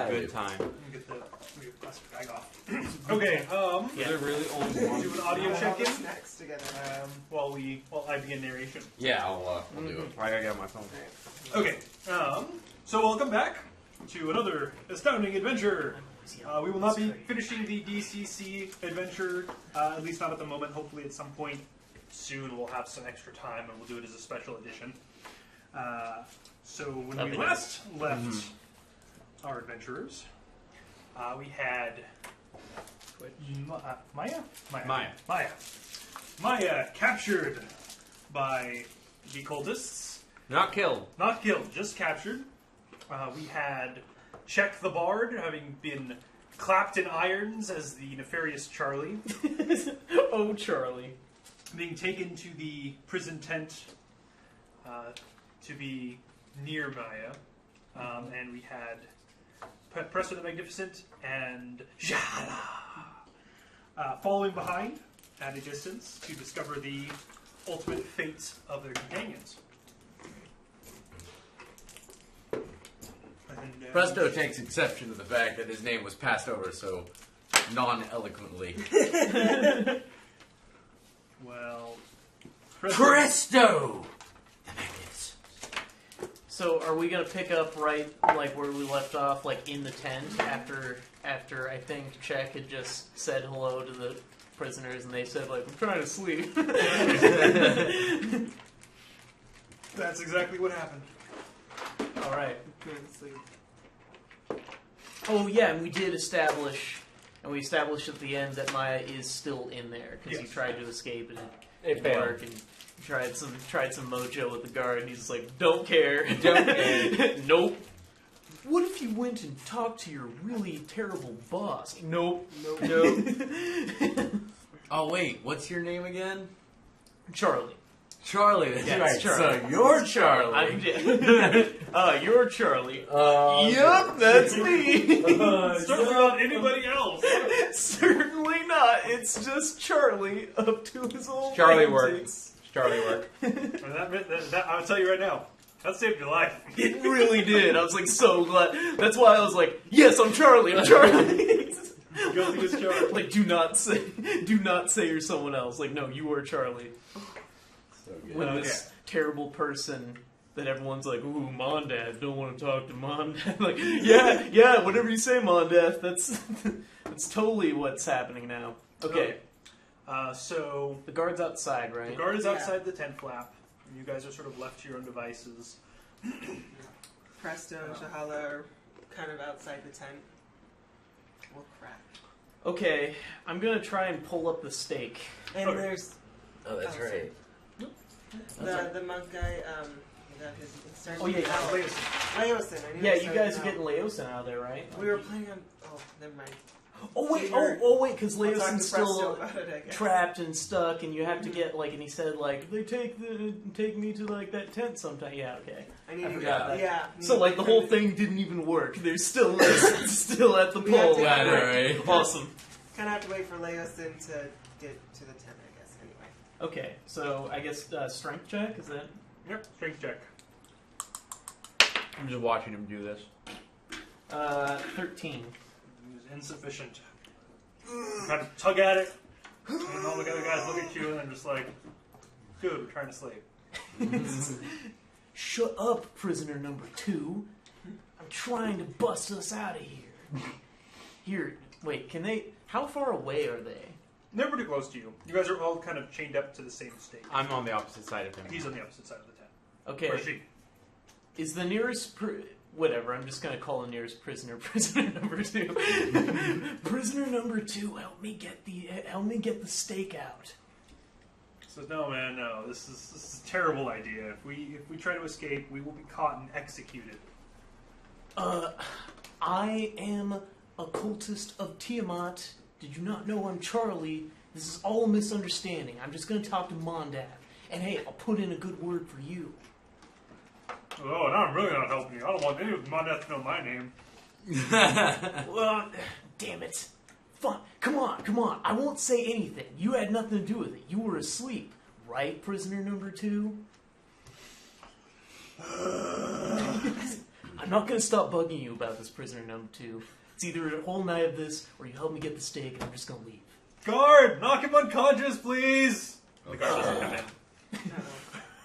A good time. Let me get the plastic bag off. Okay, Yeah. They're really only one. do an audio check-in Snacks together. while I begin narration. Yeah, I'll do it. I gotta get on my phone. Okay, so welcome back to another astounding adventure. We will not be finishing the DCC adventure, at least not at the moment. Hopefully at some point soon we'll have some extra time and we'll do it as a special edition. So when we last left our adventurers, we had Maya captured by the cultists. Not killed. Not killed, just captured. We had Check the Bard, having been clapped in irons as the nefarious Charlie. Oh, Charlie. Being taken to the prison tent to be near Maya. And we had Presto the Magnificent and Jala following behind at a distance to discover the ultimate fate of their companions. And, Presto takes exception to the fact that his name was passed over so non-eloquently. Well, Presto! So, are we gonna pick up right like where we left off, like in the tent after I think Czech had just said hello to the prisoners and they said like, "I'm trying to sleep." That's exactly what happened. All right. Oh yeah, and we established at the end that Maya is still in there because he tried to escape and it didn't work, and tried some mojo with the guard, and he's like, "Don't care, Don't care." Nope. What if you went and talked to your really terrible boss? Nope. Oh wait, what's your name again? Charlie. Charlie, that's Yes, right. Charlie. So you're Charlie. I'm dead. You're Charlie. Yep, that's me. Certainly not anybody else. Certainly not. It's just Charlie up to his old Charlie antics. Charlie work. That, I'll tell you right now, that saved your life. It really did. I was like so glad. That's why I was like, yes, I'm Charlie. I'm Charlie. Guilty as charged. Like, do not say you're someone else. Like, no, you are Charlie. So good. When this terrible person that everyone's like, ooh, Mondath, don't want to talk to Mondath. Like, yeah, whatever you say, Mondath. That's totally what's happening now. Okay. So The guard's outside, right? the guard is outside the tent flap. And you guys are sort of left to your own devices. Presto and Shahala are kind of outside the tent. Well, crap. Okay, I'm gonna try and pull up the stake. And Okay. there's Oh, that's right. the monk guy, got his started. Oh, yeah, Leosin. I knew Yeah, I you started guys are out. getting Leosin out of there, right? We were playing on. Oh, never mind. Oh wait, because I'll talk to Leosin's Presto still about it, I guess. trapped and stuck, and you have to get like. And he said like they take me to like that tent sometime. Yeah, okay. I need I to forgot go. that. Yeah. So like the whole thing didn't even work. They're still still at the We have pole. to- Yeah, right. Awesome. Kind of have to wait for Leosin to get to the tent, I guess. Anyway. Okay, so I guess strength check is that? Yep, strength check. I'm just watching him do this. 13. It was insufficient. You kind of tug at it, and all the other guys look at you, and they're just like, "Dude, we're trying to sleep." Shut up, prisoner number 2. I'm trying to bust us out of here. Here, wait, can they... How far away are they? They're pretty close to you. You guys are all kind of chained up to the same stake. I'm on the opposite side of him. He's on the opposite side of the tent. Okay. Or she. Is the nearest... Whatever, I'm just going to call the nearest prisoner number 2. Prisoner number 2, help me get the stake out. Says, "No, man, no. This is a terrible idea. If we try to escape, we will be caught and executed." I am a cultist of Tiamat. Did you not know I'm Charlie? This is all a misunderstanding. I'm just going to talk to Mondath. And hey, I'll put in a good word for you. Oh, now I'm really not helping you. I don't want any of Mondath to know my name. Well, damn it. Fine. Come on. I won't say anything. You had nothing to do with it. You were asleep. Right, prisoner number 2? I'm not gonna stop bugging you about this, prisoner number 2. It's either a whole night of this, or you help me get the steak, and I'm just gonna leave. Guard, knock him unconscious, please. The guard doesn't come in.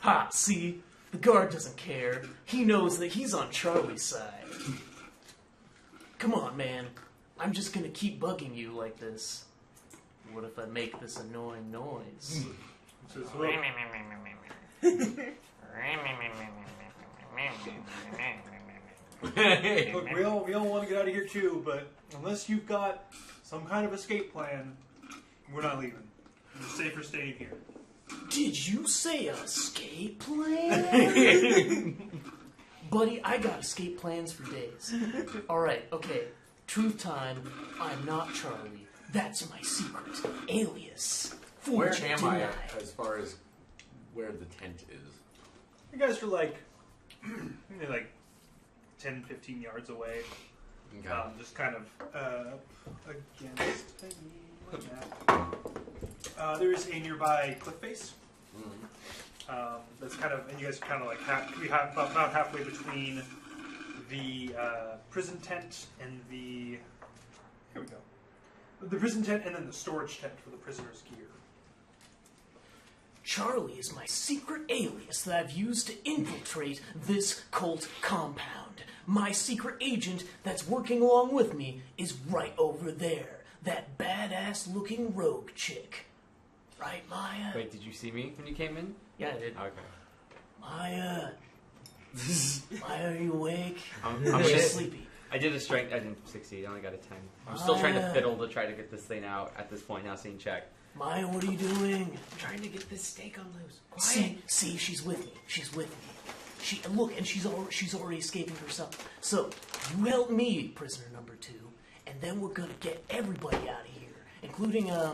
Ha! See, the guard doesn't care. He knows that he's on Charlie's side. Come on, man. I'm just gonna keep bugging you like this. What if I make this annoying noise? Look, we all want to get out of here too, but unless you've got some kind of escape plan, we're not leaving. It's safer staying here. Did you say escape plan? Buddy, I got escape plans for days. Alright, okay. Truth time, I'm not Charlie. That's my secret. Alias. Where Fortune am I denied. as far as where the tent is? You guys are like, maybe like 10, 15 yards away. Okay. Just kind of against the map. There is a nearby cliff face. That's kind of, and you guys are kind of like about halfway between the prison tent and the. Here we go. The prison tent and then the storage tent for the prisoners' gear. Charlie is my secret alias that I've used to infiltrate this cult compound. My secret agent that's working along with me is right over there. That badass looking rogue chick. Right, Maya? Wait, did you see me when you came in? Yeah, I did. Okay. Maya. Maya, are you awake? I'm She's sleepy. I did a strength. I didn't succeed. I only got a 10. I'm still trying to fiddle to try to get this thing out at this point now, seeing check. Maya, what are you doing? I'm trying to get this steak on loose. See, she's with me. She's with me. Look, and she's already escaping herself. So, you help me, prisoner number 2, and then we're gonna get everybody out of here, including there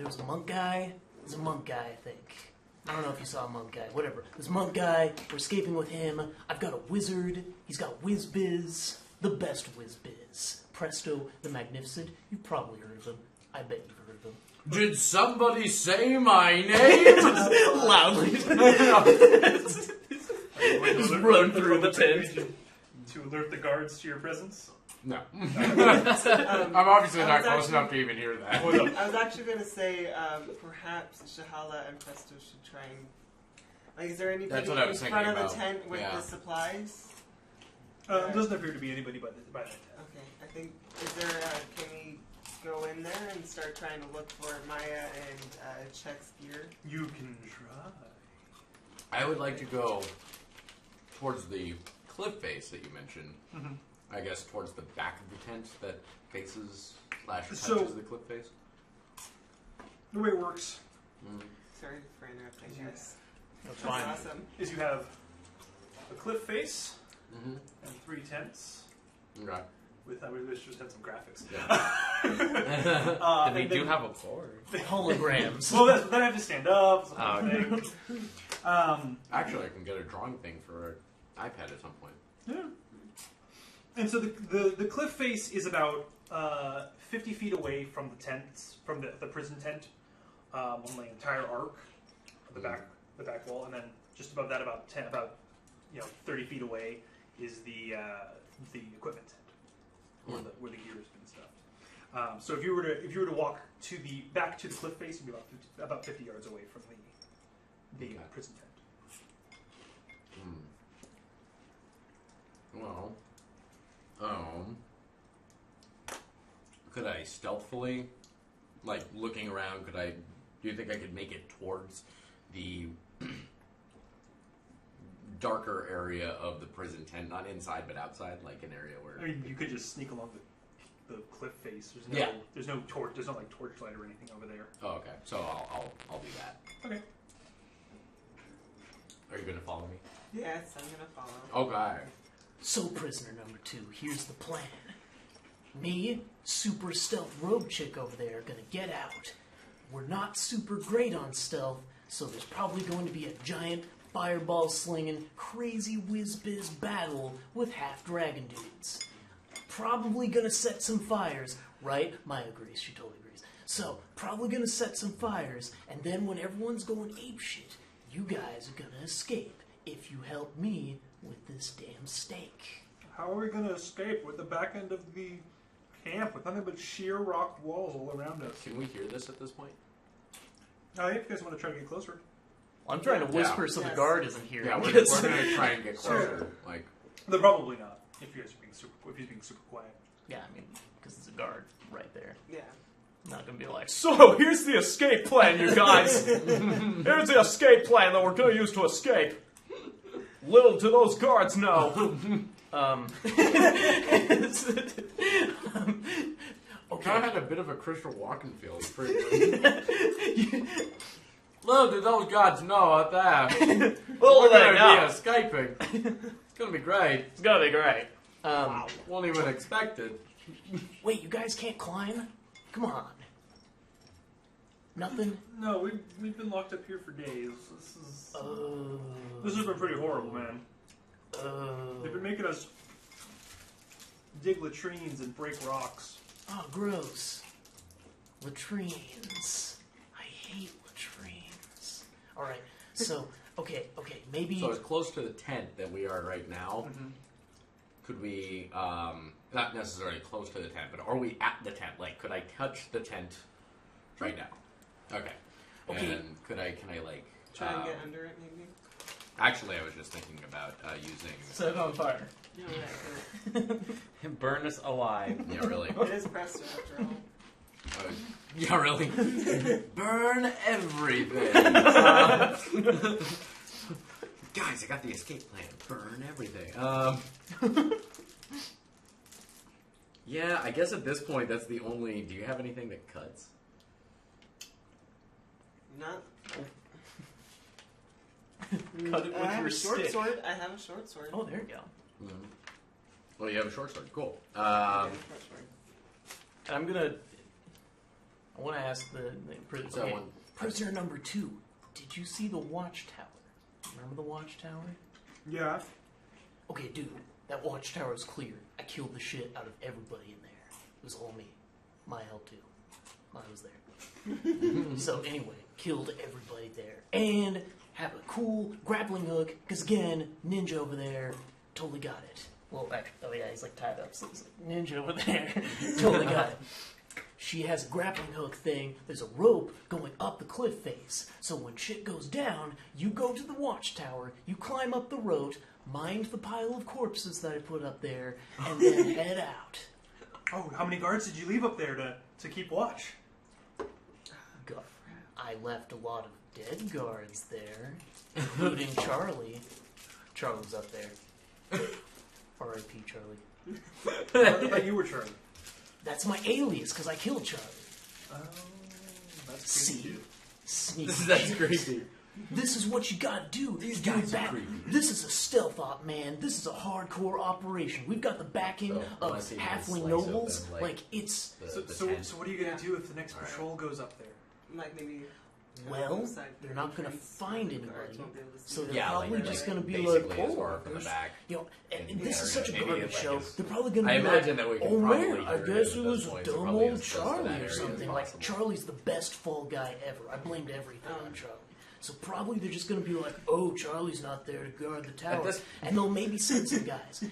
was a monk guy. There's a monk guy, I think. I don't know if you saw a monk guy. Whatever. There's a monk guy. We're escaping with him. I've got a wizard. He's got whiz-biz. The best whiz-biz. Presto the Magnificent. You've probably heard of him. I bet you've heard of him. Did somebody say my name? Loudly. Just run through the tent. To alert the guards to your presence. No. I'm obviously not close enough to even hear that. I was actually going to say, perhaps Shahala and Presto should try and... Like, is there anybody That's what I was in front thinking of the about. tent with the supplies? Doesn't appear to be anybody by the tent. Okay, I think, can we go in there and start trying to look for Maya and Check's gear? You can try. I would like to go towards the cliff face that you mentioned. Mm-hmm. I guess towards the back of the tent that faces / touches So- the cliff face. The way it works Sorry for interrupting. Yes. That's That's fine. awesome. is you have a cliff face Mm-hmm. and 3 tents. Okay. We wish just had some graphics. Yeah. And we and do then- have a board. Holograms. Well, then I have to stand up. Oh, okay. Actually, I can get a drawing thing for an iPad at some point. Yeah. And so the cliff face is about 50 feet away from the tents, from the prison tent, on the entire arc of the back wall, and then just above that, about 30 feet away, is the equipment tent, where the gear has been stuffed. So if you were to walk back to the cliff face, you'd be about 50 yards away from the prison tent. Well, could I stealthily, like looking around? Do you think I could make it towards the darker area of the prison tent, not inside but outside, like an area where? I mean, you could just sneak along the cliff face. There's no torch. There's no like torchlight or anything over there. Oh, okay. So I'll do that. Okay. Are you gonna follow me? Yes, I'm going to follow. Okay. So, prisoner number 2, here's the plan. Me, super stealth rogue chick over there, gonna get out. We're not super great on stealth, so there's probably going to be a giant fireball slinging, crazy whiz-biz battle with half-dragon dudes. Probably gonna set some fires, right? Maya agrees, she totally agrees. So, probably gonna set some fires, and then when everyone's going apeshit, you guys are gonna escape if you help me with this damn stake. How are we going to escape with the back end of the camp with nothing but sheer rock walls all around us? Can we hear this at this point? If you guys want to try to get closer. I'm trying to whisper so the Yes. guard isn't hearing. Yeah, we're this. going to try and get closer. Like, They're probably not, if you guys are being super, if he's being super quiet. Yeah, I mean, because there's a guard right there. Yeah. I'm not gonna be like, so here's the escape plan, you guys. Here's the escape plan that we're gonna use to escape. Little do those guards know. Okay. I had a bit of a Christopher Walken feel. It's pretty good. Little do those gods know at that. We're going to be escaping. It's going to be great. It's gonna be great. Won't even expect it. Wait, you guys can't climb? Come on. Nothing? No, we've been locked up here for days. This has been pretty horrible, man. They've been making us dig latrines and break rocks. Oh, gross. Latrines. I hate latrines. Alright, so, okay, maybe... So as close to the tent that we are right now, could we, not necessarily close to the tent, but are we at the tent? Like, could I touch the tent right now? Okay. And can I like... Try and get under it, maybe? Actually, I was just thinking about using... Set it on fire. No, yeah, Burn us alive. Yeah, really. it is presto after all. Yeah, really. Burn everything. Guys, I got the escape plan. Burn everything. Yeah, I guess at this point that's the only... Do you have anything that cuts? Not. Cut it I with have your a short stick. sword. I have a short sword. Oh, there you go. Well, you have a short sword. Cool. I have a short sword. And I'm gonna... I want to ask the So okay, one- prisoner number 2. Did you see the watchtower? Remember the watchtower? Yeah. Okay, dude, that watchtower is clear. I killed the shit out of everybody in there. It was all me. My help too. I was there. So anyway, killed everybody there. And have a cool grappling hook, because again, ninja over there, totally got it. Well, actually, oh yeah, he's like tied up, so it's like, ninja over there, totally got it. She has a grappling hook thing, there's a rope going up the cliff face, so when shit goes down, you go to the watchtower, you climb up the road, mind the pile of corpses that I put up there, and then head out. Oh, how many guards did you leave up there to keep watch? God, I left a lot of dead guards there, including Charlie. Charlie's up there. R.I.P. Charlie. I thought you were Charlie. That's my alias, because I killed Charlie. Oh, that's See? creepy. Sneaky That's shit. creepy. This is what you gotta do. These Dude, guys are creepy. This is a stealth op, man. This is a hardcore operation. We've got the backing So, of wanna see a halfling slice of nobles. them, Like, it's... So what are you going to do if the next Alright. patrol goes up there? Like maybe. Well, inside they're the not gonna entrance, find the anybody. guards won't be able to see So them. they're Yeah, probably like, just like, gonna be basically like, as oh, far from the there's- back. You know, and in the this is area. such a Maybe garbage it's like show. this- They're probably going to I be imagine like, that we can oh probably man, I hear it guess at it this was point, so dumb probably old as close to that Charlie area or as something. Like, possible. Charlie's the best fall guy ever. I blamed everything on Charlie. So probably they're just going to be like, oh, Charlie's not there to guard the tower. this- And they'll maybe send some guys.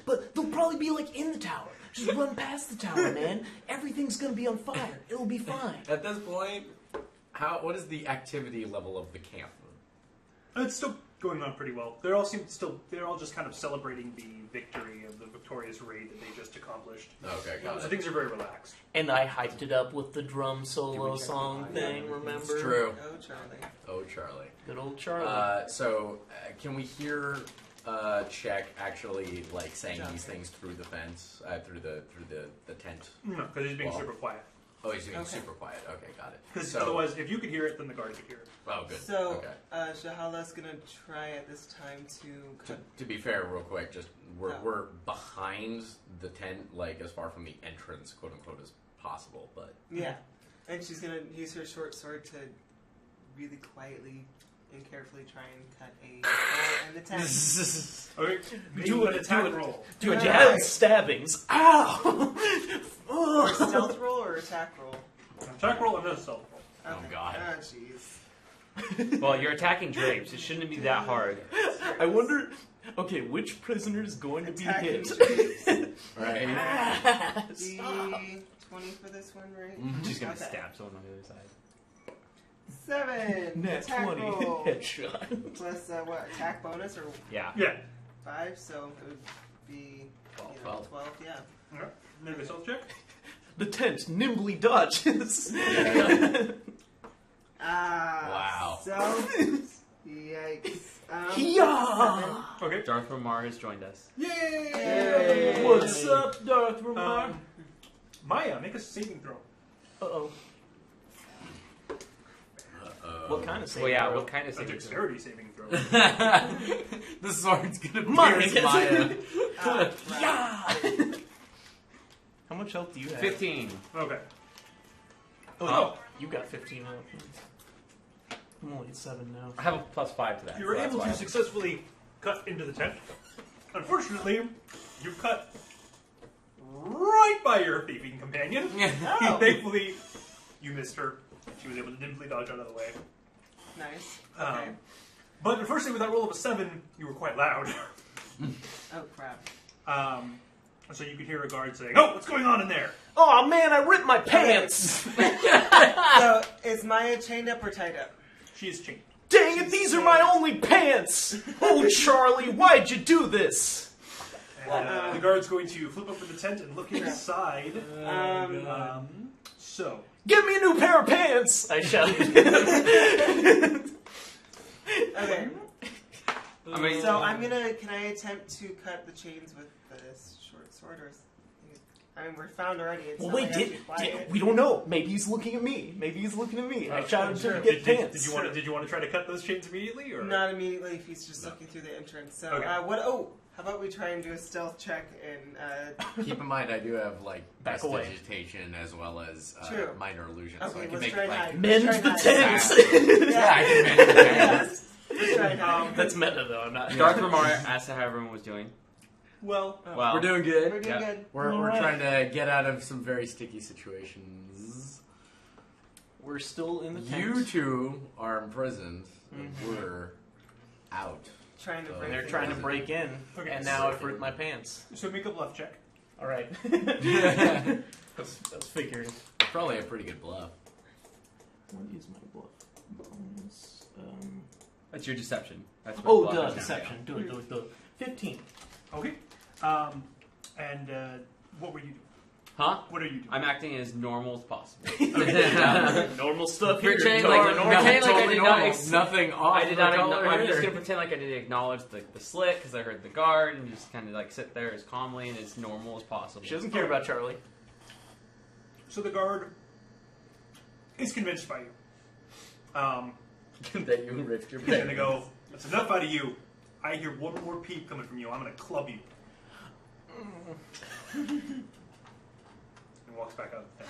But they'll probably be like in the tower. Just run past the tower, man. Everything's going to be on fire. It'll be fine. At this point, what is the activity level of the camp? It's still going on pretty well. They're all just kind of celebrating the victory of the victorious raid that they just accomplished. Okay, got So it. things are very relaxed. And I hyped it up with the drum Did solo we check song the thing, audio? remember? It's true. Oh, Charlie. Oh, Charlie. Good old Charlie. So, can we hear Check actually like saying these things through the fence, through the tent? No, because he's being Well, super quiet. Oh, he's being Okay. super quiet. Okay, got it. Because So- otherwise, if you could hear it, then the guard could hear it. Oh, good. So, okay. Shahala's gonna try at this time to cut. To be fair, real quick, just we're Oh. we're behind the tent, like as far from the entrance, quote unquote, as possible. But Yeah. And she's gonna use her short sword to really quietly and carefully try and cut a hole in the tent. Okay, Do an it, attack do it. roll. Do a Yeah. jab stabbings. Ow! Or stealth roll or attack roll? Attack roll and then a stealth roll. Oh, God. Ah, jeez. Well, you're attacking drapes. It shouldn't be that hard. I wonder Okay, which prisoner is going to be Attacking. hit? Right. The 20 for this one, right? She's gonna Okay. stab someone on the other side. 7. Nat Attack 20 roll. headshot. Plus what? Attack bonus or Yeah. Yeah. 5, so it would be 12. 12. Yeah. Okay. Make a stealth check. The tent nimbly dodges. Wow. So, yikes. Yeah. Okay. Darth Ramar has joined us. Yay! What's up, Darth Ramar? Maya, make a saving throw. Uh-oh. What kind of saving Well, yeah. throw? What kind of A saving throw? dexterity saving throw. The sword's gonna Mine pierce gets- Maya. Right. Yeah. How much health do you have? 15. Okay. Oh, you got 15 health. I'm only at 7 now. I have a +5 to that. You were so that's able why. to successfully cut into the tent. Unfortunately, you cut right by your thieving companion. Oh. Thankfully, you missed her. She was able to nimbly dodge out of the way. Nice. Okay. But unfortunately, with that roll of a 7, you were quite loud. Oh, crap. So you could hear a guard saying, "Oh, what's going on in there?" Oh man, I ripped my pants! So, is Maya chained up or tied up? She is chained. Dang it, these are my only pants! Oh, Charlie, why'd you do this? And the guard's going to flip over the tent and look inside. So, Give me a new pair of pants! I shouted. Okay. I mean, So can I attempt to cut the chains with this short sword, or? I mean, we're found already. It's Well, not wait, like I have to be quiet. we don't know. Maybe he's looking at me. Maybe he's looking at me. I shouted sure. to get pants. Did you want to try to cut those chains immediately, or Not immediately if he's just looking through the entrance. So, Okay. how about we try and do a stealth check and, Keep in mind, I do have like Back away. prestidigitation as well as True. minor illusion, Okay, so I can let's make try and like hide. Mend Let's the try and hide. tents! yeah, I can manage that. Let's try and hide. That's meta though, I'm not. Darth Ramar asked how everyone was doing. well, Well, We're doing good. We're doing Yeah. good. We're Alright. trying to get out of some very sticky situations. We're still in the tent. You two are imprisoned. And we're out. Trying to And break And they're it trying to down. break in, Okay. and now I've ripped my pants. so make a bluff check. Alright. That's figuring. Probably a pretty good bluff. What is my bluff? Bonus, that's your deception. That's what Oh, bluff duh, is now. deception. Do it. 15. Okay. And what were you doing? Huh? What are you doing? I'm acting as normal as possible. Normal stuff Pretend here. like- Darth. pretend like I Totally did not normal. ex- Nothing off I did the not. color I'm just here. gonna pretend like I didn't acknowledge the slit because I heard the guard and just kind of like sit there as calmly and as normal as possible. She doesn't care about Charlie. So the guard is convinced by you. that you ripped your He's going to go, "That's enough out of you. I hear one more peep coming from you. I'm going to club you." And walks back out of the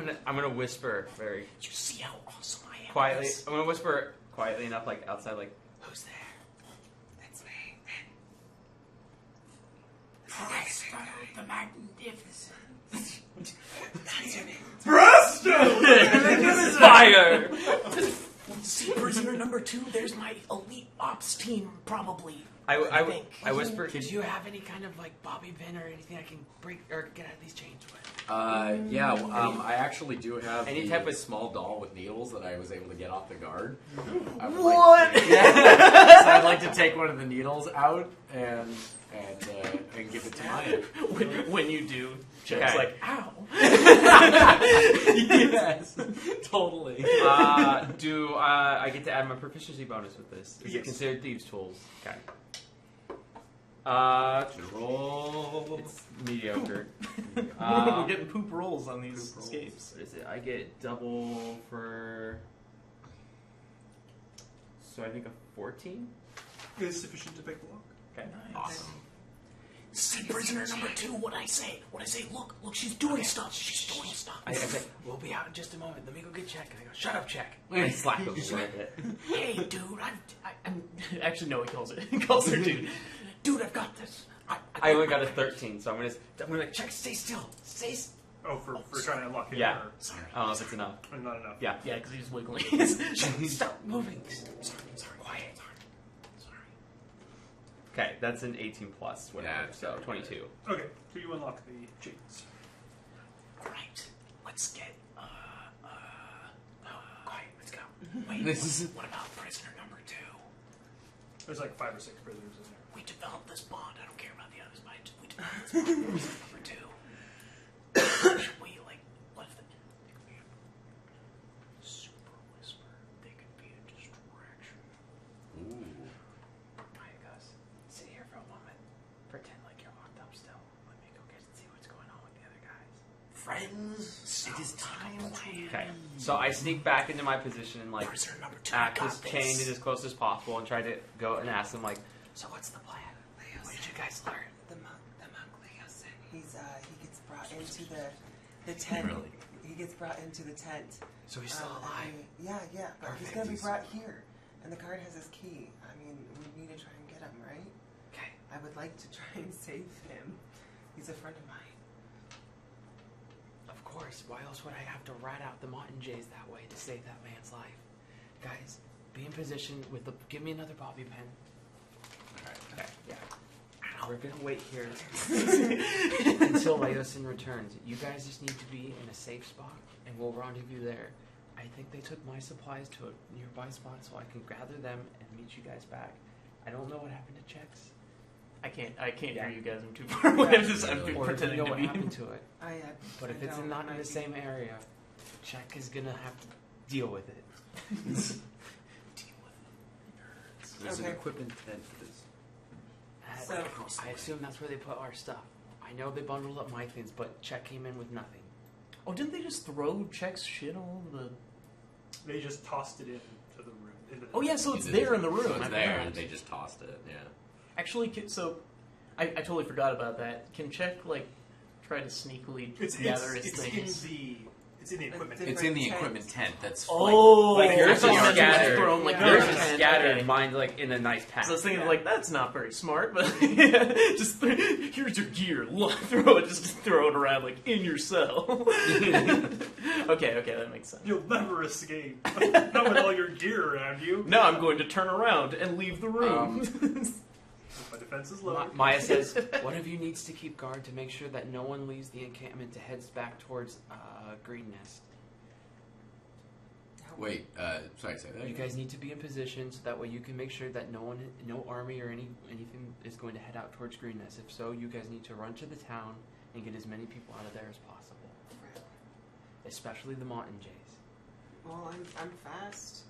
tent. I'm gonna whisper very You see how awesome I am? quietly. I'm gonna whisper quietly enough, like outside, like, "Who's there?" That's me. the Magnificent. Presto! Fire! See, prisoner number 2, there's my elite ops team, probably. I think. whisper. Do you have any kind of like bobby pin or anything I can break or get out of these chains with? I actually do have Any the type of- small doll with needles that I was able to get off the guard. I would What? Like to, yeah. So I'd like to take one of the needles out and give it to Maya. When you do, Jack's Okay. like, ow. Yes, totally. Do I get to add my proficiency bonus with this? Is Yes. it considered thieves' tools? Okay. Roll. It's mediocre. We're getting poop rolls on these escapes. What is it? I get double for. So I think a 14. Is sufficient to pick the lock. Okay. Awesome. See, prisoner number 2, what I say? Look, she's doing stuff. She's doing stuff. I say, "We'll be out in just a moment. Let me go get Check." And I go, "Shut up, Check." And I slap him a little bit. Hey, dude, I'm actually, no, he calls it. He calls her dude. Dude, I've got this. I only got a 13, so I'm gonna like, "Check, stay still, stay." Oh, for trying to unlock it. Yeah. Or, Sorry. I don't know if it's enough. or not enough. Yeah. Yeah, because he's wiggling. Stop moving. Sorry. Quiet. Okay, that's an 18 plus, whatever. Yeah, So 22. Okay, so you unlock the chains. Right. Let's get. Quiet. Let's go. Wait, What about prisoner number 2? There's like 5 or 6 prisoners in there. We developed this bond. I don't care about the others, but we developed this bond. Prisoner number 2. Should we what if they could be a super whisper? They could be a distraction. Ooh. Alright, guys. Sit here for a moment. Pretend like you're locked up still. Let me go get and see what's going on with the other guys. Friends, it is time to. Okay, so I sneak back into my position and Prisoner number 2. act as chained as close as possible and try to go and ask them so what's the plan? What did you guys learn? The monk Leosin. He gets brought into the tent. Really? He gets brought into the tent. So he's still alive. Yeah, but he's Perfect. gonna be brought here, and the guard has his key. I mean, we need to try and get him, right? Okay. I would like to try and save him. He's a friend of mine. Of course. Why else would I have to rat out the Martin Jays that way to save that man's life? Guys, be in position with the. Give me another bobby pin. Alright. Okay. Yeah. We're gonna wait here until Leosin returns. You guys just need to be in a safe spot, and we'll rendezvous there. I think they took my supplies to a nearby spot, so I can gather them and meet you guys back. I don't know what happened to Chex. I can't Yeah. hear you guys. I'm too far away. I'm Or if you pretending know to what be. happened to it. But if I it's don't. not It in might the be- same area, Check is gonna have to deal with it. There's an Okay. equipment tent for this. So- I assume that's where they put our stuff. I know they bundled up my things, but Check came in with nothing. Oh, didn't they just throw Check's shit all over the? They just tossed it into the room. Oh yeah, so it's It is- there in the room. So it's I there, forgot. and they just tossed it. Yeah. Actually, so I totally forgot about that. Can Check try to sneakily gather his things? It's in the equipment. It's It's in the tent. equipment tent. That's Oh, Like yours I is thought you meant scattered. thrown, Yeah. Yours in is a tent. scattered. Okay. Mine's in a nice pack. So I was thinking, Yeah. that's not very smart, but just here's your gear. Throw it around in your cell. Okay, that makes sense. You'll never escape. Not with all your gear around you. Now I'm going to turn around and leave the room. My defense is low. Maya says, one of you needs to keep guard to make sure that no one leaves the encampment to heads back towards Green Nest. Wait. Sorry, say that. You guys need to be in position so that way you can make sure that no army or anything is going to head out towards Green Nest. If so, you guys need to run to the town and get as many people out of there as possible. Especially the Martin Jays. Well, I'm fast.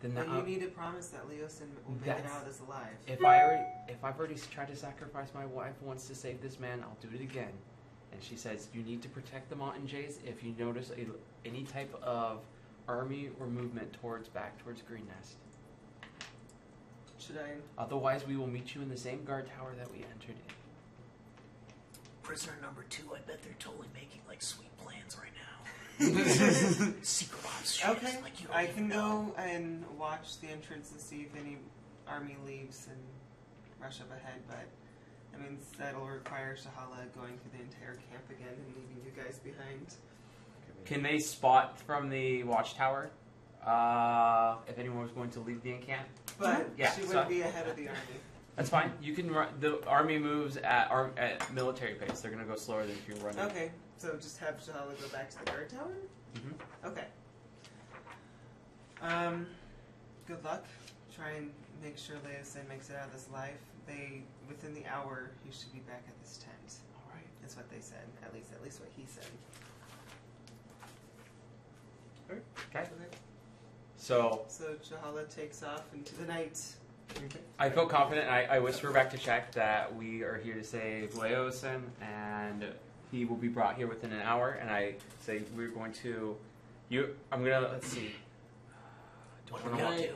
Then But that, you need to promise that Leosin will make it that's- out as alive. if I've already tried to sacrifice my wife once to save this man, I'll do it again. And she says you need to protect the Martin Jays. If you notice any type of army or movement back towards Green Nest. Should I? Otherwise, we will meet you in the same guard tower that we entered in. Prisoner number 2, I bet they're totally making sweet plans right now. Secret ops shit. Okay. You don't I even can know. go and watch the entrance and see if any army leaves and rush up ahead, but I mean that'll require Shahala going through the entire camp again and leaving you guys behind. Can they spot from the watchtower if anyone was going to leave the encampment? But Yeah, she so- wouldn't be ahead of the army. That's fine. You can run. The army moves at military pace. They're going to go slower than if you're running. Okay, so just have Shahala go back to the guard tower? Mhm. Okay. Good luck. Try and make sure Leosin makes it out of this alive. Within the hour, he should be back at this tent. All right. That's what they said. At least what he said. Okay. So So Shahala takes off into the night. I feel confident. I whisper back to Shaq that we are here to save Leosin, and he will be brought here within an hour. And I say we're going to. I'm gonna. Let's see. What are we gonna do?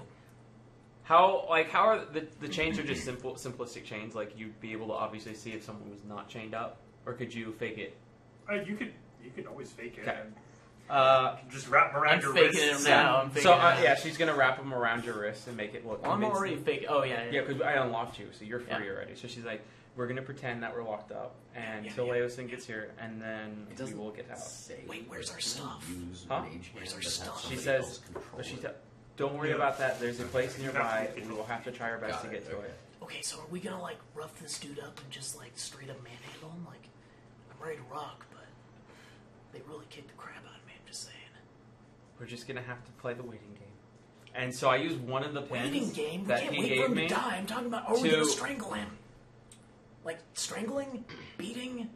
How are the chains are just simplistic chains? Like you'd be able to obviously see if someone was not chained up, or could you fake it? You could always fake it. Okay. And just wrap them around I'm your faking wrists. him now. I'm faking So him now. yeah, she's gonna wrap them around your wrist and make it look. I'm convincing. already fake. Oh yeah. Yeah, because I unlocked you, so you're free Yeah. already. So she's like, we're gonna pretend that we're locked up Yeah, until yeah. Leosin gets here, and then It we doesn't will get out. say Wait, where's that our you stuff? use Huh? mage Where's hand our to have stuff? somebody She says- else control But she it. don't worry Yeah. about that. There's a place You have to nearby. be We will have to try our best to get to okay. it. okay, so are we gonna like rough this dude up and just like straight up manhandle him? Like, I'm ready to rock, but they really kicked the crap out of me. I'm just saying. We're just gonna have to play the waiting game. And so I use one of the pins Waiting game? We that can't he wait gave for him me. to die. I'm talking about, are we gonna strangle him? Like, strangling? Beating?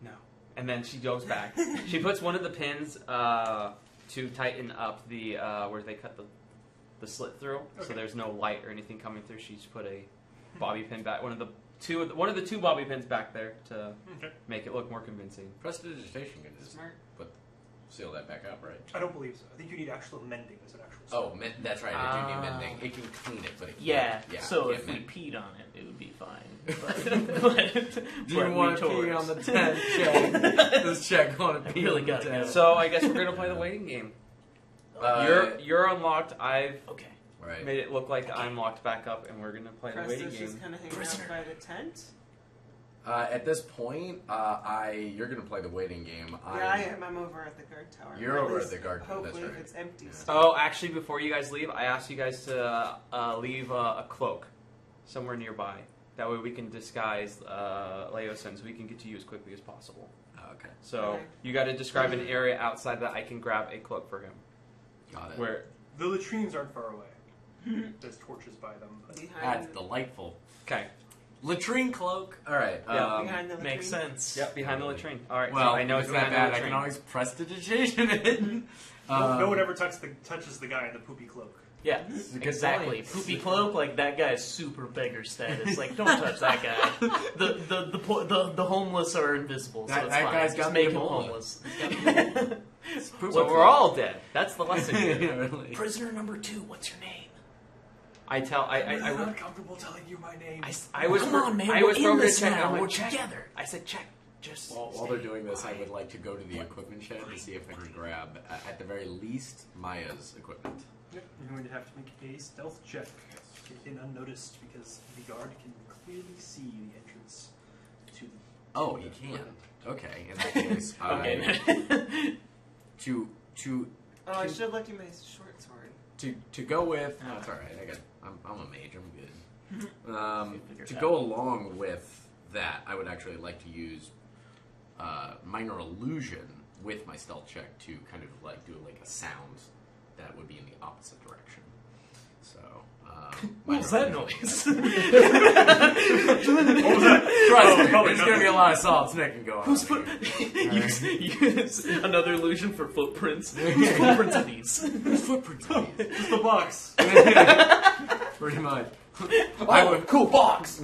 No. And then she goes back. She puts one of the pins to tighten up the where they cut the slit through, so there's no light or anything coming through. She's put a bobby pin back, one of the two bobby pins back there to make it look more convincing. Prestidigitation can just Smart. seal that back up, right? I don't believe so. I think you need actual mending as an actual. Oh, that's right. I do need mending. It can clean it, but it can't. Yeah, so it if we can't mend. peed on it, it would be fine. Do you want to pee on the tent? Check. Let's check on a pee really on the gotta tent. go. So I guess we're gonna play the waiting game. You're unlocked. I've Okay. Right. made it look like I'm locked back up, and we're gonna play the waiting Preston's game. just kind of hanging Prisoner. out by the tent. At this point, you're gonna play the waiting game. Yeah, I am. I'm over at the guard tower. You're At over least, at the guard tower, that's Hopefully, right. if it's empty. Yeah. still. Oh, actually, before you guys leave, I asked you guys to leave a cloak somewhere nearby. That way we can disguise Leosin so we can get to you as quickly as possible. Oh, okay. So Okay. you got to describe an area outside that I can grab a cloak for him. Got it. Where? The latrines aren't far away. There's torches by them. But That's Behind, delightful. Okay. Latrine cloak. All right. Yeah. behind the Makes latrine. sense. Yep, behind the latrine. All right. Well, so I know it's it's that behind bad. the I latrine. can always prestidigitation it. no one ever touches the guy in the poopy cloak. Yeah, is a good exactly. point. Poopy cloak, like that guy is super beggar status. Like, don't touch that guy. The homeless are invisible, so That- it's that fine. guy's Just got make the him Ebola. homeless. So we're all dead. That's the lesson yeah, here. really. Prisoner number 2, what's your name? I'm not comfortable telling you my name. I was Come on, man. I we're was in programmed this to check. now. I'm We're like, check. together. I said check. Just While they're doing this, I would like to go to the equipment shed to see if I can grab, at the very least, Maya's equipment. Yep, you're going to have to make a stealth check to get in unnoticed because the guard can clearly see the entrance to the. Oh, he can. Okay, in that case, Okay. to Oh, I should have left you my short sword. to go with. Oh, it's all right. I'm a mage. I'm good. Figure To it go out. along with that, I would actually like to use minor illusion with my stealth check to kind of like do like a sound that would be in the opposite direction. So, What was minor that illusion. noise? What was that? Trust me, Probably there's going to be a lot of solid snake going on. Whose foot? Use another illusion for footprints. Whose footprints are these? Whose footprints are these? It's the box. Pretty much. cool box.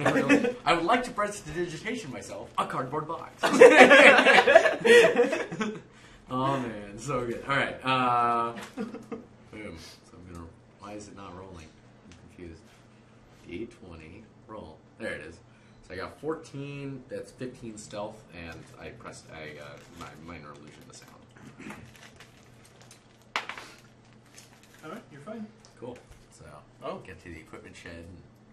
I would like to prestidigitation myself a cardboard box. Oh man, so good. All right. Boom. So I'm gonna. Why is it not rolling? I'm confused. D20 roll. There it is. So I got 14. That's 15 stealth, and I pressed my minor illusion to sound. All right, you're fine. Cool. So get to the equipment shed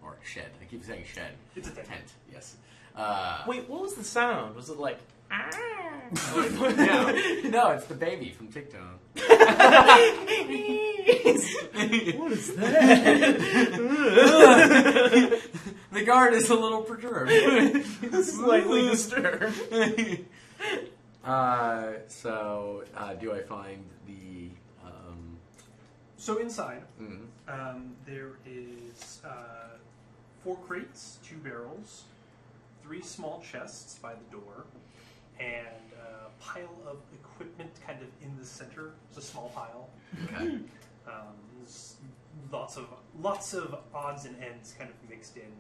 or shed. I keep saying shed. It's a tent. Tent. Yes. Wait, what was the sound? Was it like? No, it's the baby from TikTok. What is that? The guard is a little perturbed. Slightly disturbed. Do I find the? So inside, Mm, there is 4 crates, 2 barrels, 3 small chests by the door, and a pile of equipment kind of in the center. It's a small pile. okay. There's lots of odds and ends kind of mixed in.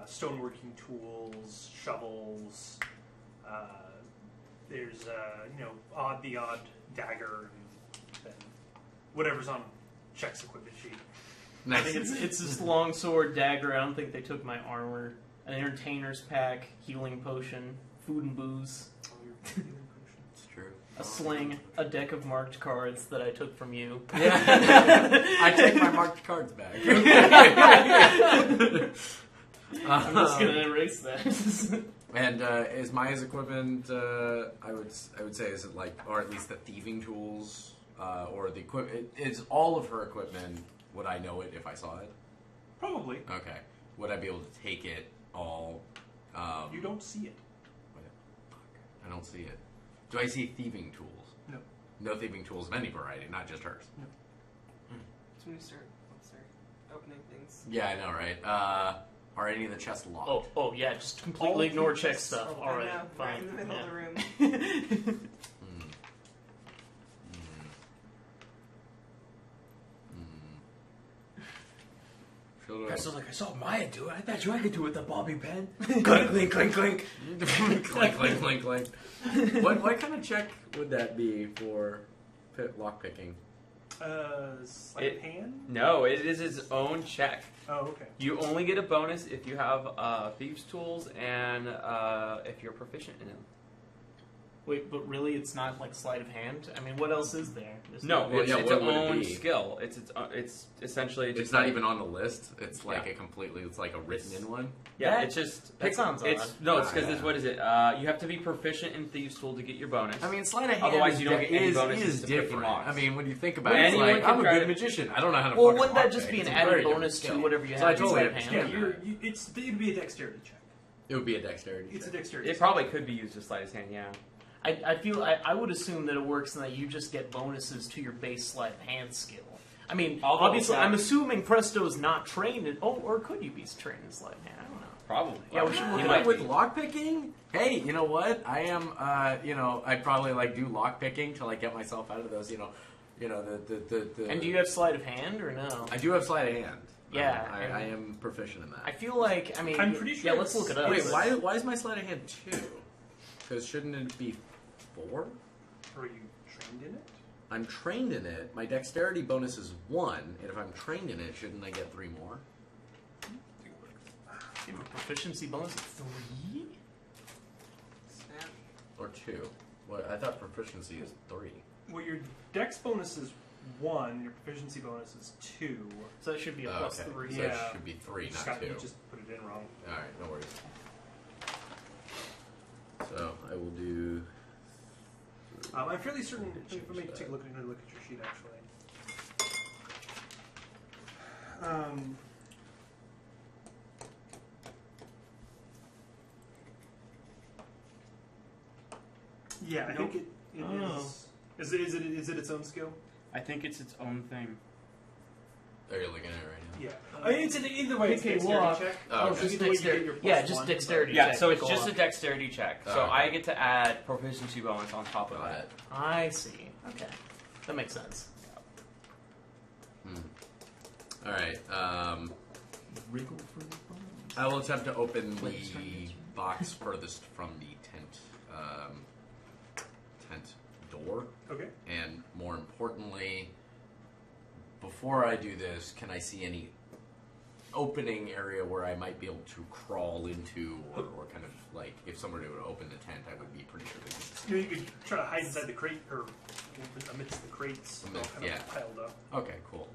Stoneworking tools, shovels. There's the odd dagger, and then whatever's on Check's equipment sheet. I think it's this long sword, dagger. I don't think they took my armor. An entertainer's pack, healing potion, food and booze, Oh, your healing potion. It's true. a sling, a deck of marked cards that I took from you. Yeah. I take my marked cards back. I'm just gonna erase that. And is Maya's equipment? I would say is it like, or at least the thieving tools, or the equipment? Is all of her equipment? Would I know it if I saw it? Probably. Okay. would I be able to take it all? You don't see it. I don't see it. Do I see thieving tools? No. No thieving tools of any variety, not just hers. No. So when you start opening things. Yeah, I know, right? Are any of the chests locked? Oh, yeah, just completely ignore check stuff. Oh, All right, I know, fine. right in the middle of the room. Preston's like, I saw Maya do it. I bet you I could do it with the bobby pin. Clink, clink, clink, clink. Clink, clink, clink, clink. What kind of check would that be for lockpicking? Sleight of hand? No, it is its own check. Oh, okay. You only get a bonus if you have thieves' tools and if you're proficient in them. Wait, but really, it's not like sleight of hand? I mean, what else is there? There's No, Well, it's yeah, its what would it own be? skill. It's essentially just It's not like- even on the list. It's like Yeah. a completely. It's like a written in one. Yeah, That- it's just that sounds it's odd. no, it's because Ah, it's yeah. what is it? You have to be proficient in thieves' tool to get your bonus. I mean, sleight of hand. Otherwise, you don't get any is bonuses to picking different. locks. I mean, when you think about Well, it, it's anyone like can I'm a try good to- magician. I don't know how to. Well, fucking wouldn't that lock just pick. be It's an a added very bonus different to skill. whatever you So I have in totally sleight of hand? Yeah, understand that. it'd be a dexterity check. It would be a dexterity. It's a check. dexterity. It probably could be used as sleight of hand. Yeah. I would assume that it works in that you just get bonuses to your base sleight of hand skill. I mean, I'll double obviously, check. I'm assuming Presto is not trained in. Oh, or could you be trained in sleight of hand? I don't know. Probably. Yeah, we should look He it might up. With be. lockpicking, hey, you know what? I am, I'd probably like do lockpicking to like get myself out of those, the. And do you have sleight of hand or no? I do have sleight of hand. Yeah, I am proficient in that. I feel like, I mean, I'm pretty sure yeah, let's it's- look it up. Wait, but- why is my sleight of hand 2? Because shouldn't it be 4? Are you trained in it? I'm trained in it. My dexterity bonus is 1, and if I'm trained in it, shouldn't I get 3 more? You have a proficiency bonus of 3? Snap. Or 2? Well, I thought proficiency is 3. Well, your dex bonus is 1. Your proficiency bonus is 2. So that should be a plus Okay, 3. so Yeah. it should be 3, You just not got- 2. You just put it in wrong. Alright, no worries. So, I will do... I'm fairly certain. Change Let me that. take a look at your sheet, actually. Yeah, I think it Oh. is. Is it its own skill? I think it's its own thing. Oh, you're looking at it right now? Yeah. I mean, it's either way. It's a Okay, dexterity well, check. Oh, okay. just Either way, you dexterity. get your plus Yeah, just 1, dexterity. Yeah, check so to it's go just up. a dexterity check. So Okay. I get to add proficiency bonus on top of Got that. it. I see. Okay, that makes sense. Alright, Wriggle for the bones. I will attempt to open the Please, please. box furthest from the tent door. Okay. And more importantly, before I do this, can I see any opening area where I might be able to crawl into, or kind of like, if someone were to open the tent, I would be pretty sure they could. You know, you could try to hide inside the crate, or amidst the crates, all Amidst- kind yeah. of piled up. Okay, cool.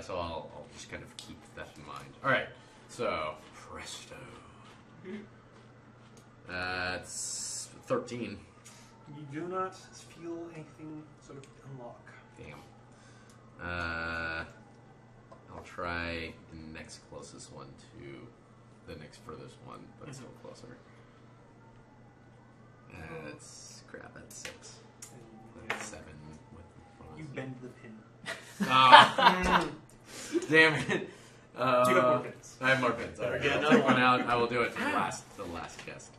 So I'll just kind of keep that in mind. Alright, so, presto. That's 13. You do not feel anything sort of unlock. Damn. I'll try the next closest one to the next furthest one, but still closer. That's crap. That's 6. And, That's 7 with you bend the pin. Ah, damn it. Do you have more pins? I have more pins. Alright, Get I'll another take one one. out. I will do it for the last guest.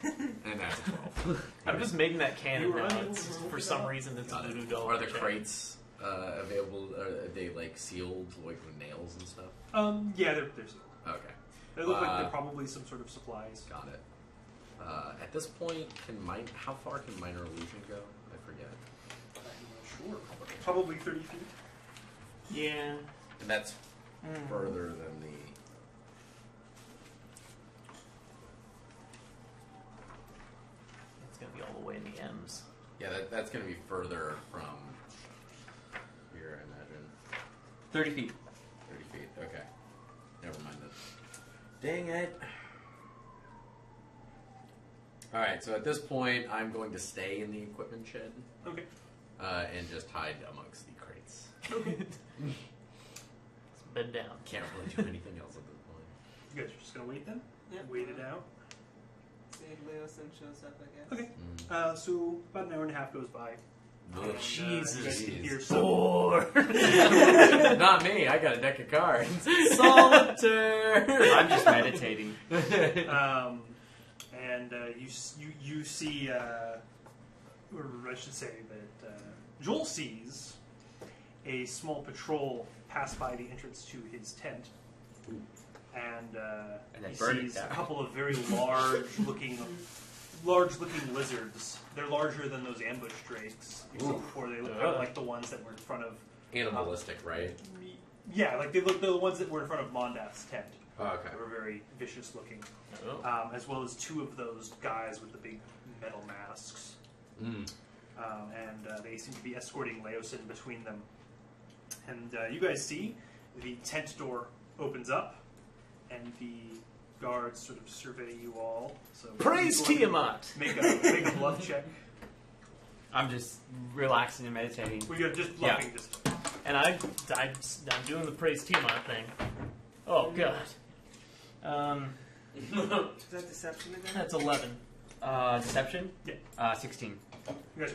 And that's a 12. I'm just making that canon You were now. unable It's to just, roll for it some out. reason, it's a Got it. voodoo doll. Are the check. crates available? Are they like sealed, like with nails and stuff? Yeah, they're sealed. Okay. They look like they're probably some sort of supplies. Got it. At this point, how far can minor illusion go? I forget. I'm not sure. Probably 30 feet. Yeah. And that's further than the. It's going to be all the way in the M's. Yeah, that's going to be further from here, I imagine. 30 feet. 30 feet. Okay. Never mind that. Dang it. Alright, so at this point, I'm going to stay in the equipment shed Okay. and just hide amongst the crates. Okay. Bend down. Can't really do anything else at this point. You guys are just gonna wait then? Yep. Wait it out. See if Leosin shows up, I guess. Okay. So about an hour and a half goes by. Ugh. Jesus. You guys can hear some. Four. Not me. I got a deck of cards. Solitaire. I'm just meditating. And you see, or I should say that Joel sees a small patrol pass by the entrance to his tent, and then he burn it sees a down. couple of very large-looking lizards. They're larger than those ambush drakes you saw Oof. before. They look kind of like the ones that were in front of. Animalistic, right? Yeah, like they're the ones that were in front of Mondath's tent. Oh, okay. They were very vicious looking. Oh. As well as two of those guys with the big metal masks. Mm. And they seem to be escorting Leosin between them. And you guys see the tent door opens up, and the guards sort of survey you all. So Praise go ahead and Tiamat. Make a bluff check. I'm just relaxing and meditating. We got just bluffing. Just And I'm doing the Praise Tiamat thing. Oh, God. Is that deception again? That's 11. Deception? Yeah. 16. you guys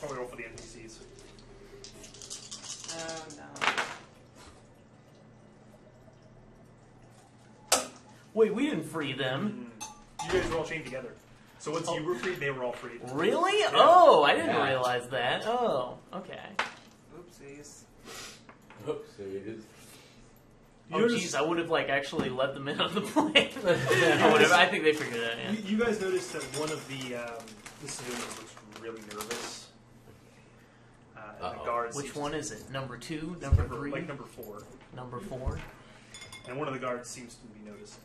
probably roll for the NPCs. Oh, no. Wait, we didn't free them. You guys were all chained together. So once you were freed, they were all freed. Really? Oh, I didn't Yeah. realize that. Oh, okay. Oopsies. Oops, there it is. Oh, notice- jeez, I would have actually let them in on the plane. I think they figured it out. Yeah. You guys noticed that one of the civilians looks really nervous. And the Uh-oh. guards. Which seems- one is it? Number 2? Number 3? Like number 4. Number 4? And one of the guards seems to be noticing.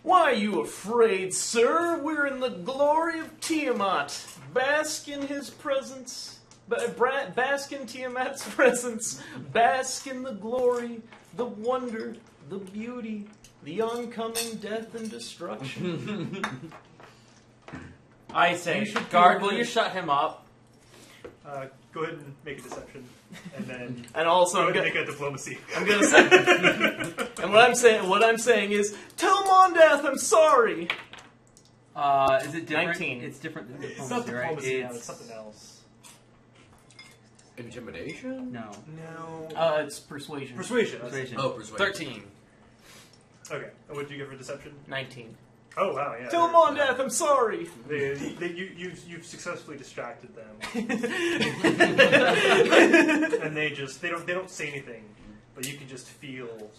Why are you afraid, sir? We're in the glory of Tiamat. Bask in his presence. Bask in Tiamat's presence. Bask in the glory, the wonder, the beauty, the oncoming death and destruction. I say, You should guard, feel will you good. shut him up? Go ahead and make a deception, and then And also, go I'm ahead and gonna, make a diplomacy. I'm gonna say, and what I'm saying is, tell Mondath I'm sorry. Is it different? 19. It's different than It's not diplomacy, right? diplomacy now, it's something else. Intimidation? No. No. It's persuasion. Persuasion. Persuasion. Oh, persuasion. 13. Okay. And what did you get for deception? 19. Oh, wow, yeah. Tell Mondath I'm sorry. You've successfully distracted them. And they don't say anything, but you can just feel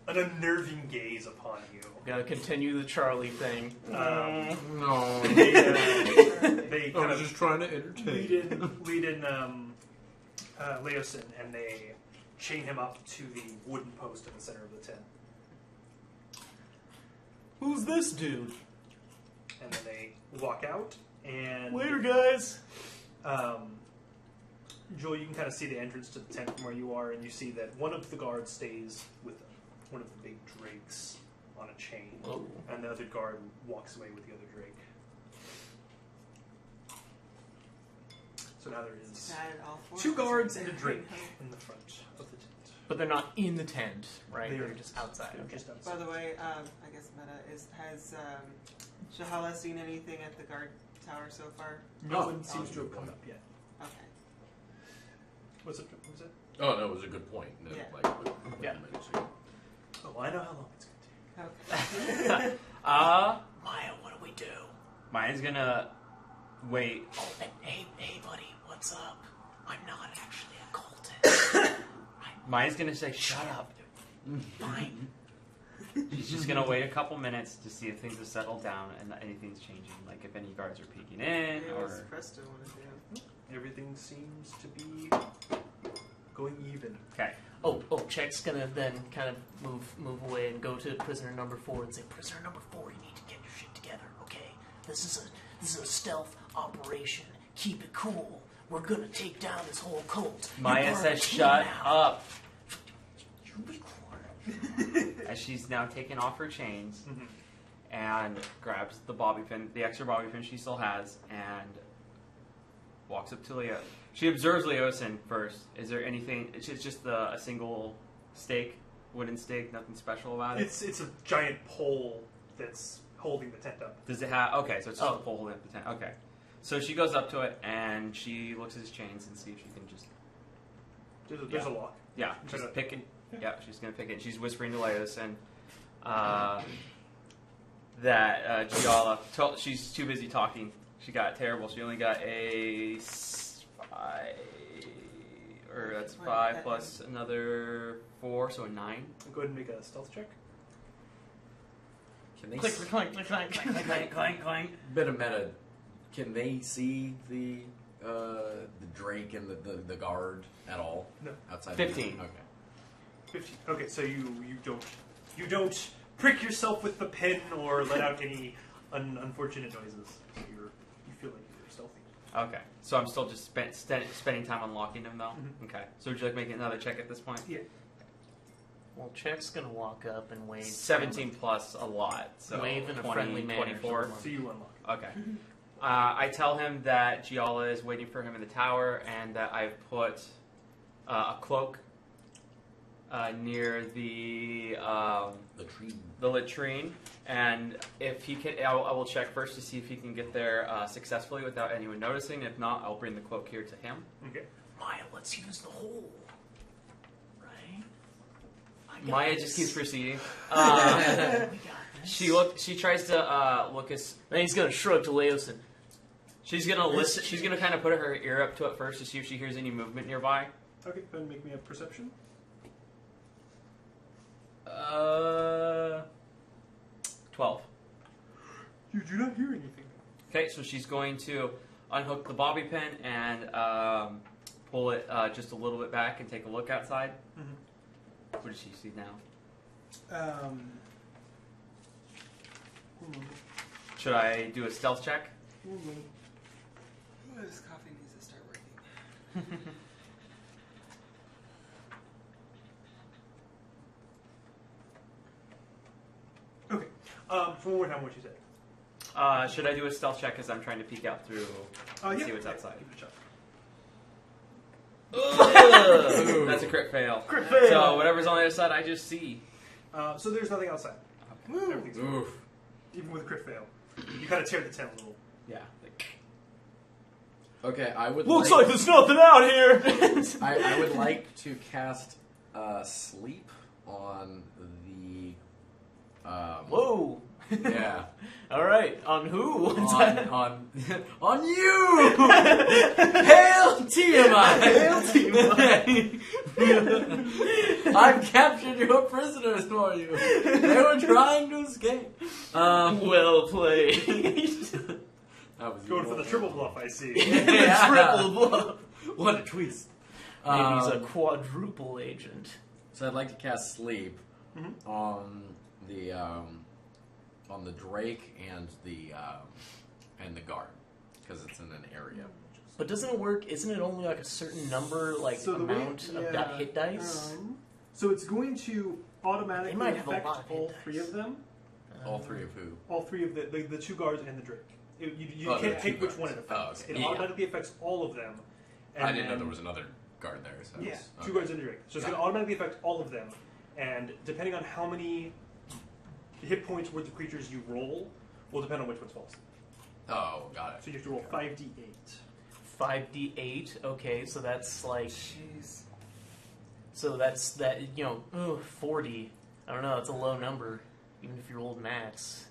an unnerving gaze upon you. Gonna continue the Charlie thing. No. They I kind was of just trying to entertain. lead in Leosin, and they chain him up to the wooden post in the center of the tent. Who's this dude? And then they walk out, and Later, guys. Joel, you can kind of see the entrance to the tent from where you are, and you see that one of the guards stays with them, one of the big drakes on a chain, Oh. and the other guard walks away with the other drake. So now there is Added all four two of us guards right and a there. drake in the front of the tent. But they're not in the tent, right? They are They're just outside. They're Okay. just By outside. the way, I guess Meta has Shahala seen anything at the guard tower so far? No Oh. one seems to have come up yet. Okay. What's it? What was it? Oh, no, it was a good point. No, Yeah. Yeah. Oh, I know how long it's going to take. Okay. Maya, what do we do? Mine's gonna wait. Oh, hey, buddy, what's up? I'm not actually a cultist. Mine's gonna say, shut up. Fine. She's just gonna wait a couple minutes to see if things have settled down and that anything's changing. Like if any guards are peeking in Yeah, what's or... Presto want to do? Everything seems to be going even. Okay. Oh, Check's gonna then kind of move away and go to prisoner number 4 and say, prisoner number 4, you need to get your shit together, okay? This is a stealth operation. Keep it cool. We're gonna take down this whole cult. Maya You're part of says, the team shut now." up. You be quiet. As she's now taking off her chains Mhm. and grabs the bobby pin, the extra bobby pin she still has, and walks up to Leo. She observes Leosin first. Is there anything? It's just a single stake wooden stake, nothing special about it. It's a giant pole that's holding the tent up. Does it have? Okay, so it's just a pole holding up the tent. Okay, so she goes up to it and she looks at his chains and see if she can just. There's a lock. Yeah, just pick it. Yeah, she's gonna pick it. She's whispering to Leos and that Giala. She's too busy talking. She got terrible. She only got a 5, or that's 5 plus another 4, so a 9. Go ahead and make a stealth check. Can they Click, clank, click, clank, clank, clank, clank, clank. bit of meta? Can they see the Drake and the guard at all? No. Outside. 15. Okay. 15. Okay, so you don't prick yourself with the pen or let out any unfortunate noises. So you feel like you're stealthy. Okay, so I'm still just spending time unlocking them, though? Mhm. Okay, so would you like to make another check at this point? Yeah. Well, Check's gonna walk up and wave. 17 plus a lot, so Wave in a 20, friendly manner. 24. So you unlock. Okay. I tell him that Giala is waiting for him in the tower and that I've put a cloak near the tree. latrine, and if he can, I will check first to see if he can get there successfully without anyone noticing. If not, I'll bring the cloak here to him. Okay. Maya, let's use the hole. Right? Maya just keeps proceeding. We got this. She tries to look as. Then he's gonna shrug to Leos and She's gonna listen. She's gonna kind of put her ear up to it first to see if she hears any movement nearby. Okay, go ahead and make me a perception. 12. You do not hear anything. Okay, so she's going to unhook the bobby pin and pull it just a little bit back and take a look outside. Mm-hmm. What does she see now? Should I do a stealth check? This coffee needs to start working. Okay. One more time, what you said. Should I do a stealth check as I'm trying to peek out through and see what's outside? Give it a shot. Ugh! That's a crit fail. Crit fail. So whatever's on the other side, I just see. So there's nothing outside. Everything's fine. Oof. Even with a crit fail. You kind of tear the tent a little. Yeah. Okay, I would. looks like there's nothing out here. I would like to cast sleep on the. Whoa. Yeah. All right. On who? on you. Hail TMI. Hail TMI. I've captured your prisoners for you. They were trying to escape. Well played. That was Going for the triple bluff, I see. Yeah. Triple bluff. What a twist. Maybe he's a quadruple agent. So I'd like to cast sleep on the Drake and the guard because it's in an area. But doesn't it work? Isn't it only like a certain number, like So the way- amount of hit dice? So it's going to automatically They might have a affect lot of hit all dice. 3 of them. All 3 of who? All 3 of the 2 guards and the Drake. You Oh, can't the pick 2 which one it guards. affects. Oh, okay. It Yeah. automatically affects all of them. And I didn't know then- there was another guard there. So Yeah, it's- 2 okay. guards and a Drake. So it's going to automatically affect all of them. And depending on how many hit points worth of creatures you roll, will depend on which ones falls. Oh, got it. So you have to roll 5d8. 5d8. Okay, so that's like. Jeez. So that's that. 40. I don't know. It's a low number. Even if you rolled max,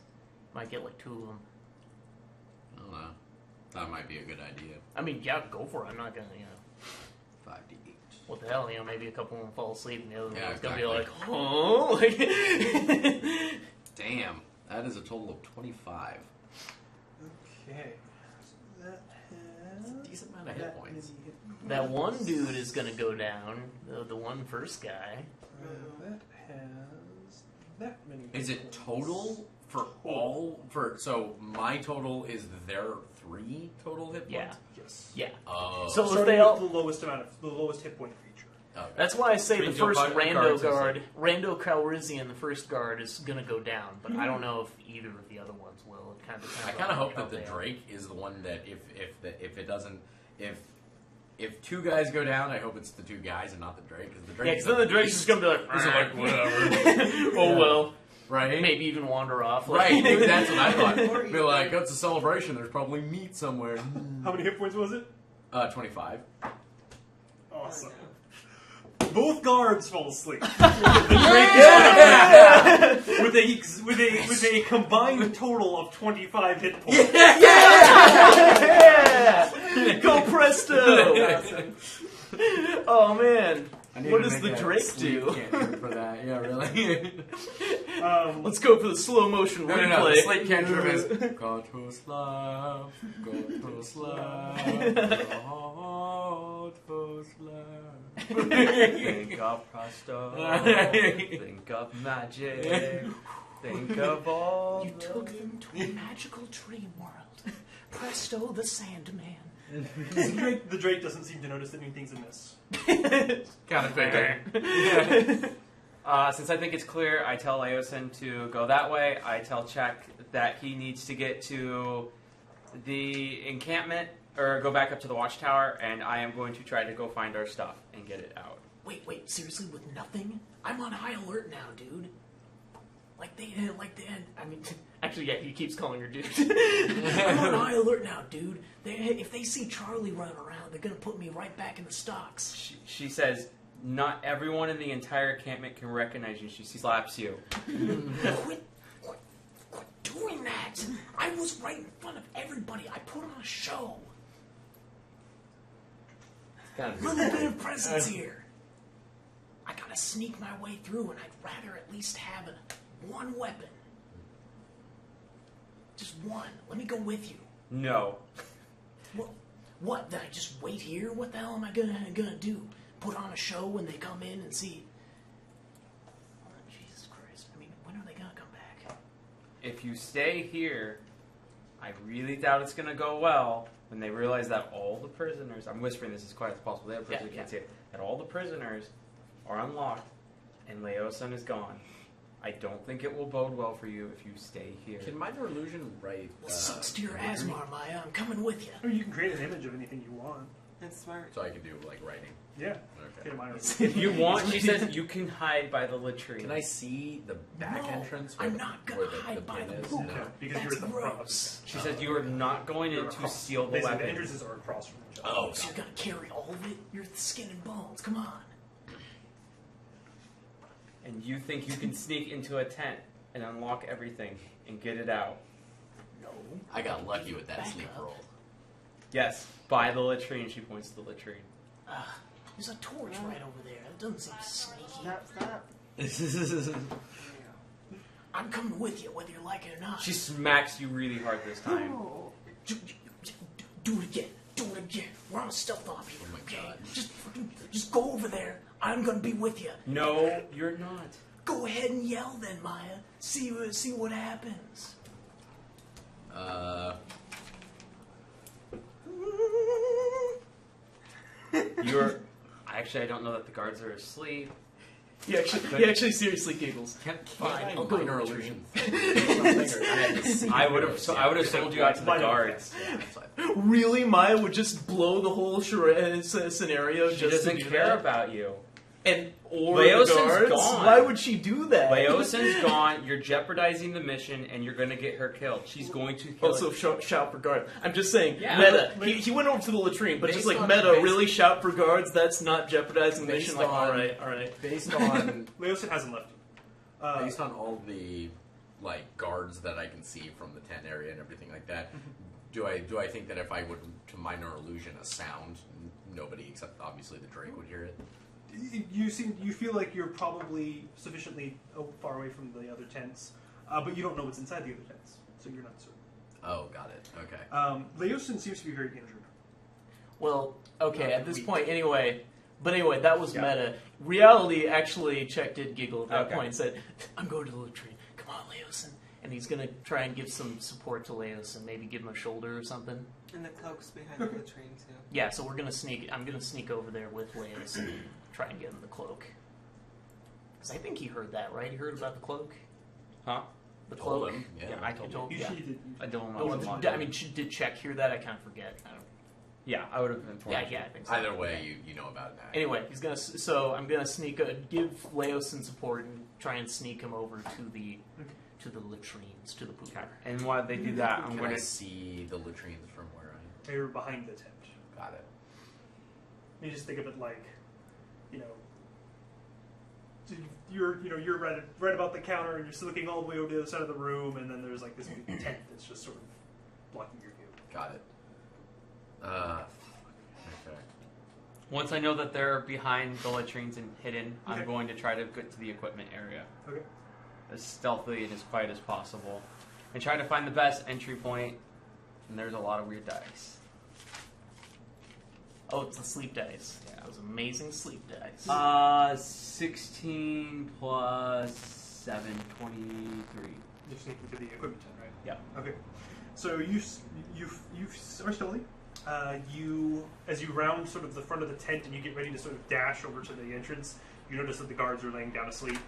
might get like 2 of them. I don't know. That might be a good idea. I mean, yeah, go for it. I'm not gonna. 5d8. What the hell? Maybe a couple of them fall asleep, and the other Yeah, one's gonna exactly. be like, oh. Damn, that is a total of 25. Okay. So that has... Decent amount of hit points. That one dude is gonna go down. The one first guy. That has that many. Is hit it points. total for all? So my total is their 3 total hit points? Yeah. Yes. Yeah. Oh. So if Starting they with all. the lowest hit point creature. Okay. That's why I say the Between first Joe Biden and Rando guards, guard, Rando Calrissian, the first guard, is gonna go down. But I don't know if either of the other ones will. It kind of I kind of hope that the Drake is the one that if if 2 guys go down, I hope it's the 2 guys and not the Drake. Because the Drake. Yeah, because then the Drake's just gonna be like, He's like, whatever. oh well. Right? Maybe even wander off. Right, that's what I thought. Or Be like, it's a celebration. There's probably meat somewhere. How many hit points was it? 25. Awesome. Both guards fall asleep. With a combined total of 25 hit points. Yeah! Go presto! Oh man. What does the Drake do? For that, yeah, really. Let's Let's go for the slow motion No, replay. the sleep cantrip is go to sleep, go to sleep, go to sleep. Think of presto. Think of magic. Think of all. You took them to a magical dream world. Presto the Sandman. the Drake doesn't seem to notice any things amiss. Kind of figure. Since I think it's clear, I tell Laosin to go that way. I tell Czech that he needs to get to the encampment, or go back up to the watchtower, and I am going to try to go find our stuff and get it out. Wait, seriously, with nothing? I'm on high alert now, dude. I mean, actually, yeah, he keeps calling her dude. I'm on high alert now, dude. If they see Charlie running around, they're gonna put me right back in the stocks. She says, not everyone in the entire encampment can recognize you. She slaps you. Quit doing that! I was right in front of everybody. I put on a show. Kind of Little bit of presence here. I gotta sneak my way through, and I'd rather at least have one weapon. Just one. Let me go with you. No. What? Then I just wait here? What the hell am I gonna do? Put on a show when they come in and see? Oh, Jesus Christ! I mean, when are they gonna come back? If you stay here, I really doubt it's going to go well when they realize that all the prisoners, I'm whispering this as quiet as possible, the other person can't see it, that all the prisoners are unlocked and Laosin is gone. I don't think it will bode well for you if you stay here. Can minor illusion write? Well, sucks to your ass, Marmaya. I'm coming with you. Or you can create an image of anything you want. That's smart. So I can do like writing. Yeah. Okay. Get a minor If you want, she says, you can hide by the latrine. Can I see the back No, entrance? I'm not gonna hide by the book. No, because That's you're at the front of gross. She says you are not going in to steal the Basically, weapon. the entrances are across from each other. Oh, So you're gonna carry all of it? You're skin and bones. Come on. And you think you can sneak into a tent and unlock everything and get it out. No. I got lucky with that Back sneak up. roll. Yes, by the latrine. She points to the latrine. There's a torch right over there. That doesn't seem sneaky. Stop. I'm coming with you, whether you like it or not. She smacks you really hard this time. Oh. Do it again. Do it again. We're on a stealth op here, Oh my okay? God. Just go over there. I'm gonna be with you. No, you're not. Go ahead and yell then, Maya. See what happens. You're. Actually, I don't know that the guards are asleep. He actually seriously giggles. Fine, I'll go minor to the illusion. I would have sold you out to the guards. Really, Maya would just blow the whole scenario. She just doesn't to do care that? about you. Or Leosin's the guards? gone. Why would she do that? Leosin's gone. You're jeopardizing the mission, and you're going to get her killed. She's going to kill. Also, shout for guards. I'm just saying, Yeah. meta. He went over to the latrine, but just Based like on- meta, based- really shout for guards. That's not jeopardizing the Based mission. Like, on- all right. Based on Leosin hasn't left you. based on all the like guards that I can see from the tent area and everything like that, do I think that if I would to minor illusion a sound, nobody except obviously the Drake would hear it? You feel like you're probably sufficiently far away from the other tents, but you don't know what's inside the other tents, so you're not certain. Oh, got it. Okay. Leosin seems to be very injured. Well, okay. At this Weak. point, anyway. But anyway, that was Yeah. meta. Reality, actually, Czech did giggle at that Okay. point and said, "I'm going to the latrine. Come on, Leosin." And he's gonna try and give some support to Leosin. Maybe give him a shoulder or something. And the cloak's behind the latrine too. Yeah. So we're gonna sneak. I'm gonna sneak over there with Leosin. Try and get him the cloak. Because I think he heard that, right? He heard about the cloak? Huh? The Told cloak? him, yeah. Yeah, I told told- You yeah. did. I don't Oh, know. I mean, did Czech hear that? I kind of forget. I don't. Yeah, I would have informed you. Yeah, I think so. Either way, you know about that. Anyway, he's gonna. So I'm gonna give Leosin support and try and sneak him over to the latrines, to the poop. Okay. And while they do that, I'm Can going I to... see the latrines from where I am? They're behind the tent. Got it. You just think of it like, you're right about the counter, and you're still looking all the way over to the other side of the room, and then there's like this big tent that's just sort of blocking your view. Got it. Okay. Once I know that they're behind the latrines and hidden, I'm Okay. going to try to get to the equipment area Okay. as stealthily and as quiet as possible, and try to find the best entry point. And there's a lot of weird dice. Oh, it's the sleep dice. Yeah, those amazing sleep dice. 16 plus 7, 23. You're sneaking to the equipment tent, right? Yeah. Okay. So you are stealthy. As you round sort of the front of the tent and you get ready to sort of dash over to the entrance, you notice that the guards are laying down asleep,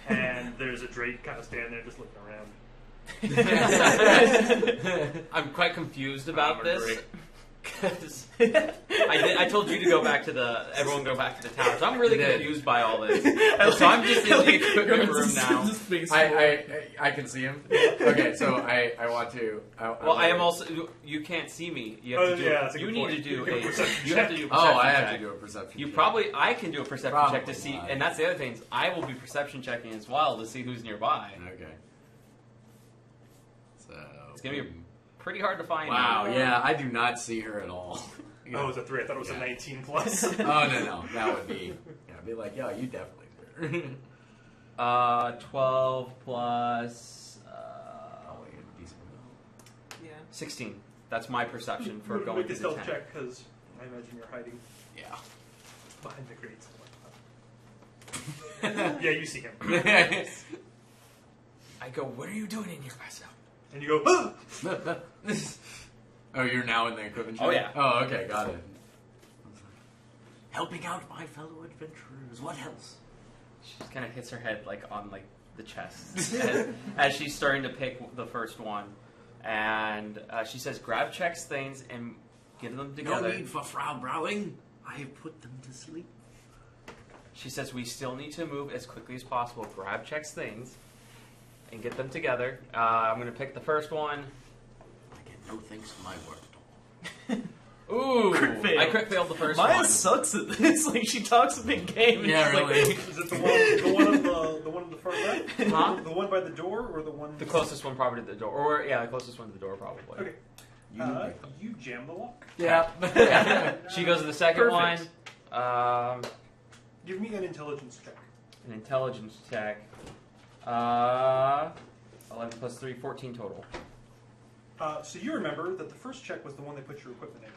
and there's a Drake kind of standing there just looking around. I'm quite confused about this because I told you to go back to everyone go back to the tower. So I'm really confused by all this. So I'm just in the equipment room now. I can see him. Okay, so I want to. I am also. You can't see me. You have to do. that's a You good need point. to do You have to do a a. You have to do. A perception I have check. to do a perception. You check. I can do a perception check to Probably see, not. and that's the other thing. Is I will be perception checking as well to see who's nearby. Okay. So It's gonna be pretty hard to find. wow. Yeah, I do not see her at all. Oh, it was a 3. I thought it was a 19 plus. Oh no, that would be. Yeah, I'd be like, yo, you definitely do. 12 plus Oh, wait, a decent amount. Yeah. 16. That's my perception for Make going a to the stealth tent. check, because I imagine you're hiding Yeah. behind the crates. Yeah, you see him. I go, what are you doing in here, myself? And you go, ah! Oh, you're now in the equipment Oh, check? yeah. Oh, okay, got it. Helping out my fellow adventurers. What else? She just kind of hits her head like on like the chest as she's starting to pick the first one, and she says, "Grab checks things and get them together." No need for Frau Browning. I have put them to sleep. She says, "We still need to move as quickly as possible. Grab checks things and get them together." I'm gonna pick the first one. I get no thanks for my work. Ooh, Crit fail. I crit failed the first Mine one. sucks at this. Like, she talks a big game. And Yeah, she's really. Is it the one on the far left? Huh? The one by the door, or the one? The closest one probably to the door, or the closest one to the door probably. Okay. You You jam the lock. Yeah. She goes to the second Perfect. one. Give me an intelligence check. An intelligence check. 11 plus 3, 14 total. So you remember that the first check was the one they put your equipment in,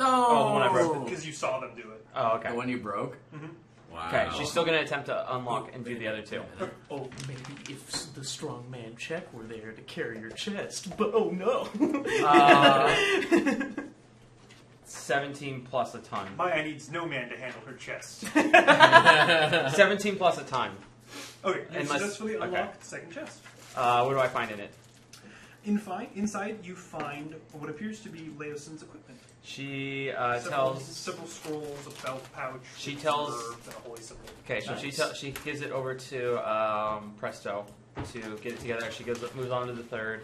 Oh, the one I broke. because you saw them do it. Oh, okay. The one you broke? Mhm. Wow. Okay, she's still going to attempt to unlock and do the other two. Oh, maybe if the strong man check were there to carry your chest. But oh no. 17 plus a ton. Maya needs no man to handle her chest. 17 plus a ton. Okay, you Unless- successfully okay. unlocked the second chest. What do I find in it? Inside, you find what appears to be Leosin's equipment. She Several tells. scrolls, a belt pouch. She with tells- some herbs and a holy symbol. Okay, so Nice. she gives it over to Presto to get it together. She moves on to the third.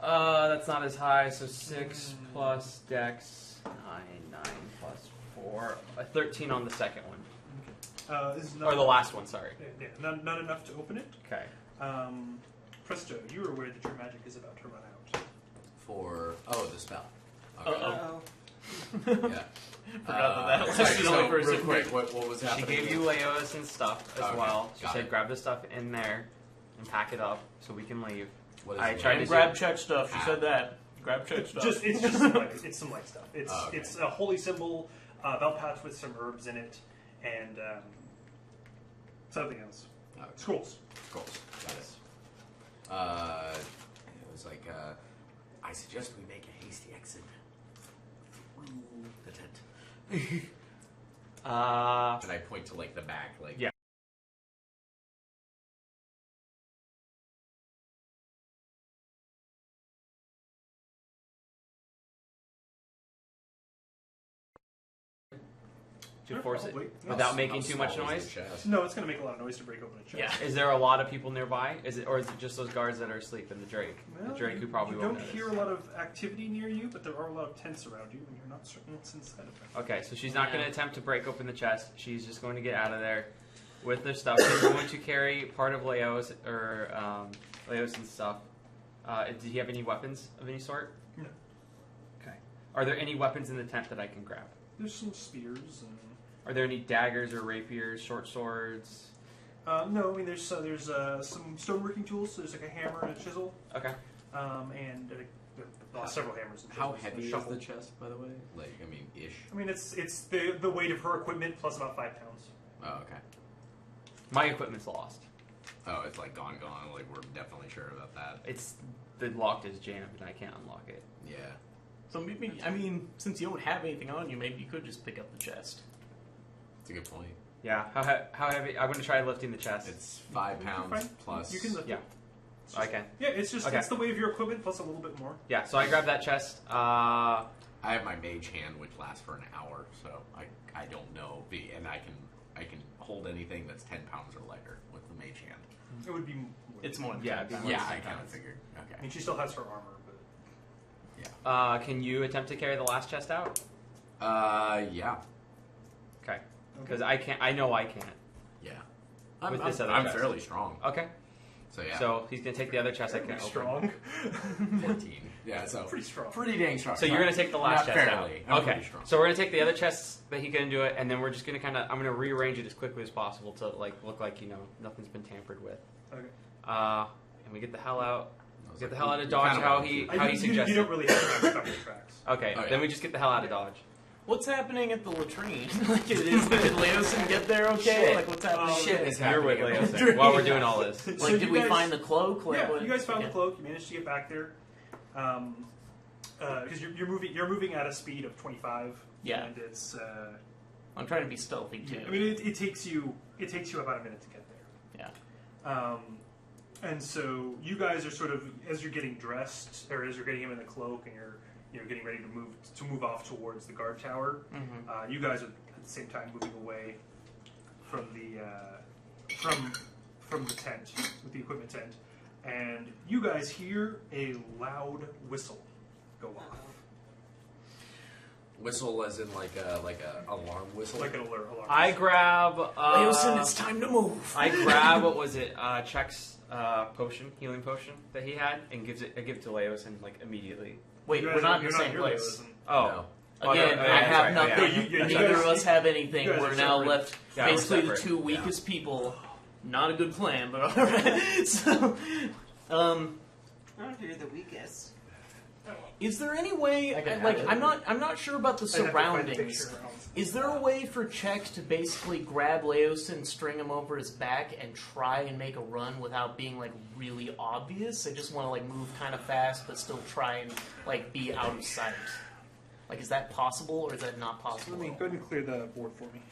That's not as high. So 6 plus Dex, 9 plus 4, 13 on the second one, This is not or the last one. Sorry. Yeah, not enough to open it. Okay. Presto, you are aware that your magic is about to run out. For the spell. Okay. Uh-oh. Yeah. Forgot that sorry, lasted only for a real second. quick, what was She happening? gave you Leos and stuff as Okay, well. She got said, it. grab the stuff in there and pack it up so we can leave. What is I it? tried to And grab check stuff. She said that. Grab check It's stuff. just some light stuff. It's Oh, okay. it's a holy symbol, belt pouch with some herbs in it, and something else. Okay. Scrolls. Scrolls. Got it. It was like, I suggest we make a hasty exit through the tent. And I point to like the back, like Yeah. to Yeah, force probably. it Yeah. without How making too much small is noise? the chest? No, it's going to make a lot of noise to break open a chest. Yeah. Is there a lot of people nearby? Or is it just those guards that are asleep in the Drake? Well, the Drake you, who probably you won't don't notice. hear a lot of activity near you, but there are a lot of tents around you, and you're not certain what's inside of them. Okay, so she's not Yeah. going to attempt to break open the chest. She's just going to get out of there with their stuff. She's going to carry part of Leo's Leo's and stuff. Did he have any weapons of any sort? No. Okay. Are there any weapons in the tent that I can grab? There's some spears and. Are there any daggers or rapiers, short swords? No, I mean there's some stoneworking tools. So there's like a hammer and a chisel, Okay. and several hammers. And How chisels and heavy a is shovel. the chest, by the way? Like, I mean, ish. I mean it's the weight of her equipment plus about 5 pounds. Oh, okay. My equipment's lost. Oh, it's like gone. Like, we're definitely sure about that. It's the locked is jammed and I can't unlock it. Yeah. So maybe, I mean, since you don't have anything on you, maybe you could just pick up the chest. That's a good point. Yeah. How heavy? I'm going to try lifting the chest. It's 5 pounds Fine. plus. You can lift Yeah. it. I can. Yeah, it's just Okay. it's the weight of your equipment plus a little bit more. Yeah. So I grab that chest. I have my mage hand, which lasts for an hour, so I don't know and I can hold anything that's 10 pounds or lighter with the mage hand. It would be. More It's more than Yeah, 10 it'd be pounds. more Yeah, than I 10 kind of pounds. figured. I Okay. mean, she still has her armor, but Can you attempt to carry the last chest out? Yeah. Okay. Because I can't. I know I can't. Yeah. With this other I'm chest. fairly strong. Okay. So yeah. So he's gonna take the other chest I pretty can't strong. 14. Yeah, so Pretty strong. Pretty dang strong. open. So you're gonna take the last Not chest fairly. out. I'm Okay. pretty strong. So we're gonna take the other chests that he couldn't do it, and then we're just gonna I'm gonna rearrange it as quickly as possible to like look like nothing's been tampered with. Okay. And we get the hell out. I was Get the like, hell out of you Dodge. kinda How want he to. how he You suggested. don't really have to cover your tracks. Okay. Oh, yeah. Then we just get the hell out of Dodge. What's happening at the latrine? Like, did Leosin get there okay? Shit. Like, what's happening? Shit is You're with happening. Leosin while we're doing all this. Like, So did you we guys- find the cloak? Like, Yeah, what- you guys found okay. the cloak. You managed to get back there. Because you're moving at a speed of 25. Yeah. And it's. I'm trying to be stealthy too. I mean, it takes you about a minute to get there. Yeah. And so you guys are sort of as you're getting dressed, or as you're getting him in the cloak, and you're getting ready to move off towards the guard tower. Mhm. You guys are at the same time moving away from the from the tent with the equipment tent, and you guys hear a loud whistle go off, Whistle as in like a alarm whistle. like an alert alarm. I grab. Leosin, it's time to move. I grab what was it? Check's healing potion that he had, and I give it to Leosin like immediately. Wait, You guys we're not are- in the you're same here, place. Leosin. Oh. No. Again, Oh, I yeah, have right, nothing. yeah. You Neither guys- of us have anything. you guys We're are now separate. left Yeah, we're basically the separate. two weakest people. Not a good plan, but alright. So, I don't know if you're the weakest. is there any way? I can Like, have it. I'm not sure about the I'd have to find the surroundings. picture. Is there a way for Chex to basically grab Leosin, string him over his back, and try and make a run without being like really obvious? I just want to like move kind of fast, but still try and like be out of sight. Like, is that possible, or is that not possible? Let me go ahead and clear the board for me.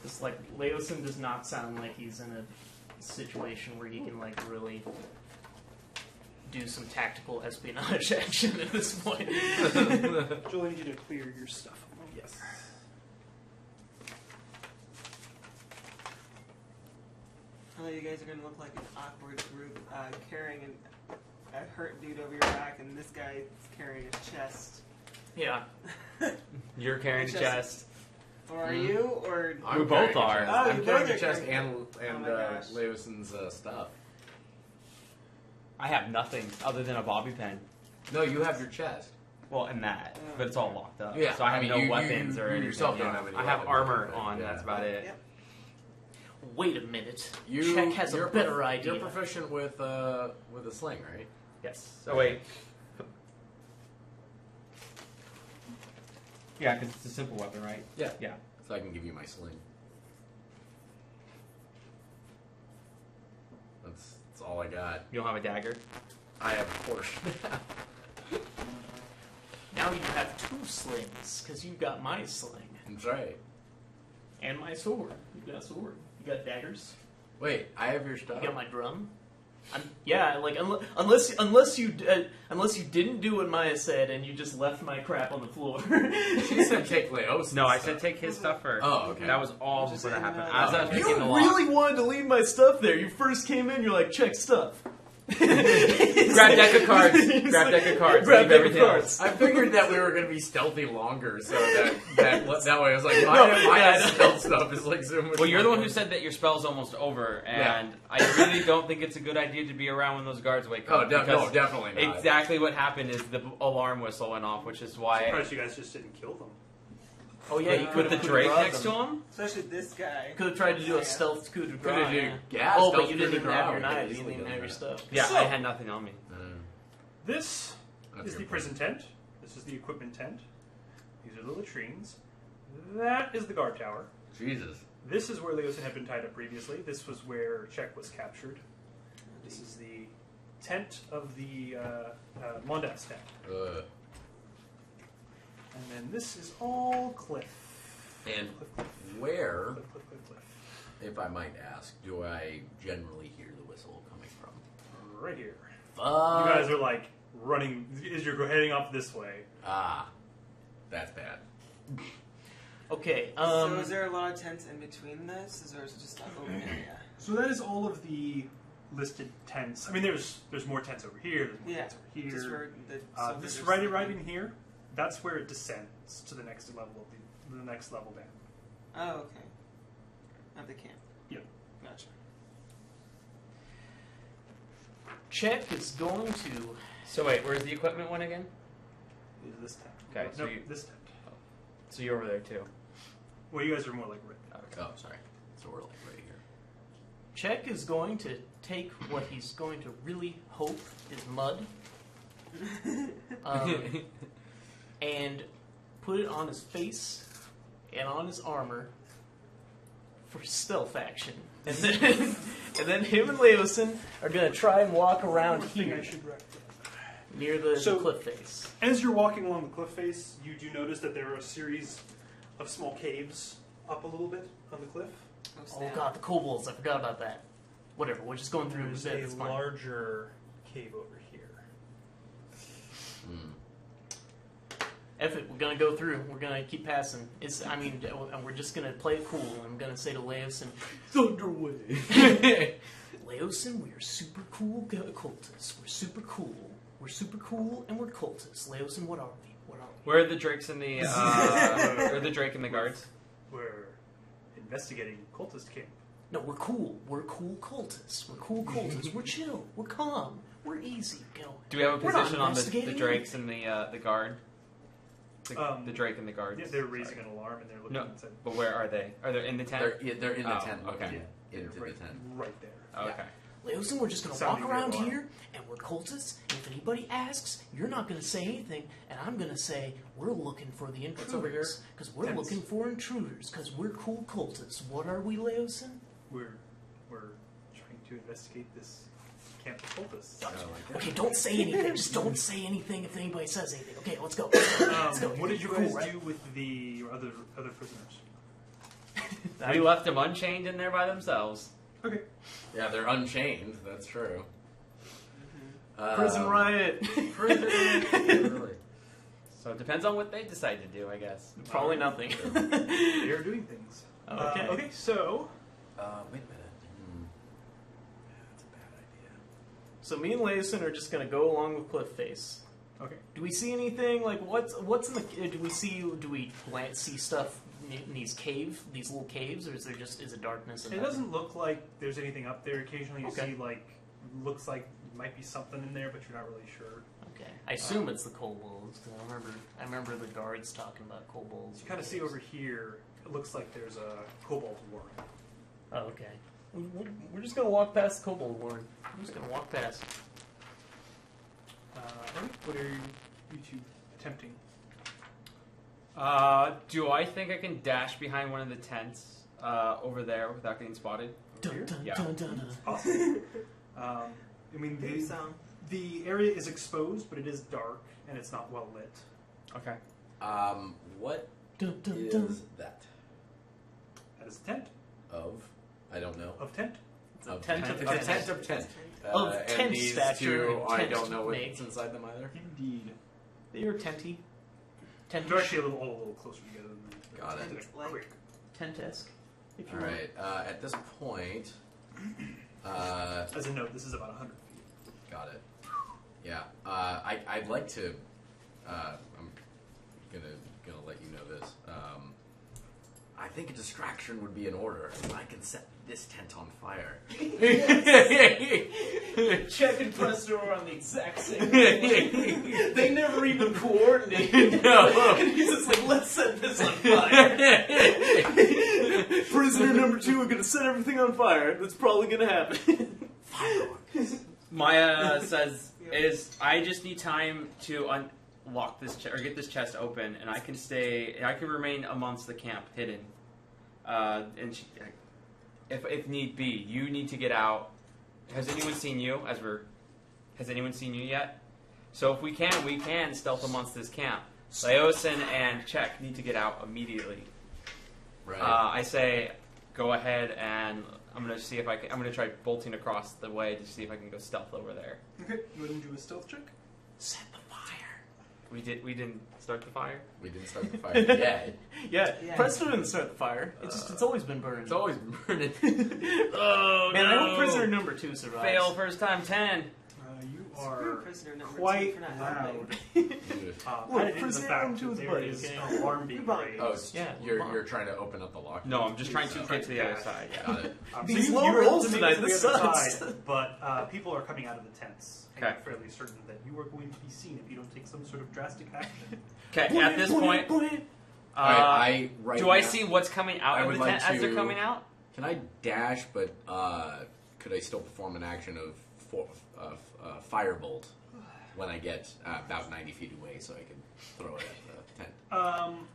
Because like Leosin does not sound like he's in a situation where he can like really do some tactical espionage action at this point. Joel, I need you to clear your stuff. Yes. I know you guys are going to look like an awkward group carrying a hurt dude over your back, and this guy's carrying a chest. Yeah. You're carrying the Just- chest. Or are you? Or I'm We both carrying a are. chest. Oh, you I'm both carrying are a chest carrying- and Oh my gosh. Leosin's stuff. I have nothing other than a bobby pin. No, you have your chest. Well, and that, but it's all locked up. Yeah, So I have mean, no you- weapons you or anything. yourself don't yeah. have any I have weapons armor or anything, on. yeah. That's about it. Yep. Wait a minute. You, Check has a you're better prof- idea. You're proficient with a sling, right? Yes. So wait. Yeah, because it's a simple weapon, right? Yeah. Yeah. So I can give you my sling. That's all I got. You don't have a dagger? I have a portion. Now you have two slings, because you got my sling. That's right. And my sword. You got a sword. You got daggers. Wait, I have your stuff. You got my drum. Unless you didn't do what Maya said and you just left my crap on the floor. She said take Leo's. No, I said take his stuff first. Oh, okay. That was all Just going to in happen. the- As I was You making the lock. really wanted to leave my stuff there. You first came in, you're like, check stuff. Grab deck of cards. Grab deck of cards. Grab Leave deck of everything cards. else. I figured that we were going to be stealthy longer, so that way I was like, my stealth stuff is like so much. Well, you're the one more who said that your spell's almost over, Yeah. and I really don't think it's a good idea to be around when those guards wake Oh, up. no, because definitely not. Exactly what happened is the alarm whistle went off, which is why. Surprised you guys just didn't kill them. Oh yeah, you With could the have Drake next to him? Especially this guy. Could have tried to do a stealth coup de Could've grace. done- Yeah. yeah, Oh, stealth but you coup de didn't even have your grace. knife. You Easily didn't even have your done stuff. Yeah, So- I had nothing on me. This That's is the your prison tent. This is the equipment tent. These are the latrines. That is the guard tower. Jesus. This is where Leosin had been tied up previously. This was where Czech was captured. This is the tent of the Mondav's tent. And then this is all cliff. And Cliff, cliff, where, cliff, cliff, cliff, cliff. if I might ask, do I generally hear the whistle coming from? Right here. Fuck. You guys are like running as you're heading up this way. Ah, that's bad. Okay. So is there a lot of tents in between this, or is it just an open area? So that is all of the listed tents. I mean, there's more tents over here. There's more Yeah, tents over here. just where the This soldiers are right sleeping. in here. That's where it descends to the next level of the next level down. Oh, okay. Of the camp. Yep. Gotcha. Czech is going to. So wait, where's the equipment one again? Is this tent? Okay, so Nope, you- this tent. So you're over there too. Well, you guys are more like right. Oh, sorry. So we're like right here. Czech is going to take what he's going to really hope is mud, and put it on his face and on his armor for stealth action. And then him and Leosin are going to try and walk around One thing I here should write. near the So- cliff face. As you're walking along the cliff face, you do notice that there are a series of small caves up a little bit on the cliff. Oh, Oh snap. god, the kobolds! I forgot about that. Whatever, we're just going through There's a bit. a It's fine. larger cave over here. F it, we're gonna go through. We're gonna keep passing. And we're just gonna play it cool. I'm gonna say to Leosin, Thunderwave. Leosin, we are super cool cultists. We're super cool. We're super cool, and we're cultists. Leosin, what are we? What are we? Where are the drakes and the where are the drake and the guards? We're investigating cultist camp. No, we're cool. We're cool cultists. We're cool cultists. We're chill. We're calm. We're easy. Do we have a We're not position on the investigating drakes and the guard? The drake and the guards. Yeah, they're raising an alarm and they're looking No, inside. but where are they? Are they in the tent? They're in the Oh, tent. okay. looking They're Into right, the tent. right there. Oh, okay. Leosin, we're just gonna Sounding walk around your alarm. here, and we're cultists. And if anybody asks, you're not gonna say anything, and I'm gonna say we're looking for the What's over here? intruders because we're Tents. looking for intruders because we're cool cultists. What are we, Leosin? We're trying to investigate this camp of cultists. I like that. Okay, don't say anything. Just don't say anything if anybody says anything. Okay, let's go. Let's go. What did you You're guys cool, right? do with your other prisoners? We left them unchained in there by themselves. Okay. Yeah, they're unchained. That's true. Prison riot. Really. So it depends on what they decide to do, I guess. Probably nothing. They are doing things. Okay. Okay, so Wait a minute. That's a bad idea. So me and Leosin are just gonna go along with cliff face. okay. Do we see anything like what's in the? Do we see stuff in these little caves, or is it darkness? And It doesn't look like there's anything up there. Occasionally you Okay. see looks like might be something in there, but you're not really sure. Okay, I assume it's the kobolds. 'Cause I remember the guards talking about kobolds. You kind of see over here. It looks like there's a kobold warren. Oh, okay. We're just gonna walk past the kobold warren. I'm just gonna walk past. What are you two attempting? Do I think I can dash behind one of the tents over there without getting spotted? Dun, dun, Yeah. dun, dun, dun. Awesome. I mean, Theme song. the area is exposed, but it is dark and it's not well lit. Okay. What Dun, dun, is dun. that That is a tent of? I don't know. of tent. It's Of Tent of It's a tent. tent of tent. Of And tent these stature two, and I tent don't know what's make. inside them either. Indeed. They are tenty. They're Tentish. actually all a little closer together than that. Got it. Like- Quick. Tent-esque. If you All will. right. At this point, As a note, this is about 100 feet. got it. Yeah. I'd like to. I'm gonna let you know this. I think a distraction would be in order. I can set this tent on fire. Check and Presto are on the exact same wavelength. They never even coordinate. No. And he's just like, let's set this on fire. Prisoner number 2 are going to set everything on fire. That's probably going to happen. Maya says, I just need time to unlock this or get this chest open, and I can remain amongst the camp, hidden. And she, if need be, you need to get out. Has anyone seen you? Has anyone seen you yet? So if we can stealth amongst this camp. Laosin and Czech need to get out immediately. Right. I say, go ahead, and I'm gonna see if I can. I'm gonna try bolting across the way to see if I can go stealth over there. Okay, go ahead and do a stealth check. Set the fire. We didn't start the fire. We didn't start the fire yet. Yeah, Yeah. Presto didn't start the fire. It's always been burning. It's always been burning. Oh Man, I no. hope prisoner number 2 survives. Fail first time 10. You Screw are prisoner number quite 2 for not loud. helping. Look, Added in the prisoner fact number two that is there buddy, is okay? an alarm being Goodbye. raised. Oh, it's, Yeah, you're trying to open up the lock. No, I'm just trying to get to the other side. Got it. These you low were able rolls to make tonight, it to the this other sucks. side, but people are coming out of the tents. And Okay. you're fairly certain that you are going to be seen if you don't take some sort of drastic action. Okay, at this point, I right do I now- see what's coming out I of would the like tent as they're to- coming out? Can I dash? But could I still perform an action of firebolt when I get about 90 feet away, so I can throw it at the tent?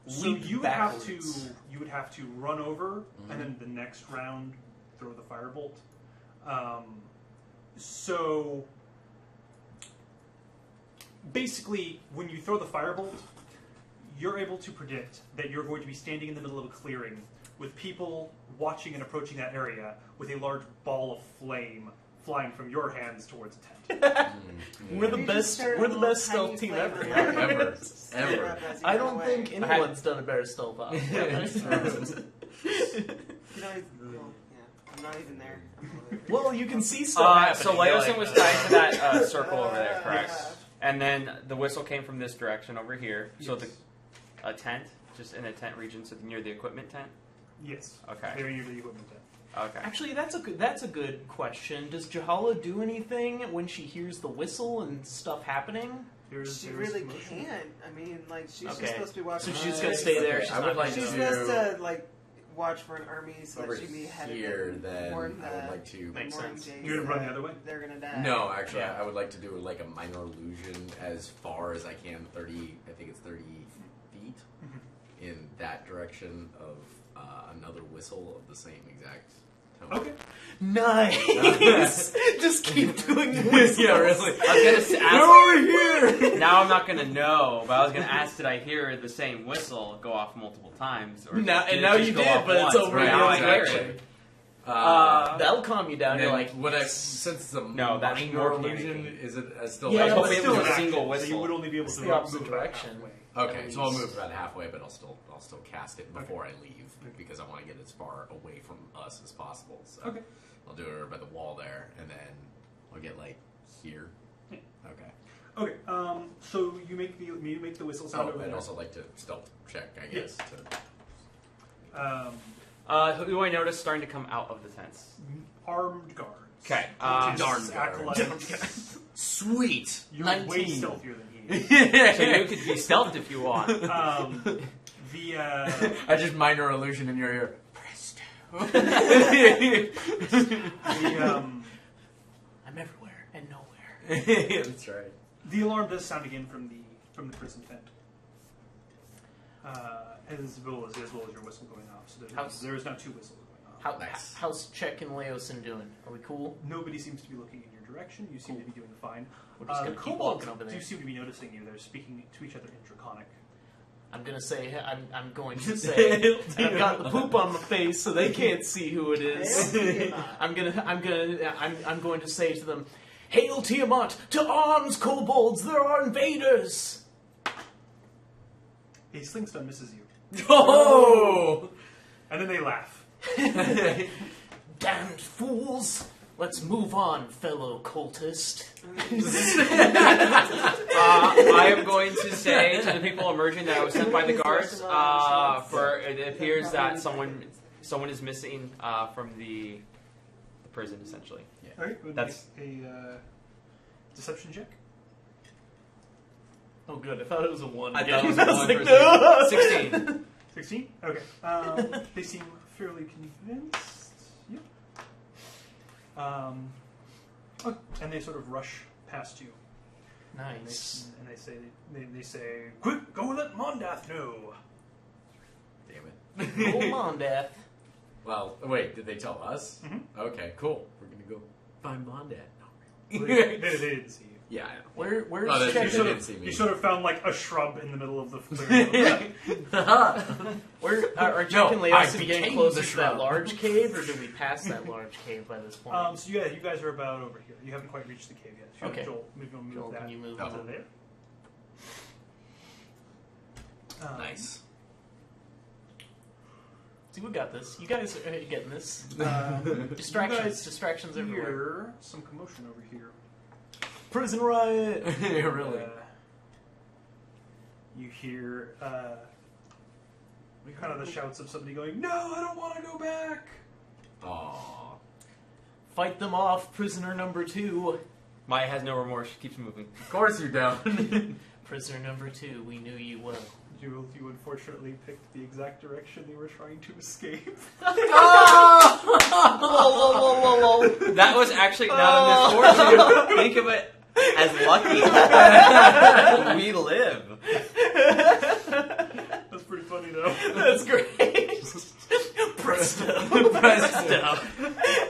So Leap you backwards. would have to run over, and then the next round throw the firebolt. So basically, when you throw the firebolt, you're able to predict that you're going to be standing in the middle of a clearing with people watching and approaching that area with a large ball of flame flying from your hands towards a tent. We're the You best. just start a We're the little best stealth tiny team flame ever. in Ever. there. Stir it up as you I go don't away. think had- anyone's done a better stealth op. You know, I'm not even there. I'm over there. Well, you can see stuff happening. So You're Laosin like, was tied to that circle over there, correct? Yeah. And then the whistle came from this direction over here. So Yes. a tent, just in a tent region, so near the equipment tent. Yes. Okay. Very near the equipment tent. Okay. Actually, that's a good question. Does Jahala do anything when she hears the whistle and stuff happening? She really can't. I mean, like, she's Okay. just supposed to be watching. So she's just gonna stay there. Okay, She's I would not like She's gonna- supposed to, like, watch for an army so Over that she'd be ahead here, of them. then warn I would the- like to. Makes warn sense. Jace You're gonna run the that other way? They're gonna die. No, actually, Yeah. I would like to do like a minor illusion as far as I can. 30, I think it's 30 feet in that direction of another whistle of the same exact tone. Okay. Nice. Just keep doing the whistles. Yeah, really. I was gonna ask. over here. Now I'm not gonna know, but I was gonna ask: did I hear the same whistle go off multiple times, or Now- did and it now just you go did, off but it's once? over Right, in now your I hear direction. it. That'll calm you down. Then You're like, would I, since it's a No, that's minor more illusion, panicking. is it still? Yeah, I was but hoping it still was a an single action, whistle. So you would only be able It's to the move opposite about direction. halfway. Okay, so I'll move about halfway, but I'll still cast it before I leave because I want to get as far away from us as possible. So Okay. I'll do it by the wall there, and then I'll get like here. Yeah. Okay. Okay. So you make the whistle sound Oh, over I'd there. also like to stealth check, I guess. Um, Who do I notice starting to come out of the tents? armed guards. Okay. Darn Darn acolytes. Sweet. You're 19. way stealthier than he is. So you could be stealthed if you want. The I just minor illusion in your ear. Presto. I'm everywhere and nowhere. That's right. the alarm does sound again from the prison tent. As well as your whistle going off. So there is now two whistles going off. Nice. How's Czech and Laosin doing? Are we cool? Nobody seems to be looking in your direction. You seem to be doing fine. We're just The gonna keep kobolds walking over there. do seem to be noticing you. They're speaking to each other in Draconic. I'm going to say, I've got the poop on my face, so they can't see who it is. I'm going to say to them, "Hail Tiamat! To arms, kobolds! There are invaders!" A sling stun misses you. Oh! And then they laugh. Damned fools! Let's move on, fellow cultist. I am going to say to the people emerging that I was sent by the guards. For it appears that someone is missing from the prison, essentially. Yeah. All right, would That's- make a deception check. Oh, good. I thought it was a 1. I thought it was a I 1 like, for a no! 16. 16? Okay. They seem fairly convinced. Yep. And they sort of rush past you. Nice. And they say, "Quick, go let Mondath know." Damn it. Old Mondath. Well, wait, did they tell us? Mhm. Okay, cool. We're gonna go find Mondat. They didn't see you. Yeah, I know. Where's Oh, that's Check? You They sort, didn't of, see me. you sort of found like a shrub in the middle of the clearing. Where are No, Check and I Leos getting became closer the to that shrub. large cave, or did we pass that large cave by this point? So yeah, you guys are about over here. You haven't quite reached the cave yet. Sure, Okay. Joel, maybe we'll move Joel, that can you move to that? there. Nice. See, we got this. You guys are getting this. Distractions Distractions everywhere. Hear some commotion over here. Prison riot. Really? You hear kind of the shouts of somebody going, "No, I don't want to go back." Aww. Fight them off, prisoner number 2. Maya has no remorse. She keeps moving. Of course you don't. Prisoner number 2, we knew you well. You unfortunately picked the exact direction they were trying to escape. That was actually not a misfortune. Think of it as lucky. We live. That's pretty funny though. That's great. Presto. Presto.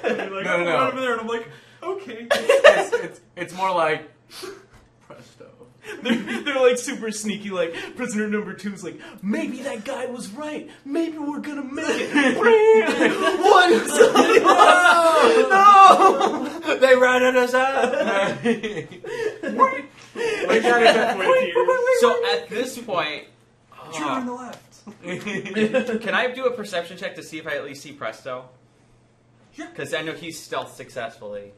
And you're like, No, "Oh, no. right over there," and I'm like, "Okay." It's more like presto. They're like super sneaky, like, prisoner number 2's like, maybe that guy was right. Maybe we're gonna make it. One! No! They ratted us out. Like that at that point appears. So at this point, You're on the left. can I do a perception check to see if I at least see Presto? Sure. Because I know he's stealthed successfully.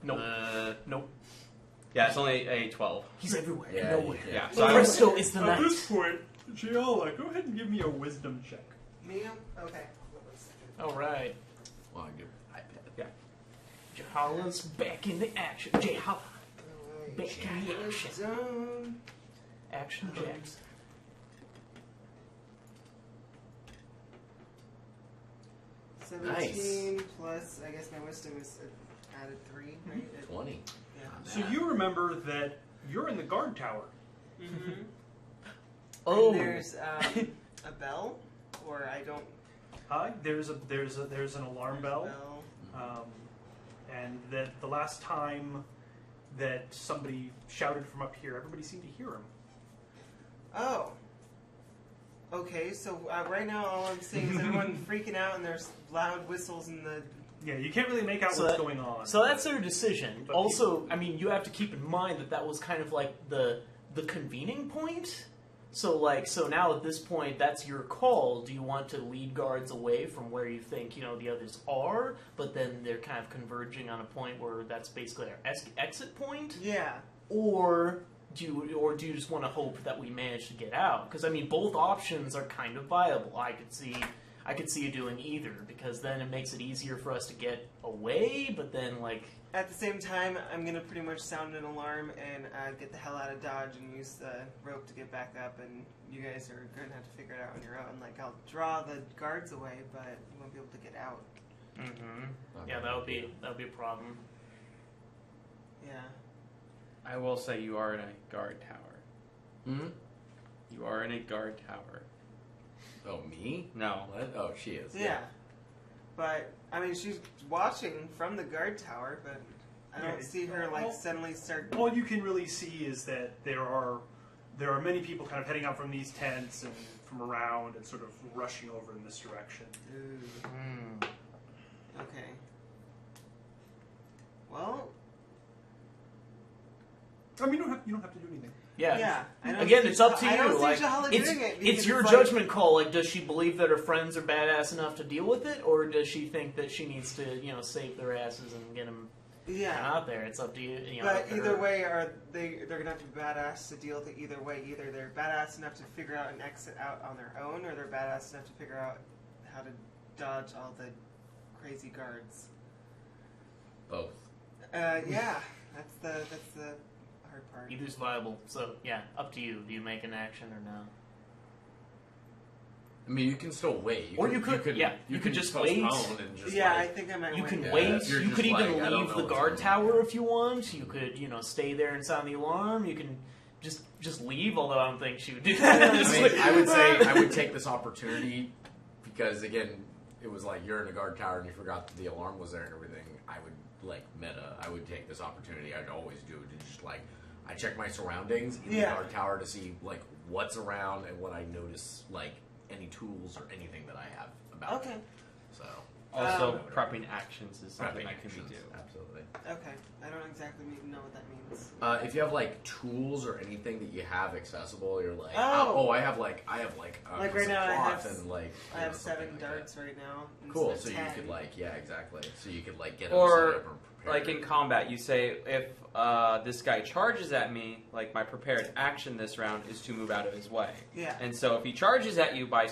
Nope. Nope. Yeah, it's only a 12. He's everywhere. Yeah, Nowhere. Yeah, so I Presto is the At night. this point, Giala, go ahead and give me a wisdom check. Me? Okay. Alright. Well, I do iPad. Yeah. Jahala's back in the action. Jahala. Back in the action. Zone. Action jacks. 17 plus, I guess my wisdom is added 3, right? 20. Yeah. So you remember that you're in the guard tower. Mm-hmm. Oh. And there's a bell, or I don't. Hi, there's an alarm bell, and that the last time that somebody shouted from up here, everybody seemed to hear him. Oh. Okay, so right now all I'm seeing is everyone freaking out, and there's loud whistles in the. Yeah, you can't really make out So what's that- going on. So that's their decision. But Also, I mean, you have to keep in mind that was kind of like the convening point. So now at this point, that's your call. Do you want to lead guards away from where you think the others are, but then they're kind of converging on a point where that's basically our exit point, Yeah. or do you just want to hope that we manage to get out? Because I mean, both options are kind of viable. I could see you doing either, because then it makes it easier for us to get away, but then At the same time, I'm gonna pretty much sound an alarm and get the hell out of Dodge and use the rope to get back up. And you guys are gonna have to figure it out on your own. Like, I'll draw the guards away, but you won't be able to get out. Mm-hmm. Yeah, that would be a problem. Yeah. I will say you are in a guard tower. Hmm? You are in a guard tower. Oh, me? No. What? Oh, she is. Yeah. But I mean, she's watching from the guard tower, but I don't Yeah, see her suddenly start. all you can really see is that there are there are many people kind of heading out from these tents and from around and sort of rushing over in this direction. Ooh. Okay. Well, I mean, you don't have to do anything. Yeah. I don't Again, see- it's up to you. I don't Like, see Jahala it's, doing it. it's because your like- judgment call. Like, does she believe that her friends are badass enough to deal with it, or does she think that she needs to, save their asses and get them Yeah. out there? It's up to you. But up to either her. way, they're gonna have to be badass to deal with it either way. Either they're badass enough to figure out an exit out on their own, or they're badass enough to figure out how to dodge all the crazy guards. Both. Yeah, that's the hard part. Either's viable. So yeah, up to you. Do you make an action or no? I mean, you can still wait. Or you could can just postpone wait. And just Yeah, I like, think I might. You wait. can Yeah, wait. if you're You just could even like, I don't leave know the what's guard going tower if you want. You could, stay there and sound the alarm. You can just leave. Although I don't think she would do that. I mean, I would say I would take this opportunity because again, it was like you're in a guard tower and you forgot that the alarm was there and everything. I would I would take this opportunity. I'd always do to just I check my surroundings in the guard tower to see what's around and what I notice any tools or anything that I have about me. Okay. So Also, prepping actions is something I can do. Absolutely. Okay. I don't exactly know what that means. If you have tools or anything that you have accessible, you're like, Oh. I have a Like piece right of now, cloth I and have 7 darts right now. Cool. instead So of you 10. could exactly. So you could get Or, them set up and prepared. in combat, you say, if this guy charges at me, my prepared action this round is to move out of his way. Yeah. And so if he charges at you by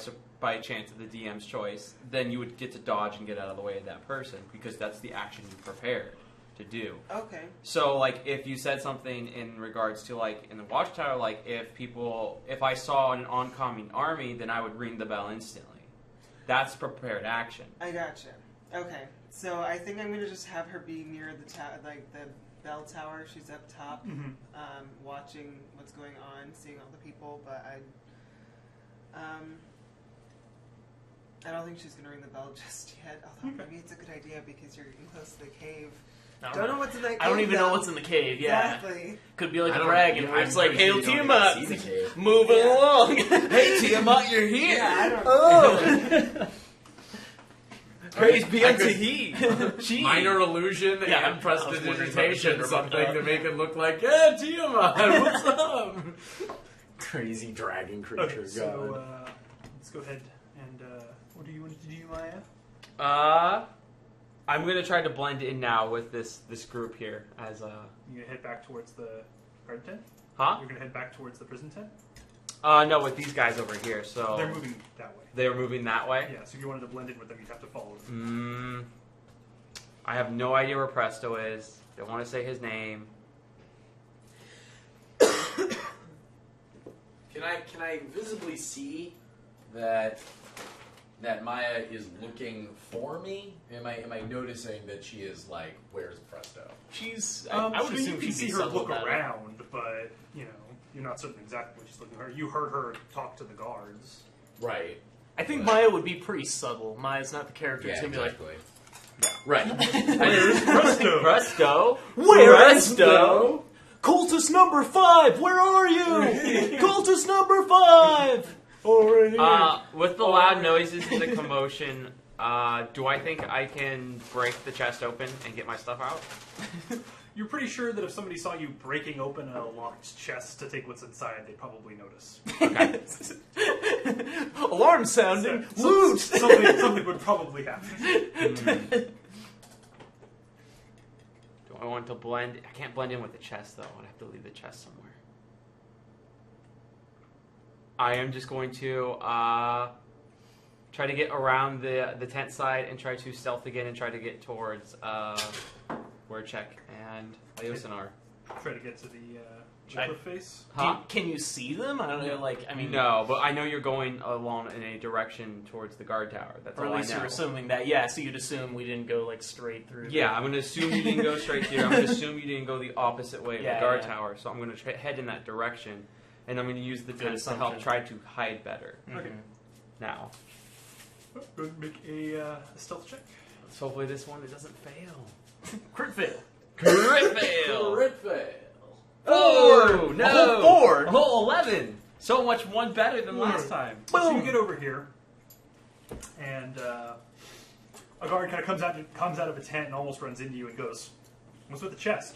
chance of the DM's choice, then you would get to dodge and get out of the way of that person because that's the action you prepared to do. Okay. So, if you said something in regards to, in the Watchtower, if I saw an oncoming army, then I would ring the bell instantly. That's prepared action. I gotcha. Okay. So I think I'm gonna just have her be near the the bell tower. She's up top, watching what's going on, seeing all the people. But I don't think she's gonna ring the bell just yet. Although maybe it's a good idea because you're getting close to the cave. Don't know what's in that cave. I don't even know though. what's in the cave. Yeah. Exactly. Could be like I a don't- dragon yeah, where it's I'm like, pretty "Hail sure you don't Tiamat, even see the cave. moving Yeah. along." Hey Tiamat, you're here. Yeah, I don't. Oh. Praise be I unto could- he. She. Minor illusion Yeah, and I was wondering prestidigitation, about something that. to make it look like, yeah, Tiamat, what's up? Crazy dragon creature, Okay, God. so let's go ahead and what do you want to do, Maya? I'm gonna try to blend in now with this group here as You gonna head back towards the guard tent? Huh? You're gonna head back towards the prison tent? No, with these guys over here. So They're moving that way. they're moving that way. Yeah, so if you wanted to blend in with them, you'd have to follow them. I have no idea where Presto is. Don't want to say his name. Can I visibly see that Maya is looking for me? Am I noticing that she is where's Presto? She's. I would so assume you can she'd see be her subtle look about it. around, but you're not certain exactly what she's looking for. You heard her talk to the guards. Right. I think Maya would be pretty subtle. Maya's not the character. It's Yeah, gonna be exactly. Right. Where's Presto? Presto. Presto? Cultist number 5, where are you? Cultist number 5. Over here. With the loud noises and the commotion, do I think I can break the chest open and get my stuff out? You're pretty sure that if somebody saw you breaking open a locked chest to take what's inside, they'd probably notice. Alarm sounding. So- Loot. something would probably happen. Do I want to blend? I can't blend in with the chest though. I'd have to leave the chest somewhere. I am just going to try to get around the tent side and try to stealth again and try to get towards where Czech and Leosin are. Try to get to the cliff face. Huh? Can you see them? I don't know. I mean, No, but I know you're going along in a direction towards the guard tower. That's or all at I least know. you're assuming that. Yeah, so you'd assume we didn't go straight through. Yeah, I'm going to assume you didn't go straight through. I'm going to assume you didn't go the opposite way of Yeah, the guard yeah. tower. So I'm going to head in that direction, and I'm going to use the Good tents to help assumption. try to hide better. Okay. Now, Go ahead and make a stealth check. let's hopefully this one it doesn't fail. Crit fail. Crit fail. Crit fail. Oh, Whoa! No! A whole 4! A whole 11! So much one better than last time. So you get over here, and a guard kind of comes out of a tent and almost runs into you and goes, "What's with the chest?"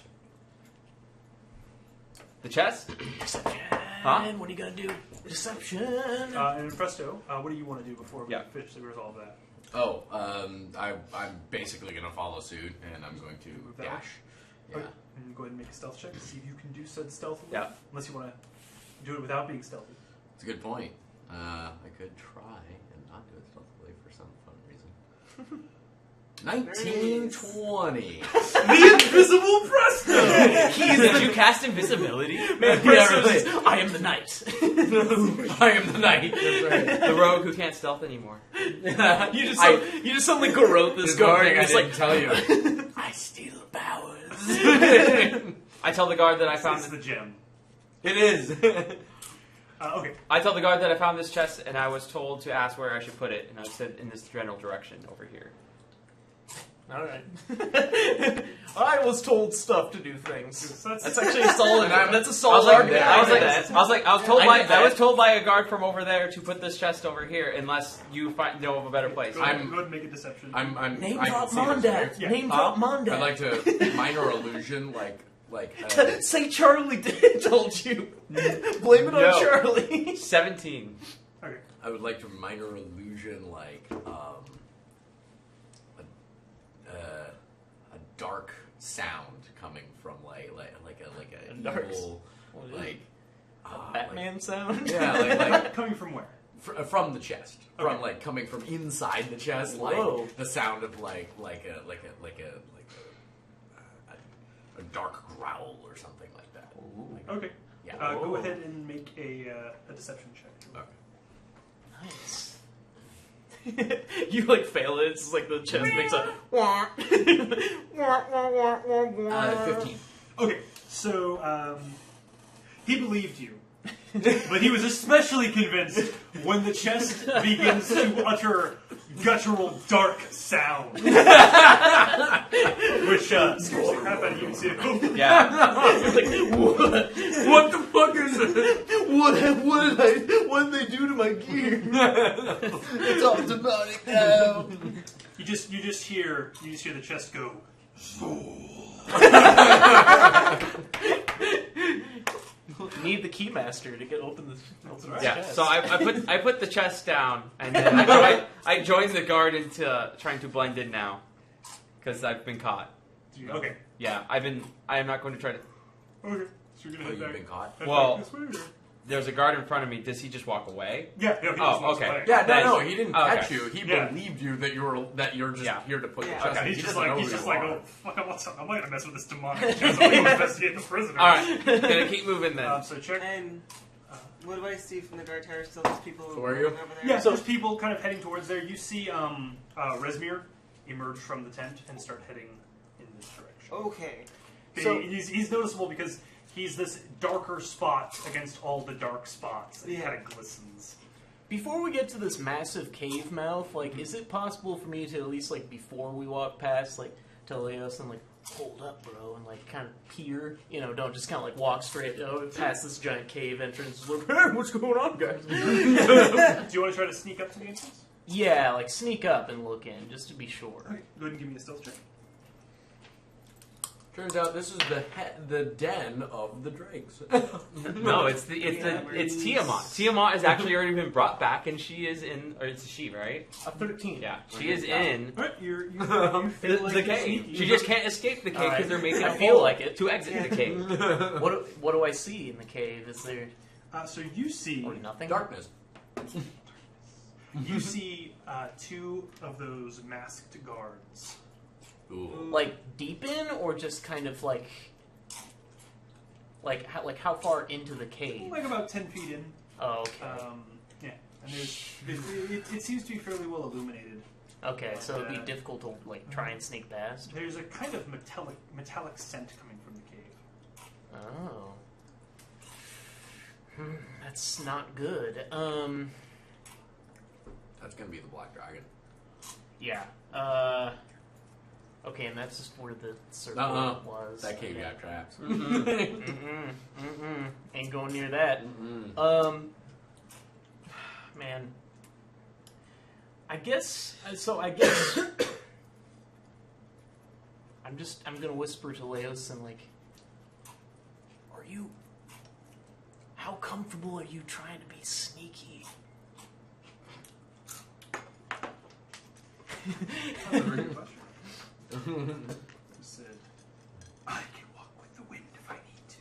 The chest? Deception. Huh? What are you gonna do? Deception. And in Presto, what do you want to do before we Yeah. finish the resolve that? Oh, I'm basically going to follow suit, and I'm going to dash. Yeah. Okay. And go ahead and make a stealth check to see if you can do said stealthily. Yeah. Unless you want to do it without being stealthy. It's a good point. I could try and not do it stealthily for some fun reason. 1920. The invisible Presto! Did you cast invisibility? Man, really. I am the knight. I am the knight. That's right. The rogue who can't stealth anymore. You just suddenly garrote this guard and it's like, tell you. I steal powers. I tell the guard that I It's found the gem. It is. Okay. I tell the guard that I found this chest, and I was told to ask where I should put it, and I said in this general direction over here. Alright. I was told stuff to do things. So That's actually a solid. That's a I solid was like, argument. I was did like, that. I was like, I was told I by did that. I was told by a guard from over there to put this chest over here, unless you know of a better place. Go ahead and make a deception. I'm Name I drop can see this, right? Mondat. Yeah. Name drop Mondat. I'd like to minor illusion, like Say Charlie did told you. Blame it No. on Charlie. 17. Okay. I would like to minor illusion, like a dark sound coming from like a dark evil, What is like Batman sound? yeah, like Coming from where? from the chest, Okay. from like coming from inside the chest, Whoa. like the sound of like a dark growl or something like that. Like, Okay. yeah. Go ahead and make a deception check. Okay. Nice. You like fail it. It's like the chest makes a. Wah. 15. Okay, so he believed you, but he was especially convinced when the chest begins to utter guttural, dark sound, which scares the crap out of you too. Yeah. Like, what the fuck is it? What did they do to my gear? It's automatic now. You just hear the chest go. Need the keymaster to open this right. Yeah. chest. So I put the chest down, and then I joined the guard into trying to blend in now, because I've been caught. Okay. Yeah, I am not going to try to. Okay. So you're gonna Oh, head you've back. been caught? head Well- back this way, or- There's a guard in front of me. Does he just walk away? Yeah. He Oh, just walks okay. away. Yeah, Nice. no, he didn't Oh, okay. catch you. He Yeah. believed you that you're just Yeah. here to put Yeah. the chest. Okay, He he's just doesn't like, know who you are. oh, fuck, I'm not gonna mess with this demonic chest. I'm gonna investigate the prisoners. All right, gonna keep moving then. So check. And what do I see from the guard tower? Still there's people So where are you? over there? Yeah, so there's people kind of heading towards there. You see Resmir emerge from the tent and start heading in this direction. Okay. So- He's noticeable because he's this darker spot against all the dark spots. He kind of glistens. Before we get to this massive cave mouth, like, is it possible for me to at least, like, before we walk past, like, tell Leos and, like, hold up, bro, and, like, kind of peer, don't just kind of, like, walk straight past this giant cave entrance, like, hey, what's going on, guys? Do you want to try to sneak up to the entrance? Yeah, like, sneak up and look in, just to be sure. Okay, go ahead and give me a stealth check. Turns out this is the den of the dregs. No, it's Tiamat. Tiamat has actually already been brought back, and she is in, or it's she, right? A 13. Yeah, she is in Alright, you feel the like you're cave. sneaky. She just can't escape the cave because Alright. they're making I a feel hole like it. to exit the cave. What do I see in the cave? Is there So you see, nothing? Darkness. you see two of those masked guards. Ooh. Like deep in, or just kind of like how far into the cave? Like about 10 feet in. Oh, okay. Yeah, and it seems to be fairly well illuminated. Okay, so it'd be difficult to like try and sneak past. There's a kind of metallic scent coming from the cave. Oh, that's not good. That's gonna be the black dragon. Yeah. Okay, and that's just where the circle was. That cave got traps. Ain't going near that. Man. I guess I'm gonna whisper to Leos and like, how comfortable are you trying to be sneaky? That's a very good question. He said, I can walk with the wind if I need to.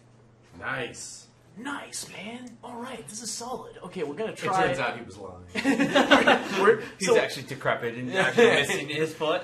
Nice. Nice, man. All right, this is solid. Okay, we're gonna It try. turns out he was lying. He's actually decrepit and actually missing his foot.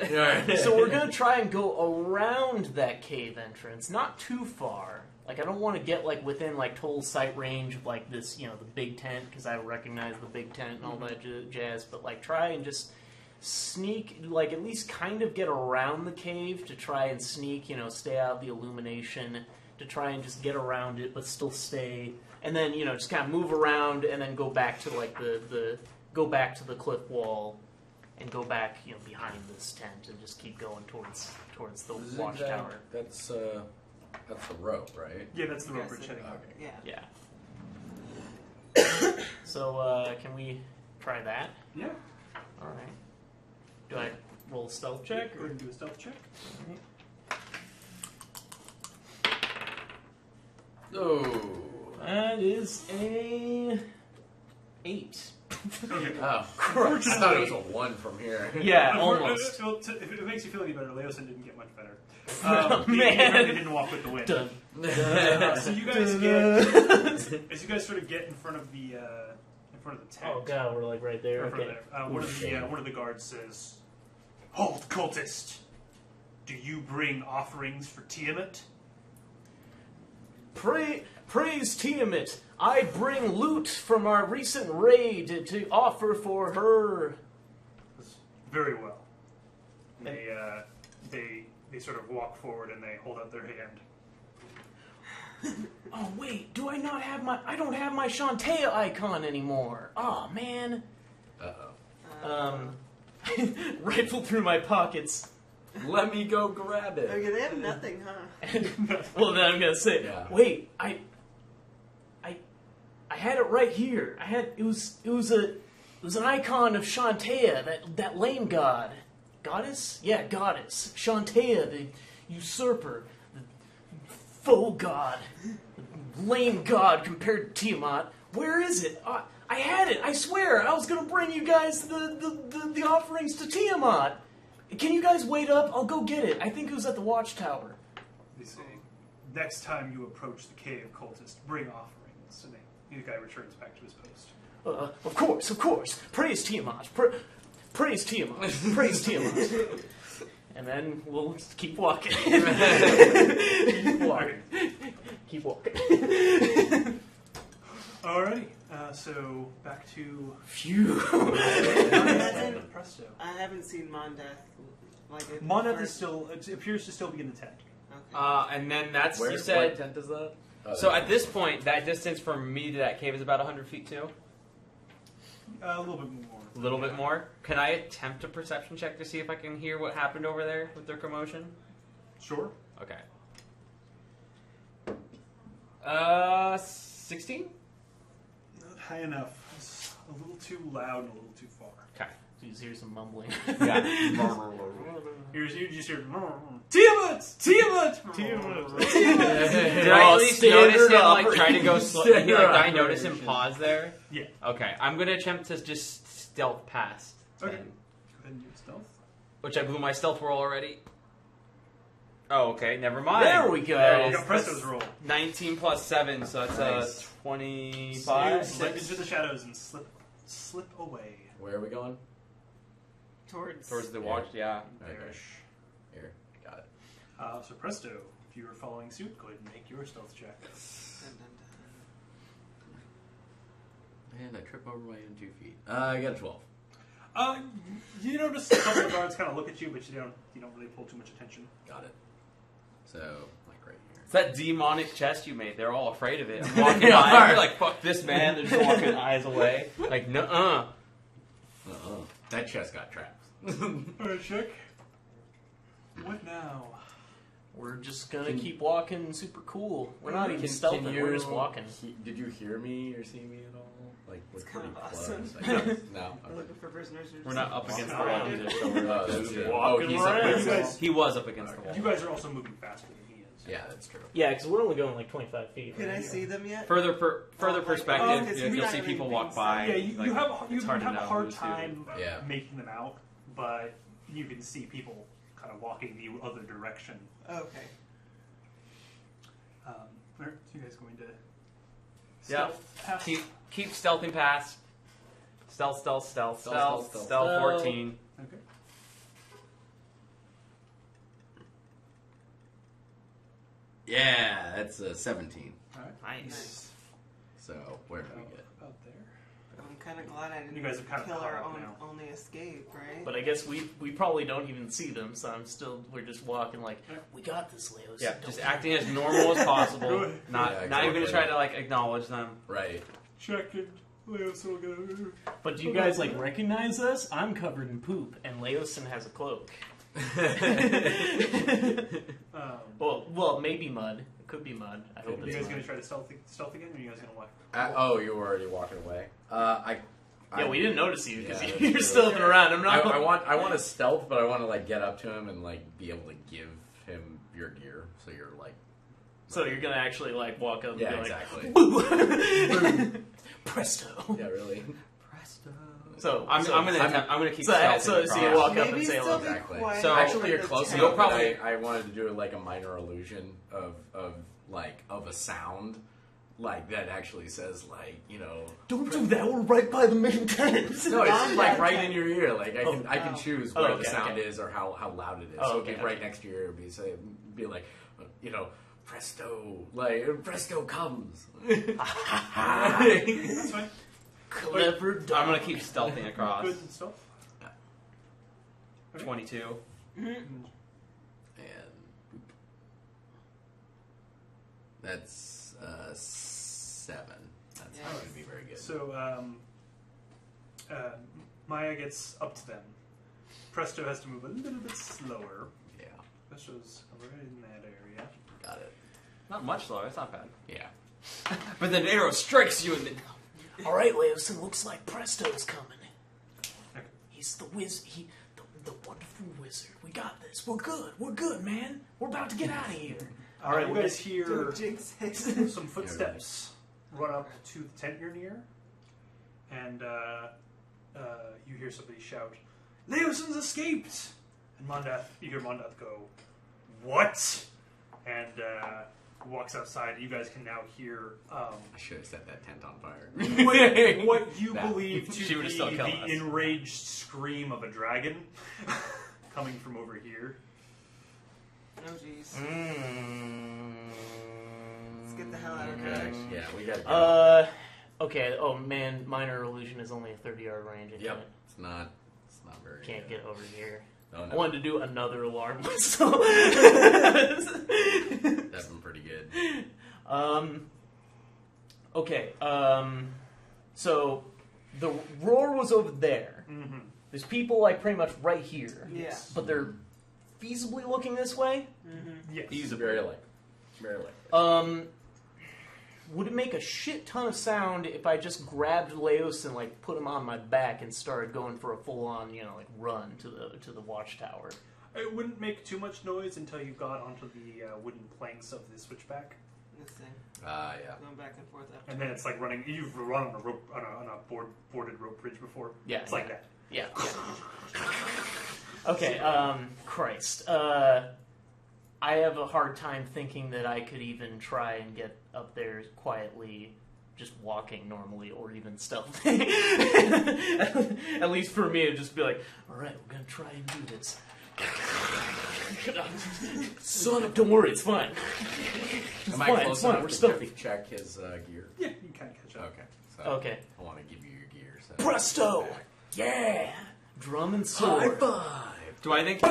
So we're gonna try and go around that cave entrance, not too far. Like I don't want to get like within like total sight range of like this, the big tent, because I recognize the big tent and all that jazz. But like try and just sneak, like at least kind of get around the cave to try and sneak, stay out of the illumination, to try and just get around it, but still stay, and then just kind of move around and then go back to like go back to the cliff wall, and go back behind this tent and just keep going towards the watchtower. That's the rope, right? Yeah, that's the rope Yes, bridge heading up. Yeah. Yeah. So can we try that? Yeah. All right. Do I roll a stealth check? Go ahead and do a stealth check. Oh. That is a 8. Okay. Oh, I thought it was a 1 from here. Yeah, almost. If it makes you feel any better, Leosin didn't get much better. Man. He didn't walk with the wind. Done. So you guys get, as you guys sort of get in front of the tent. Oh god, we're like right there. In front Okay. of there, one of the guards says, "Halt, cultist! Do you bring offerings for Tiamat?" Praise Tiamat. I bring loot from our recent raid to offer for her. Very well. They sort of walk forward and they hold out their hand. Oh wait, I don't have my Shantae icon anymore. Oh man. Rifle through my pockets. Let me go grab it. Okay, they have nothing, huh? Well, then I'm gonna say, wait, I had it right here. It was an icon of Shantae, that lame god. Goddess? Yeah, goddess. Shantae, the usurper, the faux god, the lame god compared to Tiamat. Where is it? I had it. I swear. I was gonna bring you guys the offerings to Tiamat. Can you guys wait up? I'll go get it. I think it was at the watchtower. They say, next time you approach the cave, cultist, bring offerings. And the guy returns back to his post. Of course. Praise Tiamat. Praise Tiamat. Praise Tiamat. And then we'll just keep walking. Keep walking. Alrighty. So back to Phew. Presto. I haven't seen Mondeath. Mondeath is still. It appears to still be in the tent. Okay. And then that's Where, you said. what tent is that? So at this point, that distance from me to that cave is about 100 feet too. A little bit more. A little bit more. Can I attempt a perception check to see if I can hear what happened over there with their commotion? Sure. Okay. 16? Not high enough. It's a little too loud and a little too far. Okay. You just hear some mumbling. Yeah. You just hear Tiamat! Tiamat! Tiamat! Did I at least notice him like try to go slow? Like, did I notice him pause there? Yeah. Okay. I'm gonna attempt to just stealth past. Okay. him, Go ahead and do stealth. which I blew my stealth roll already. Oh, okay. Never mind. There we go. There it You is. got Presto's roll. 19 plus 7, so that's Nice. 25. You blend into the shadows and slip away. Where are we going? Towards Towards the watch, yeah. Okay. There-ish. Here, got it. So Presto, if you are following suit, go ahead and make your stealth check. Dun, dun, dun. And I trip over my own 2 feet. I got a 12. You notice a couple of guards kind of look at you, but you don't really pull too much attention. Got it. So, like right here. It's that demonic chest you made. They're all afraid of it. I'm walking by, they're like, fuck this, man. They're just walking eyes away. Like, nuh-uh. That chest got traps. Alright, check. Nah. What now? We're just gonna keep walking super cool. We're not even stealthing, we're just walking. Did you hear me or see me at all? Like, we're It's pretty kind of close. awesome. I guess. No? We're looking for prisoners. We're not up against the Oh, wall either, so we're Oh, that's just true. walking he's around. up against the wall. He was up against the wall. You guys are also moving faster than he is. Yeah, that's true. Yeah, because we're only going like 25 feet. Can I see them yet? Further like, perspective, it's you'll not see really people being walk by. Yeah, you like, have it's hard to a know hard who's who. time Yeah. making them out, but you can see people kind of walking the other direction. Okay. Are you guys going to Yeah. stealth past? Keep stealthing past. Stealth, 14. Okay. Yeah, that's 17. All right. Nice. So, where do we get? About there. I'm kind of glad I didn't You guys have kind of kill caught our up own now. only escape, right? But I guess we probably don't even see them, so we're just walking like, we got this, Leo. Yeah, Don't just worry." acting as normal as possible. Good. Not Yeah, not even gonna exactly. try to like acknowledge them. Right. Check it. Leo's still gonna. But do you guys like recognize us? I'm covered in poop, and Leosin has a cloak. Well, maybe mud. It could be mud. I hope Are you it's guys mud. gonna try to stealth again, or are you guys gonna walk? Oh, you were already walking away. Yeah, we didn't notice you because Yeah, that's you're true. stealthing around. I'm not. I want to stealth, but I want to like get up to him and like be able to give him your gear, so you're like. So you're gonna actually like walk up Yeah, and be exactly. like, presto. Yeah, really. Presto. So I'm gonna keep so stealthing you across. walk up Maybe and say, still "Hello." be Exactly. quiet. So- Actually, you're for the close tent. You'll enough. probably- But I wanted to do like a minor illusion of a sound, like that actually says like Don't do that. We're right by the main tent. No, it's like right in your ear. Like I can Oh. choose Oh, where okay, the sound okay. is or how loud it is. Oh, So okay, it'd be right okay. next to your ear. Be like, presto, like presto comes. That's fine. Clever. I'm gonna keep stealthing across. Good and stealth. 22. And boop. That's 7. That's not Yes. going to be very good. So Maya gets up to them. Presto has to move a little bit slower. Yeah, Presto's right in that area. got it. Not much though. It's not bad. Yeah. But then an arrow strikes you, and then All right, Leosin. Looks like Presto's coming. Okay. He's the the wonderful wizard. We got this. We're good. We're good, man. We're about to get out of here. All right, you guys hear Don't jinx it. some footsteps run up to the tent you're near, and you hear somebody shout, "Leosin's escaped!" And you hear Mondath go, "What?" And walks outside. You guys can now hear I should have set that tent on fire. what you That- believe to She would've be still killed the us. enraged scream of a dragon coming from over here. Oh jeez. Mm. Let's get the hell out of Okay. here. Yeah, we got to go. Okay. Oh man, minor illusion is only a 30-yard range. I Yep. It's not very can't good. get over here. Oh, I no. wanted to do another alarm whistle. That's been pretty good. Okay. So the roar was over there. Mm-hmm. There's people like pretty much right here, Yeah. but they're feasibly looking this way. Mm-hmm. Yes. He's very likely. Very likely. Would it make a shit ton of sound if I just grabbed Leos and like put him on my back and started going for a full-on, like run to the watchtower? It wouldn't make too much noise until you got onto the wooden planks of the switchback, This thing. Yeah. Going back and forth up. and then it's like running. You've run on a rope on a boarded rope bridge before. Yeah, It's like that. Yeah. Okay. Christ. I have a hard time thinking that I could even try and get up there quietly, just walking normally, or even stealthing. At least for me, it'd just be like, all right, we're gonna try and do this. Son of, don't worry, it's fine. It's Am I fine, close it's fine, enough we're to stealthy. check his gear? Yeah, you kind of catch up. Okay. So Okay. I want to give you your gear. So Presto! Yeah! Drum and sword. five. do I think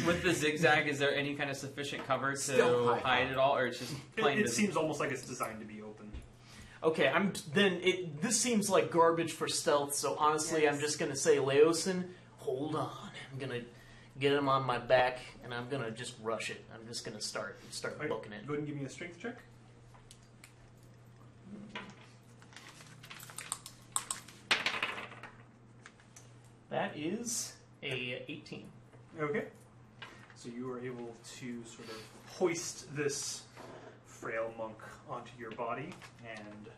with the zigzag, is there any kind of sufficient cover Still to high hide five. it all, or it's just plain? It seems almost like it's designed to be open. Okay, this seems like garbage for stealth, so honestly, Yes. I'm just gonna say, Leosin, hold on. I'm gonna get him on my back, and I'm gonna just rush it. I'm just gonna start Right. booking it. Go ahead and give me a strength check. That is a 18. Okay. So you are able to sort of hoist this frail monk onto your body and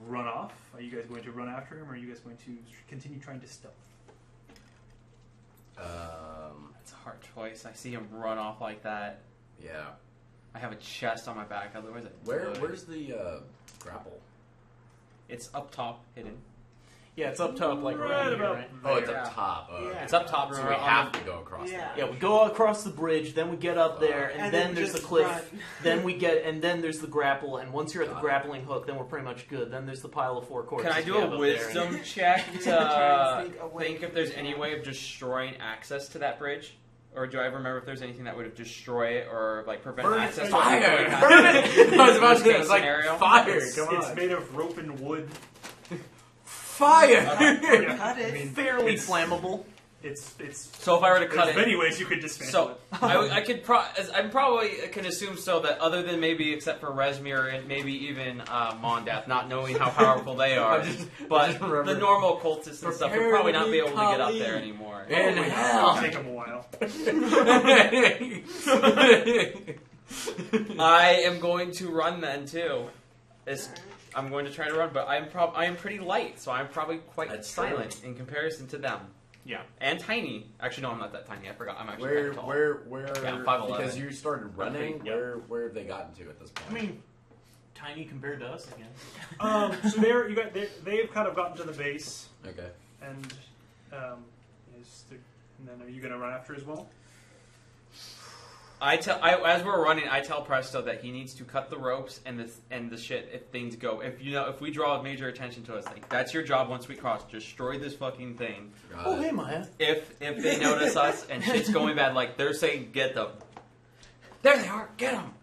run off. Are you guys going to run after him, or are you guys going to continue trying to stealth? It's a hard choice. I see him run off like that. Yeah. I have a chest on my back, otherwise I Where's the grapple? It's up top, hidden. Yeah, it's up top, like Right around here, about right? Oh, it's Yeah. up top. Oh, Yeah. okay. It's up top, So so we on have the- to go across Yeah. that. Yeah, we go across the bridge, then we get up there, and then there's the just cliff. run. then there's the grapple, and once you're at the Got it. grappling hook, then we're pretty much good. Then there's the pile of 4 corpses. Can I do we have a up there, and- wisdom check Try to and sneak away think if from there's the any trap. way of destroying access to that bridge? Or do I remember if there's anything that would have destroy it or like prevent Burn it. access? Fire! to Burn it! I was about to say, Worst-case it's like scenario. fire! It's Come on. made of rope and wood. Fire! Yeah, Cut it. I mean, fairly it's- flammable. It's So if I were to cut there's it, many ways you could dismantle so it. I could I probably can assume so that other than maybe except for Resmir and maybe even Mondath, not knowing how powerful they are, but just remember- the normal cultists and stuff would Prepare probably to not be be able to get up Kali. there anymore. In It'll hell! take them a while. I am going to run then too. I'm going to try to run, but I am pretty light, so I'm probably quite That's silent in comparison to them. Yeah. And tiny. Actually, no, I'm not that tiny. I forgot. I'm actually Where, kinda tall. where, Yeah, I'm 5'11". because you started running, Yeah. where have they gotten to at this point? I mean, tiny compared to us, I guess. So they've kind of gotten to the base, Okay. and and then are you going to run after as well? As we're running, I tell Presto that he needs to cut the ropes and the shit if things go. If we draw major attention to us, like that's your job once we cross. Destroy this fucking thing. Got Oh, it. hey, Maya. If they notice us and shit's going bad, like they're saying, get them. There they are. Get them.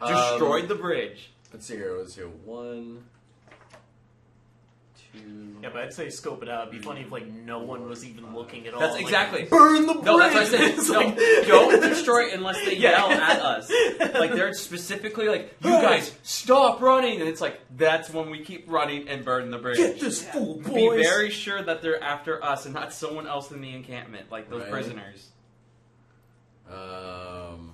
Destroyed the bridge. Let's see here. Let's see. 1, 2. Yeah, but I'd say scope it out. It'd be funny if, like, no one was even looking at all. That's Like, exactly. burn the bridge! No, that's what I said. It's No, like- don't destroy it unless they yell at us. Like they're specifically like, "You guys, stop running!" And it's like that's when we keep running and burn the bridge. Get this fool, boys! Be very sure that they're after us and not someone else in the encampment, like those Right. prisoners. Damn.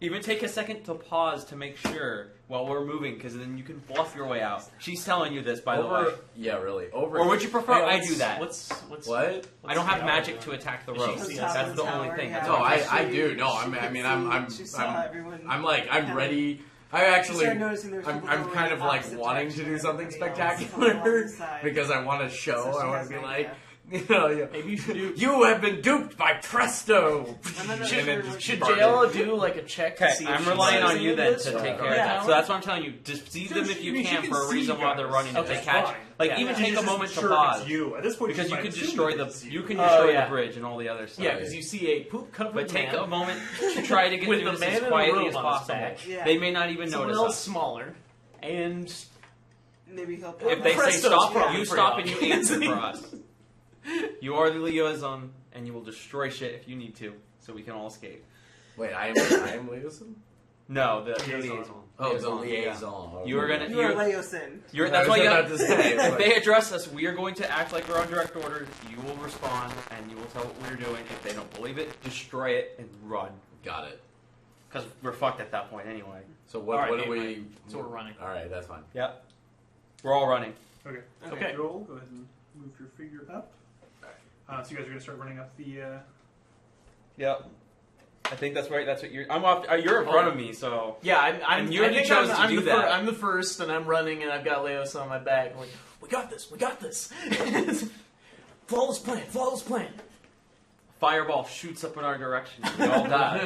Even take a second to pause to make sure while we're moving, because then you can bluff your way out. She's telling you this, by the way. Yeah, really. Over. Or would you prefer Hey, I let's- do that? What's What? I don't have the magic hour? to attack the Is she ropes. see That's us? the only thing. That's No, all. I do. No, I'm ready. I'm kind of like wanting to do something spectacular because I want to show. I want to be like, yeah. Maybe you should do... You have been duped by Presto. Should Jayla do, like, a check to Okay, see if I'm she's relying on seeing you then this, to or- take care of Yeah. that. So that's what I'm telling you. Just see them if you She can can for a see reason you while they're guys. running. If they That's catch, fine. like Yeah. even She's take a just moment to sure if pause it's you. At this point, because she you might could assume destroy it's you. you can Oh, destroy yeah. the bridge and all the other stuff. Yeah, because you see a poop-covered But take man a moment to try to get with through a this man as in a quietly robe as on his possible. back. Yeah. They may not even someone notice else us. smaller, and Maybe he'll. If they say Presto's stop, probably you pretty stop and you obvious. answer for us. You are the liaison, and you will destroy shit if you need to, so we can all escape. Wait, I am liaison. No, the Liaison. liaison. Oh, the yeah. liaison. You are gonna. You are Leosin. That's why you about got to say. If they address us, we are going to act like we're on direct order. You will respond, and you will tell what we're doing. If they don't believe it, destroy it and run. Got it. Because we're fucked at that point anyway. So what? All right, what do anyway, we? so we're running. All right, that's fine. Yep. We're all running. Okay. Okay. Roll. Go ahead and move your figure up. So you guys are going to start running up the. Yep. I think that's right. That's what you're. I'm off. You're in front of me, so. Yeah, And you already chose to do that. I'm the first, and I'm running, and I've got Leos on my back. I'm like, we got this. Flawless plan. Fireball shoots up in our direction. We all die.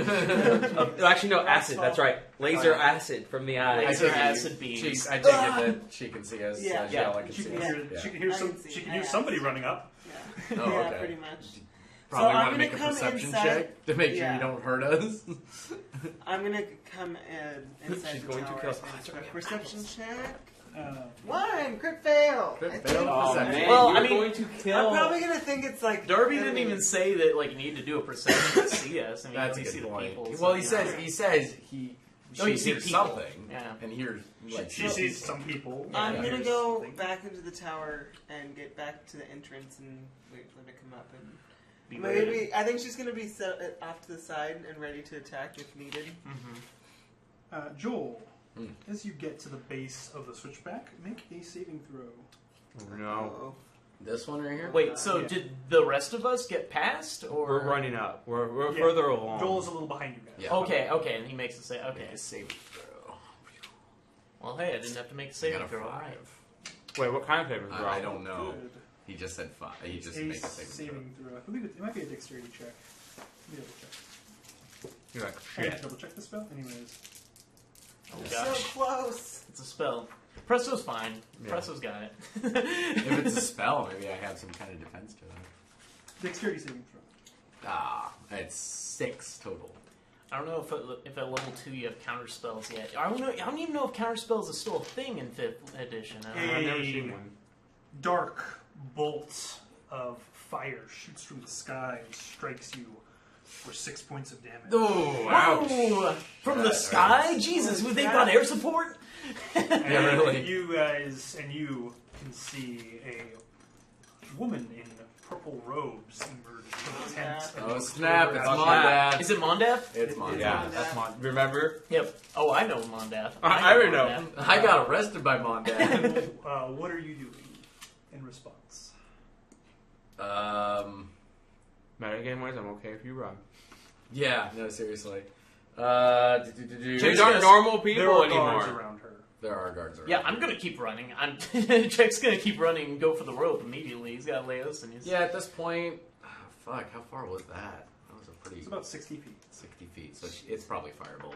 Actually, no, acid. That's right. Laser acid from the eyes. Laser take it- acid beams. I take it that she can see us. Yeah. Yeah, I can She see can us. hear. Yeah. She can hear I some. can see She can my hear ass. somebody running up. Yeah. Oh, Yeah, okay. pretty much. Probably So I'm want to gonna make a come perception inside- check to make sure Yeah. you don't hurt us. I'm gonna come inside She's the going to tower. kill I us. think. Oh, that's right, we have Perception check. 1 crit fail. Crit I fail? think. Oh, man. Well, you're I mean, going to kill. I'm probably gonna think it's like Darby didn't even say that like you need to do a percentage to see us. I mean, That's you a see good the point. people. Well, so, he you says know. he says he. Oh, you she see hears people. something, Yeah. and hears like She sees some people. I'm and gonna hears go things. back into the tower and get back to the entrance and wait for them to come up and Be ready. maybe. I think she's gonna be set off to the side and ready to attack if needed. Joel, Hmm. as you get to the base of the switchback, make a saving throw. No. Oh. this one right here. Wait, so Yeah. did the rest of us get past, or We're running up. We're Yeah. further along. Joel is a little behind you guys. Yeah. Okay, and he makes a say. Okay, Make a saving throw. well, hey, I didn't have to make a I saving got a throw. 5. All right. Wait, what kind of saving throw? I don't know. Good. He just said 5. He just A makes a saving throw. throw. I believe it might be a dexterity check. Let me double check. You're like, I have shit. to double check the spell. Anyways. Oh So gosh, close. it's a spell. Presto's fine. Yeah. Presto's got it. If it's a spell, maybe I have some kind of defense to that. Dexterity saving throw. It's 6 total. I don't know if at level 2 you have counter spells yet. I don't even know if counter spells is still a thing in 5th edition. I don't know. I've never seen one. Dark bolt of fire shoots from the sky and strikes you for 6 points of damage. Oh, ouch! Whoa! From the That sky? hurts. Jesus, Holy they've crap. got air support? And Yeah, really. you guys and you can see a woman in purple robes emerge from the tent. Oh snap! It's Oh, Mondath. Is it Mondath? It's Mondath. Yeah, that's my. Remember? Yep. Oh, I know Mondath. I already know. Mondath. I got arrested by Mondath. What are you doing in response? Metagame wise, I'm okay if you run. Yeah, no, seriously. These Chicks aren't gonna- normal There people are anymore. guards around her. There are guards around. Yeah, I'm gonna keep running. Jack's gonna keep running and go for the rope immediately. He's got Leos and he's... Yeah, at this point, fuck, how far was that? That was a pretty It's about 60 feet. 60 feet, so it's probably firebolt.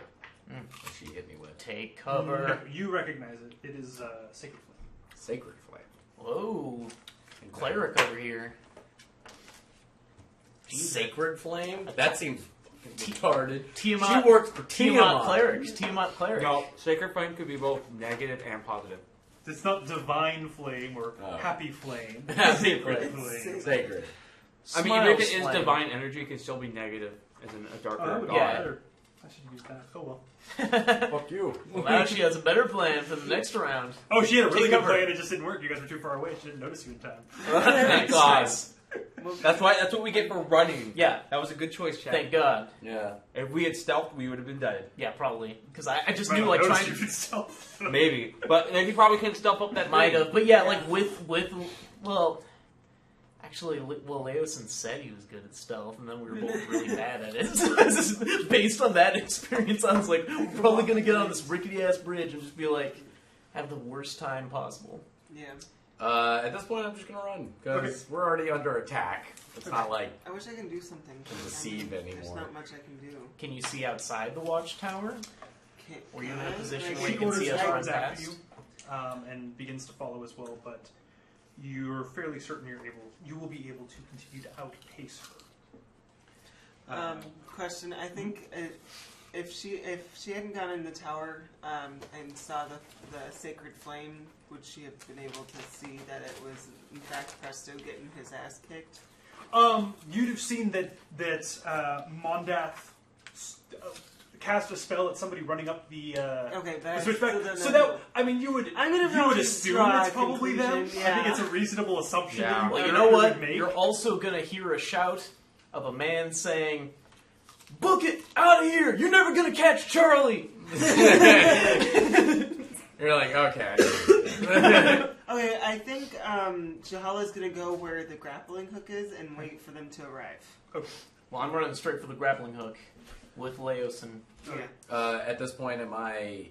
Mm. That she hit me with. Take cover. You recognize it. It is Sacred Flame. Sacred flame. Whoa. Cleric over here. Jesus. Sacred flame? That seems retarded. Tiamat. She works for Tiamat Tiamat. clerics. Tiamat clerics. No, Sacred Flame could be both negative and positive. It's not Divine Flame or Oh. Happy Flame. Happy Sacred flame. Flame. Sacred. I mean, Smile even if it is flame. divine energy, it can still be negative, as in a darker Oh, that would god. be Yeah. better. I should use that. Oh well. Fuck you. Well, now she has a better plan for the next round. Oh, she had a really Take good cover. plan. It just didn't work. You guys were too far away. She didn't notice you in time. Thank God. Nice. That's what we get for running. Yeah. That was a good choice, Chad. Thank God. Yeah. If we had stealthed, we would have been dead. Yeah, probably. Because I just Might knew, not like, notice trying you yourself. Maybe. But then he probably couldn't stealth up that Might thing. have. But yeah, like, with well... Actually, Leosin said he was good at stealth, and then we were both really bad at it. So based on that experience, I was like, we're probably going to get on this rickety-ass bridge and just be like, have the worst time possible. Yeah. At this point, I'm just gonna run because we're already under attack. It's not like I wish I can do something. deceive There's anymore. not much I can do. Can you see outside the watchtower? Were you in a position Like, where She you can orders see us run guards after past? you and begins to follow as well, but you're fairly certain you will be able to continue to outpace her. Question. I think if she hadn't gone in the tower and saw the sacred flame, would she have been able to see that it was in fact Presto getting his ass kicked? You'd have seen that Mondath cast a spell at somebody running up the Okay, but the I switchback. still don't So know. that I mean, you would I'm gonna you would probably assume draw it's a probably them. conclusion, I think yeah. it's a reasonable assumption Yeah. that you Well, you would know what? make. You're also going to hear a shout of a man saying, "Book it! Out of here! You're never going to catch Charlie!" you're like, okay. Okay, I think Jahala's gonna go where the grappling hook is and wait for them to arrive. Well, I'm running straight for the grappling hook with Leos and... Yeah. At this point, am I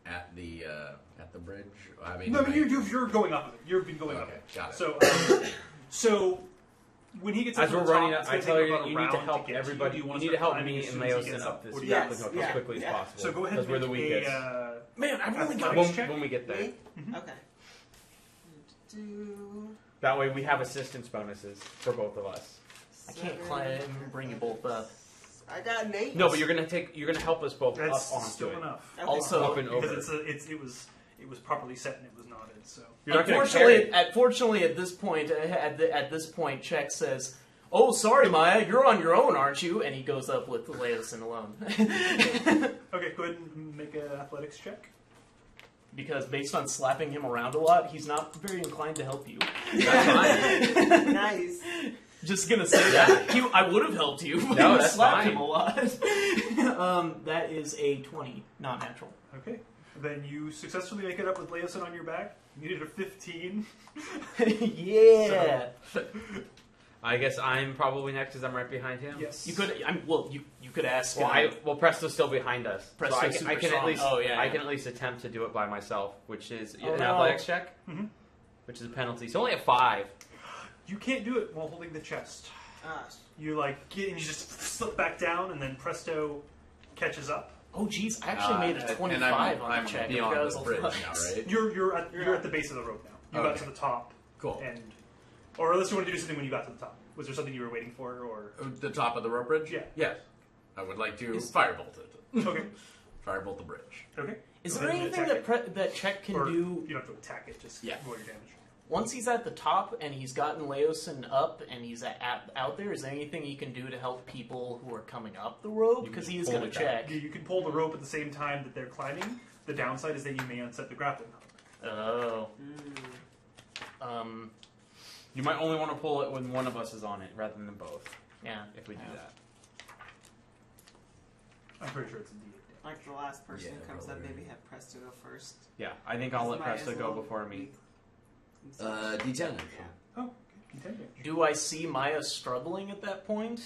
at the bridge? I mean, No, I mean you're going up it. You've been going up Okay, it. got it. So when he gets As up we're to the running top, up, it's I gonna tell take you, about a you need to round help get to everybody. Do You want need to to help start me timing as and soon as he Leosin gets up this What do you grappling got? hook Yes, as yeah, quickly as yeah. possible. So go ahead and Because we're the make weakest. Man, I've only got... When we get there. Me? Mhm. Okay. That way we have assistance bonuses for both of us. I can't climb and bring you both up. I got an 8. No, but you're gonna help us both That's up onto still it. enough. Okay. Also, Up and over. Because it was properly set and it was knotted. So You're not gonna carry Unfortunately, at this point, Czech says, "Oh, sorry, Maya, you're on your own, aren't you?" And he goes up with Leosin alone. okay, go ahead and make an athletics check. Because based on slapping him around a lot, he's not very inclined to help you. That's fine. Nice. Just gonna say that. I would have helped you, but No, you that's slapped fine. him a lot. That is a 20, not natural. Okay. Then you successfully make it up with Leosin on your back. You needed a 15. Yeah. I guess I'm probably next because I'm right behind him. Yes. You could. You could ask. Well, Presto's still behind us. Presto's so I super can at strong. least. Oh, yeah, I yeah. can at least attempt to do it by myself, which is Oh, an no. athletics check, which is a penalty. It's only a 5. You can't do it while holding the chest. You get and you just slip back down, and then Presto catches up. Oh, geez, I actually made a 25 and on I'm the check. beyond You guys the will bridge fuck. now, right? You're at the base of the rope now. You got Okay. to the top. Cool. Or unless you wanted to do something when you got to the top. Was there something you were waiting for, or The top of the rope bridge? Yeah. Yes. I would like to firebolt it. okay, Firebolt the bridge. okay? Is Go there ahead and anything attack that Czech can or do You don't have to attack it. Just Yeah. roll your damage. once he's at the top and he's gotten Leosin up and he's out there? Is there anything he can do to help people who are coming up the rope? You Because can he is pull going to it down. check. You can pull the rope at the same time that they're climbing. The downside is that you may unset the grappling hook. Oh. You might only want to pull it when one of us is on it, rather than both. Yeah. If we do that. I'm pretty sure it's a D8. Like the last person Yeah, who comes up, probably. maybe have Presto go first. Yeah, I think I'll let Maya's Presto a go little before me. weak. D10. Oh, okay. Continue. Do I see Maya struggling at that point?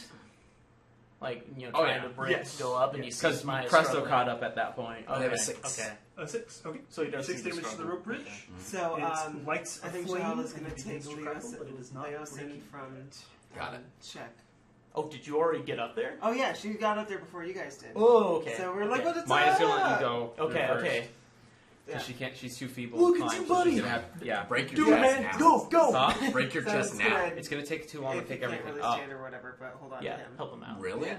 Like, Oh, trying yeah. to break, Yes. go up, and you see Because Maya Presto struggling. caught up at that point. I have a Okay. 6. Okay. A 6. Okay. So he does 6 seem to damage to the struggle. rope bridge. Okay. So, It lights I a think flame Shahala's and going to begins take to crackle, but it is not Leosin breaking from yet. Got it. check. Oh, did you already get up there? Oh yeah, she got up there before you guys did. Oh, okay. So we're like, okay. what it's Maya's gonna let you up? go. Okay, first, okay. Because she can't. She's too feeble. Look to at climb, you, so she's buddy. gonna have, yeah. Break your Do it, chest man. now. Go, go. Huh? Break your So chest it's now. good. It's gonna take too long If to pick you can't everything really up. stand or whatever, but hold on Yeah, to him. help him out. Really? Yeah.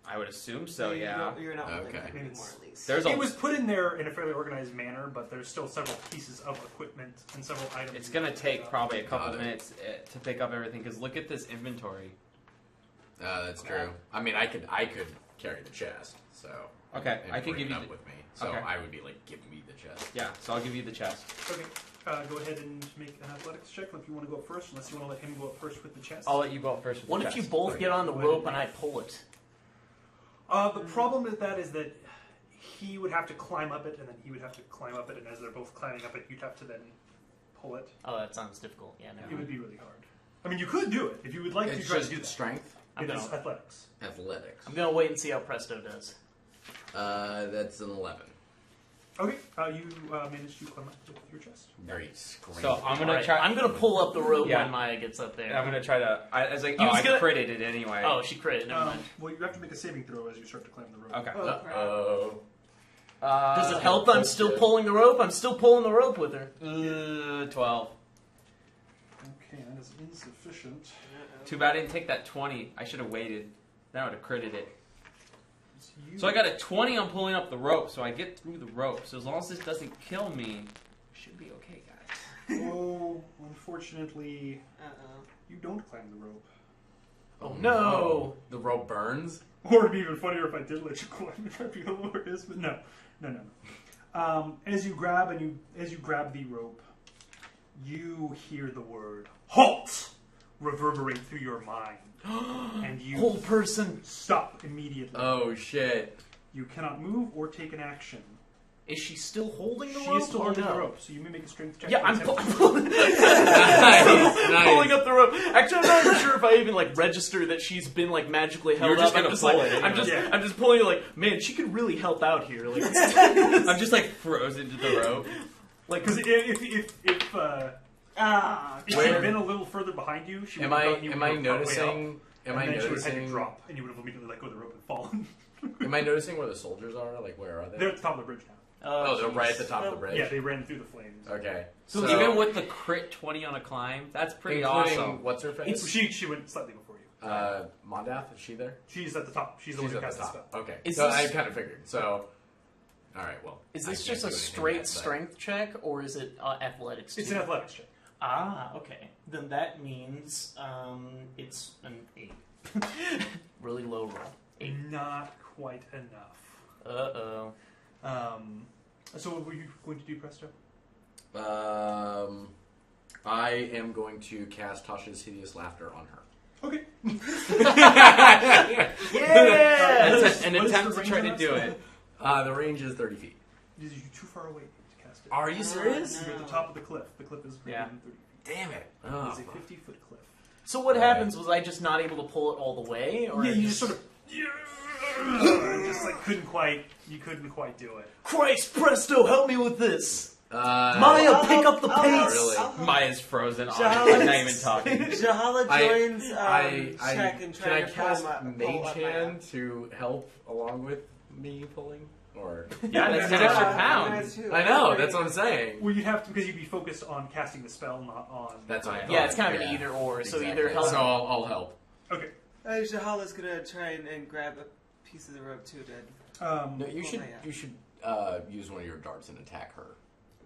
I would assume so. You Yeah. don't- You're not holding Okay. him anymore, at least. There's a. It was put in there in a fairly organized manner, but there's still several pieces of equipment and several items. It's gonna take probably a couple Got it. minutes to pick up everything. Because look at this inventory. That's true. I mean, I could carry the chest, so. Okay, and I can bring give it you. up The, with me. So Okay. I would be like, give me the chest. yeah. So I'll give you the chest. Okay. Go ahead and make an athletics check if you want to go up first, unless you want to let him go up first with the chest. I'll let you go up first. With What the if you chest. both get on the rope and I pull it? The problem with that is that he would have to climb up it, and then he would have to climb up it, and as they're both climbing up it, you'd have to then pull it. Oh, that sounds difficult. Yeah, no. It would be really hard. I mean, you could do it if you would like It's to try just to do that. strength, I'm It is gonna- athletics. athletics. I'm gonna wait and see how Presto does. That's an 11. Okay, you managed to climb up with your chest. Very screaming. So I'm gonna Alright, try. I'm gonna pull up the rope Yeah. when Maya gets up there. I'm gonna try to. I was like, He oh, was I gonna- critted it anyway. Oh, she crit. Never mind. Well, you have to make a saving throw as you start to climb the rope. Okay. Oh, crap. Uh-oh. Does it help? I'm still pulling the rope. I'm still pulling the rope with her. 12. Okay, that is insufficient. Uh-oh. Too bad I didn't take that 20. I should have waited. Then I would have critted it. You- So I got a 20 on pulling up the rope, so I get through the rope. So as long as this doesn't kill me, I should be okay, guys. Oh, unfortunately, Uh-oh. you don't climb the rope. Oh no! The rope burns? Or it'd be even funnier if I did let you climb. It might be hilarious, but no. As you grab the rope, you hear the word "halt" reverberate through your mind, and you Whole person. stop immediately. Oh, shit. You cannot move or take an action. Is she still holding the She rope? is still or holding no? the rope, so you may make a strength check. Yeah, to I'm attempt- pulling Nice. pulling up the rope. Actually, I'm not even sure if I even like register that she's been like magically held You're just up. I'm gonna just pull like, it I'm just, anyway. I'm just pulling it. Like, man, she could really help out here. Like, I'm just like frozen to the rope. like Because if Ah, she Where- had been a little further behind you, she would Am have I gotten you part way up, noticing? Am I and then she would have had you noticing? drop, and you would have immediately let go of the rope and fallen. Am I noticing where the soldiers are? Like, where are they? They're at the top of the bridge now. Oh, they're jeez. right at the top of the bridge. Yeah, they ran through the flames. Okay. So even with the crit 20 on a climb, that's pretty including awesome. what's her face? She went slightly before you. Mondath, is she there? She's at the top. She's the one She's who at cast the the spell. top. Okay. Is So this- I kind of figured. So, All right. Well, Is I this can't just a do anything straight yet, but- strength check, or is it athletics? It's too? an athletics check. Ah, okay. Then that means it's an 8. Really low roll. 8. Not quite enough. Uh-oh. So what were you going to do, Presto? I am going to cast Tasha's Hideous Laughter on her. Okay. Yeah! An What is attempt the to try range to do on it. The range is 30 feet. Is you too far away to cast it? Are you serious? no. You're at the top of the cliff. The cliff is greater Yeah. than 30 feet. Damn it. It's a 50-foot cliff. So what Right. happens? Was I just not able to pull it all the way? Or Yeah, you just sort of... just like couldn't quite do it. Christ, Presto, help me with this! Maya, I'll pick help, up the I'll pace! Really? I'll help. Maya's frozen. Jahala- I'm not even talking. Jahala joins check and can trying I to cast pull Mage up my Hand to help along with me pulling? Or Yeah, that's 10 extra Yeah, pounds. too. I know, that's what I'm saying. Well, you'd have to, because you'd be focused on casting the spell, not on... That's what I thought. Yeah, it's kind of an Yeah. either or, so Exactly. either help... So I'll help. Okay. Jahala's gonna try and grab a piece of the rope too, Dad. No, you Pull should Maya. use one of your darts and attack her.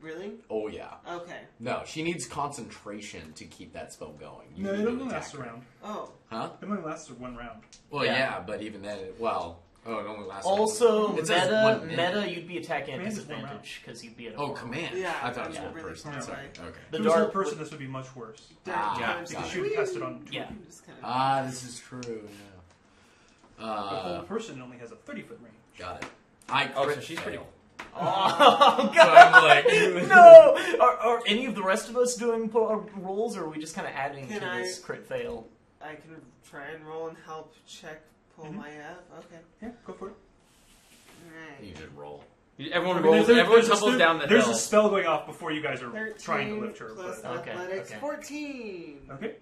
Really? Oh yeah. Okay. No, she needs concentration to keep that spell going. You No, need it to only attack lasts a her. round. Oh. Huh? It only lasts one round. Well, Yeah. yeah, but even then, it only lasts. Also, It says 1 minute. meta, you'd be attacking at Command is one disadvantage, because you'd be at a Oh, four. command. Yeah, I thought it was I'm one really person. far Sorry. away. Okay. The If it was dart a person, would- this would be much worse. Dad, Ah, kind of Because just- you would cast it on two. Yeah. just kind of- This is true. Yeah. The whole person only has a 30-foot range. Got it. I Oh, crit so she's pretty fail. Oh, So God! I'm like, No! Are any of the rest of us doing rolls, or are we just kind of adding Can to I- this crit fail? I can try and roll and help check pull Mhm. Maya up. Okay. Yeah, go for it. Alright. you should roll. Everyone I mean, rolls. there's Everyone a- tumbles down the There's hill. a spell going off before you guys are 13 trying to lift her. plus but- Okay, athletics, okay. 14. Okay.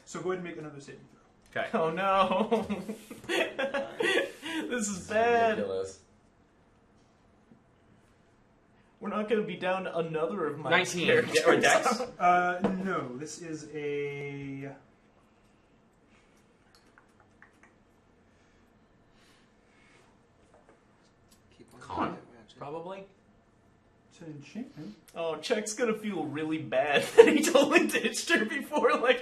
So go ahead and make another saving throw. Okay. Oh no! This is bad. Ridiculous. We're not going to be down to another of my 19. characters. Or Dex. No, this is a... Keep on Con, doing that magic. probably. It's an enchantment. Oh, Chuck's gonna feel really bad that he totally ditched her before. Like,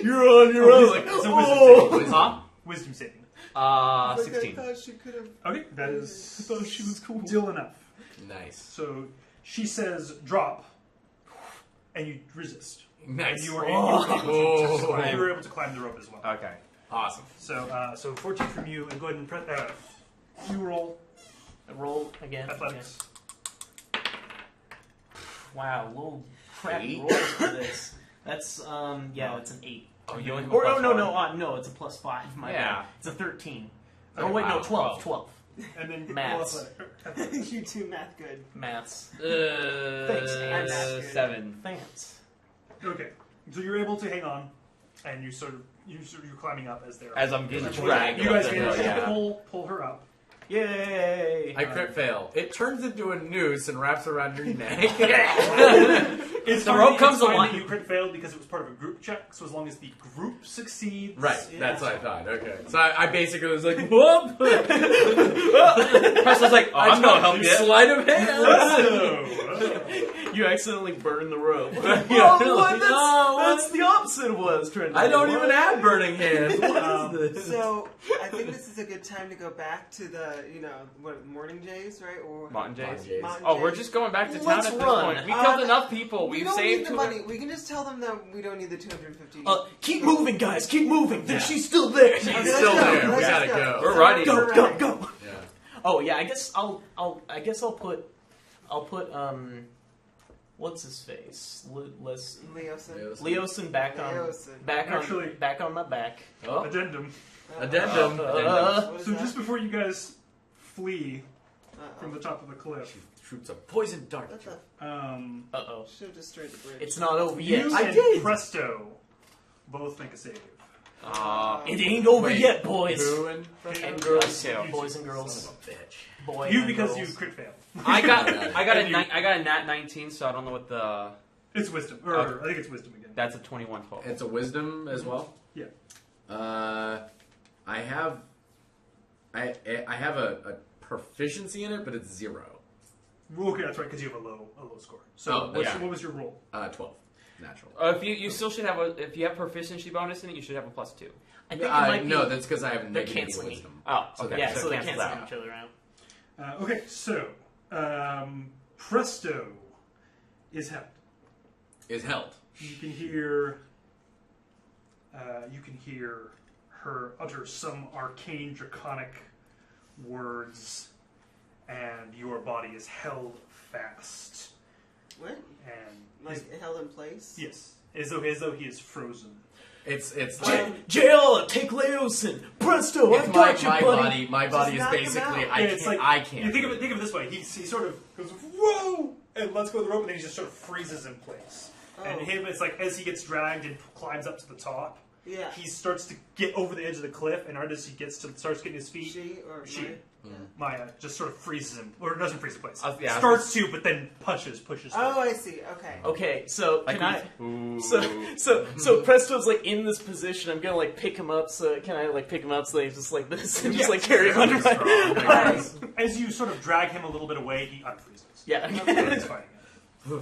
you're on your own. Like, It's a oh. wisdom saving. Huh? Wisdom saving. Like, 16. I thought she could have. Okay, that I is thought she was cool. still enough. Nice. So she says drop, and you resist. Nice. And you were, Oh. you were able to climb the rope as well. Okay. Awesome. So 14 from you, and go ahead and you roll Roll again. athletics. Okay. Wow, little crappy 8? rolls for this. That's yeah, that's an 8. Oh, you only have Or a plus no, it's a +5. My Yeah. bad. It's a 13. Okay, Oh wait, no, wow, 12. 12. And then Maths. athletic. You do math good. Maths. Thanks. I'm not good. 7. Thanks. Okay, so you're able to hang on, and you're climbing up as they're. As I'm getting You dragged. guys up the manage hill, to yeah. pull her up. Yay! I crit fail. It turns into a noose and wraps around your neck. It's The fine- rope it's comes fine along- that you crit failed because it was part of a group check. So as long as the group succeeds, Right, Yeah. that's what I thought. Okay. So I basically was like, whoop! Presto's like, oh, I'm gonna help you. Sleight of hand! You accidentally burned the rope. Yeah, Oh, what? really? That's, No, that's the opposite of what I was trying to do. I don't What? even have burning hands. What is this? So I think this is a good time to go back to the morning jays, right? Or Mountain Jays. Jays. Mountain Oh, we're Jays. just going back to town Let's at this run. point. We killed enough people. We We've don't saved need the two- money. We can just tell them that we don't need the 250. Keep moving, guys. Keep moving. Yeah. She's still there. She's Okay, still let's go. there. We Let's gotta go. go. We're ready. Go, go, go. Yeah. Oh yeah, I guess I'll put what's his face? Leosin. Leosin back on Leosin. Actually- on my back. Oh, Addendum. addendum. What is So that? just before you guys flee Uh-oh. from the top of the cliff, Shoots a poison dart. What the? Uh-oh. Should have destroyed the bridge. It's not over you yet. and Presto both make a save. It ain't over Wait, yet, boys. Who and And You girls. too. Boys and Son girls. of a bitch. Boy You and because girls. you crit fail. I got And you- a nat 19, so I don't know what the. It's wisdom, or Okay. I think it's wisdom again. That's a 21 total. It's a wisdom as well. Yeah. I have a proficiency in it, but it's 0. Okay, that's right, because you have a low score. So what was your roll? 12. Natural. If you still should have if you have proficiency bonus in it, you should have a +2. I think it might be, no, that's because I have they're negative canceling. wisdom. Oh, So okay. Yeah, so they cancels cancel out. each other out. Okay, so Presto is held. Is held. You can hear her utter some arcane draconic words, and your body is held fast. What? And Like held in place? yes, as though he is frozen. It's like Jail, take Leosin! Presto, I got you, buddy! My body is knock him basically out. I can't. You think of it this way: he sort of goes whoa and lets go of the rope, and then he just sort of freezes in place. Oh. And him, it's like as he gets dragged and climbs up to the top, Yeah. he starts to get over the edge of the cliff, and as he starts getting his feet, She or She. my- Maya just sort of freezes him, or doesn't freeze in place. Yeah. Starts to, but then pushes. Oh, I see. Okay. Okay, so Like can I... Ooh. So Presto's like in this position. I'm gonna like pick him up. So can I like pick him up so he's just like this and just like carry him under my... As you sort of drag him a little bit away, he unfreezes. Yeah. He's fighting it.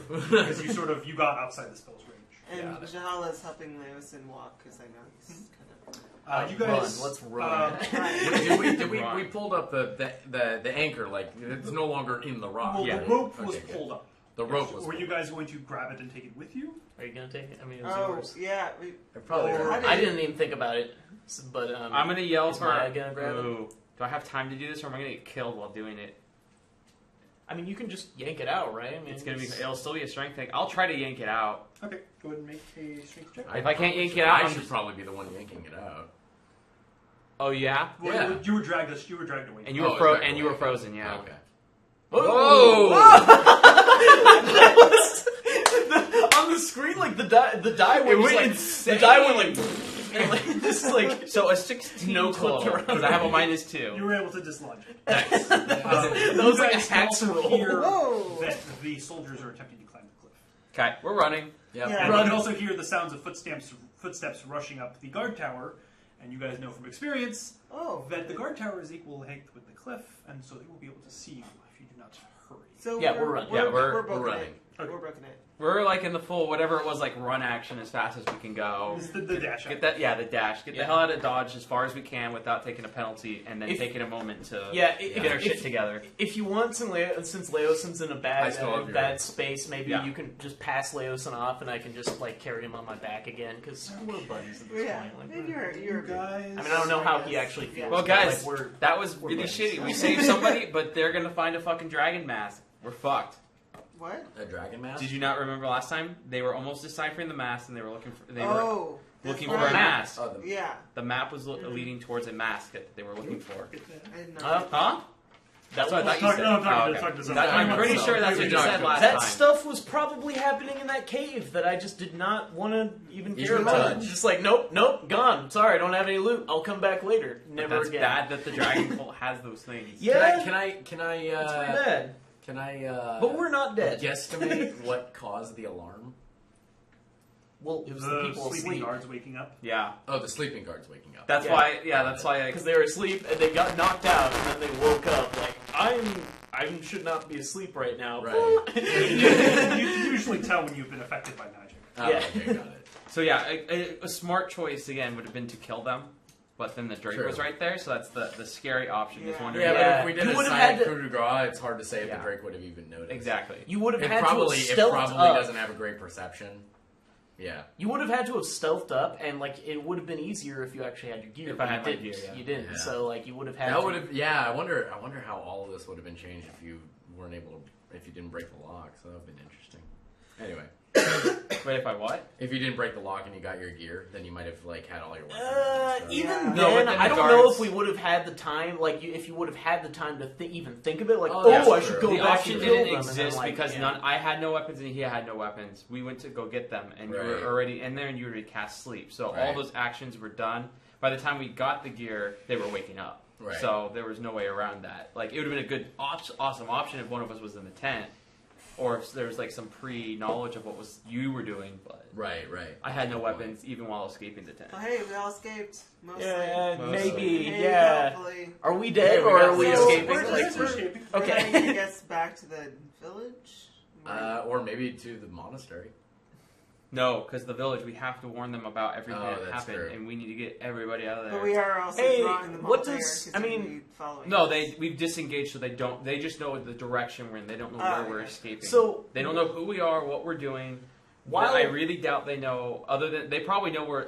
Because you got outside the spell's range. And Jahala is helping Leosin walk because I know he's kind of. You guys, Run. Let's run. we pulled up the anchor, like it's no longer in the rock. well, Yeah. the rope was Okay, good. pulled up. The rope was Were you pulled guys going to grab it and take it with you? Are you gonna take it? I mean, it was Oh, yours. yeah. up. Probably. Or- not. I didn't even think about it, but I'm gonna yell is for. Maya gonna grab it? Ooh. Do I have time to do this, or am I gonna get killed while doing it? I mean, you can just yank it out, right? I mean, It's gonna be. It'll still be a strength thing. I'll try to yank it out. Okay, go ahead and make a strength check. If I can't yank it out, I I'm should just- probably be the one yanking it out. Oh yeah. Well, Yeah. you were dragged away. And you Oh, were is that right? frozen. Yeah. Okay. Whoa! That was- on the screen, like the die went went like insane. the die went like, and like just like So a 16 No total clipped around. because I have a -2. You were able to dislodge it. Nice. that was like a tax also roll. hear Whoa. that the soldiers are attempting to climb the cliff. Okay, we're running. Yep. Yeah. And you Run. can also hear the sounds of footsteps rushing up the guard tower, and you guys know from experience Oh. that the guard tower is equal length with the cliff, and so they will be able to see you if you do not hurry. So Yeah, we're running. Yeah, we're we're booking running. it. Okay. We're booking it. We're like in the full whatever it was, like run action as fast as we can go. It's the dash. Get that, yeah, the dash. Get Yeah. the hell out of Dodge as far as we can without taking a penalty, and then If- taking a moment to Yeah, get our shit together. If you want, since Leosin's in a I bad still have your- bad space, maybe Yeah. you can just pass Leosin off, and I can just like carry him on my back again because we're buddies at this Yeah. point. Like, And you're guys. I mean, I don't know how he actually feels. Well, but, guys, like, we're that was we're really buddies. shitty. We saved somebody, but they're gonna find a fucking dragon mask. We're fucked. what? A dragon mask? Did you not remember last time? They were almost deciphering the mask, and they were looking for. They were Oh. that's looking for right. a mask. Oh, the, Yeah. The map was leading towards a mask that they were looking for. I didn't know. Huh? That's what I thought you Talk- said. no, I'm talking Oh, to- okay. talking to That- I'm someone. pretty sure that's what you said last That time. stuff was probably happening in that cave that I just did not want to even care Even about. touch. Just like, nope, gone. Sorry, I don't have any loot. I'll come back later. But Never that's again. bad that the dragon cult has those things. Yeah, Can I it's pretty bad. can I But we're not dead. guesstimate what caused the alarm? Well, it was the The people sleeping asleep. guards waking up. Yeah. Oh, the sleeping guard's waking up. That's Yeah. why. Yeah, that's why. Because they were asleep and they got knocked out and then they woke up like, I should not be asleep right now. Right. You can usually tell when you've been affected by magic. Oh, Yeah. okay, got it. So yeah, a smart choice again would have been to kill them, but then the Drake True. was right there, so that's the scary option. Just Yeah. wondering. Yeah, Yeah. but if we did You a would've silent had to- coup de grace, it's hard to say if Yeah. the Drake would have even noticed. Exactly. You would have It had probably to have stealthed up. doesn't have a great perception. Yeah. You would have had to have stealthed up, and like it would have been easier if you actually had your gear. If but I had you my didn't. gear, yeah. You didn't. Yeah. So like you would have had. That to, would have. Yeah, I wonder how all of this would have been changed if you weren't able to, if you didn't break the lock. So that would have been interesting. Anyway, Wait, if I what? if you didn't break the lock and you got your gear, then you might have like had all your weapons. and stuff. Even Yeah. then, No, but then I the don't know guards- if we would have had the time. Like, if you would have had the time to even think of it. Like, Oh, that's I true. should go The back option and kill didn't them, and then, exist like, because yeah. I had no weapons and he had no weapons. We went to go get them, and you Right. were already in there, and you already cast sleep. So all Right. those actions were done. By the time we got the gear, they were waking up. Right. So there was no way around that. Like it would have been a good, awesome option if one of us was in the tent, or if there was like some pre-knowledge of what you were doing, but Right. I had no weapons even while escaping the tent. Well, hey, we all escaped. Mostly. Yeah, Mostly. maybe. Hey, Yeah. hopefully. Are we dead Yeah, we or got are we Leo. escaping? We're Like, just- we're escaping. We're Okay. trying to get back to the village. Or maybe to the monastery. No, because the village, we have to warn them about everything Oh, that that's happened, true. and we need to get everybody out of there. But we are also Hey, drawing them what all there, does- 'cause I they'll mean- be following No, us. we've disengaged, so they don't. They just know the direction we're in. They don't know Ah, where we're yeah. escaping. So they don't know who we are, what we're doing. While- I really doubt they know. Other than they probably know where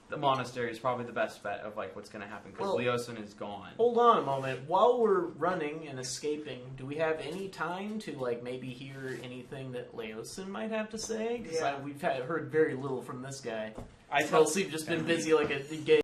the monastery is probably the best bet of like what's going to happen because Well- Leosin is gone. hold on a moment. While we're running and escaping, do we have any time to like maybe hear anything that Leosin might have to say? Because Yeah. we've heard very little from this guy. I tell We've just been busy like a gay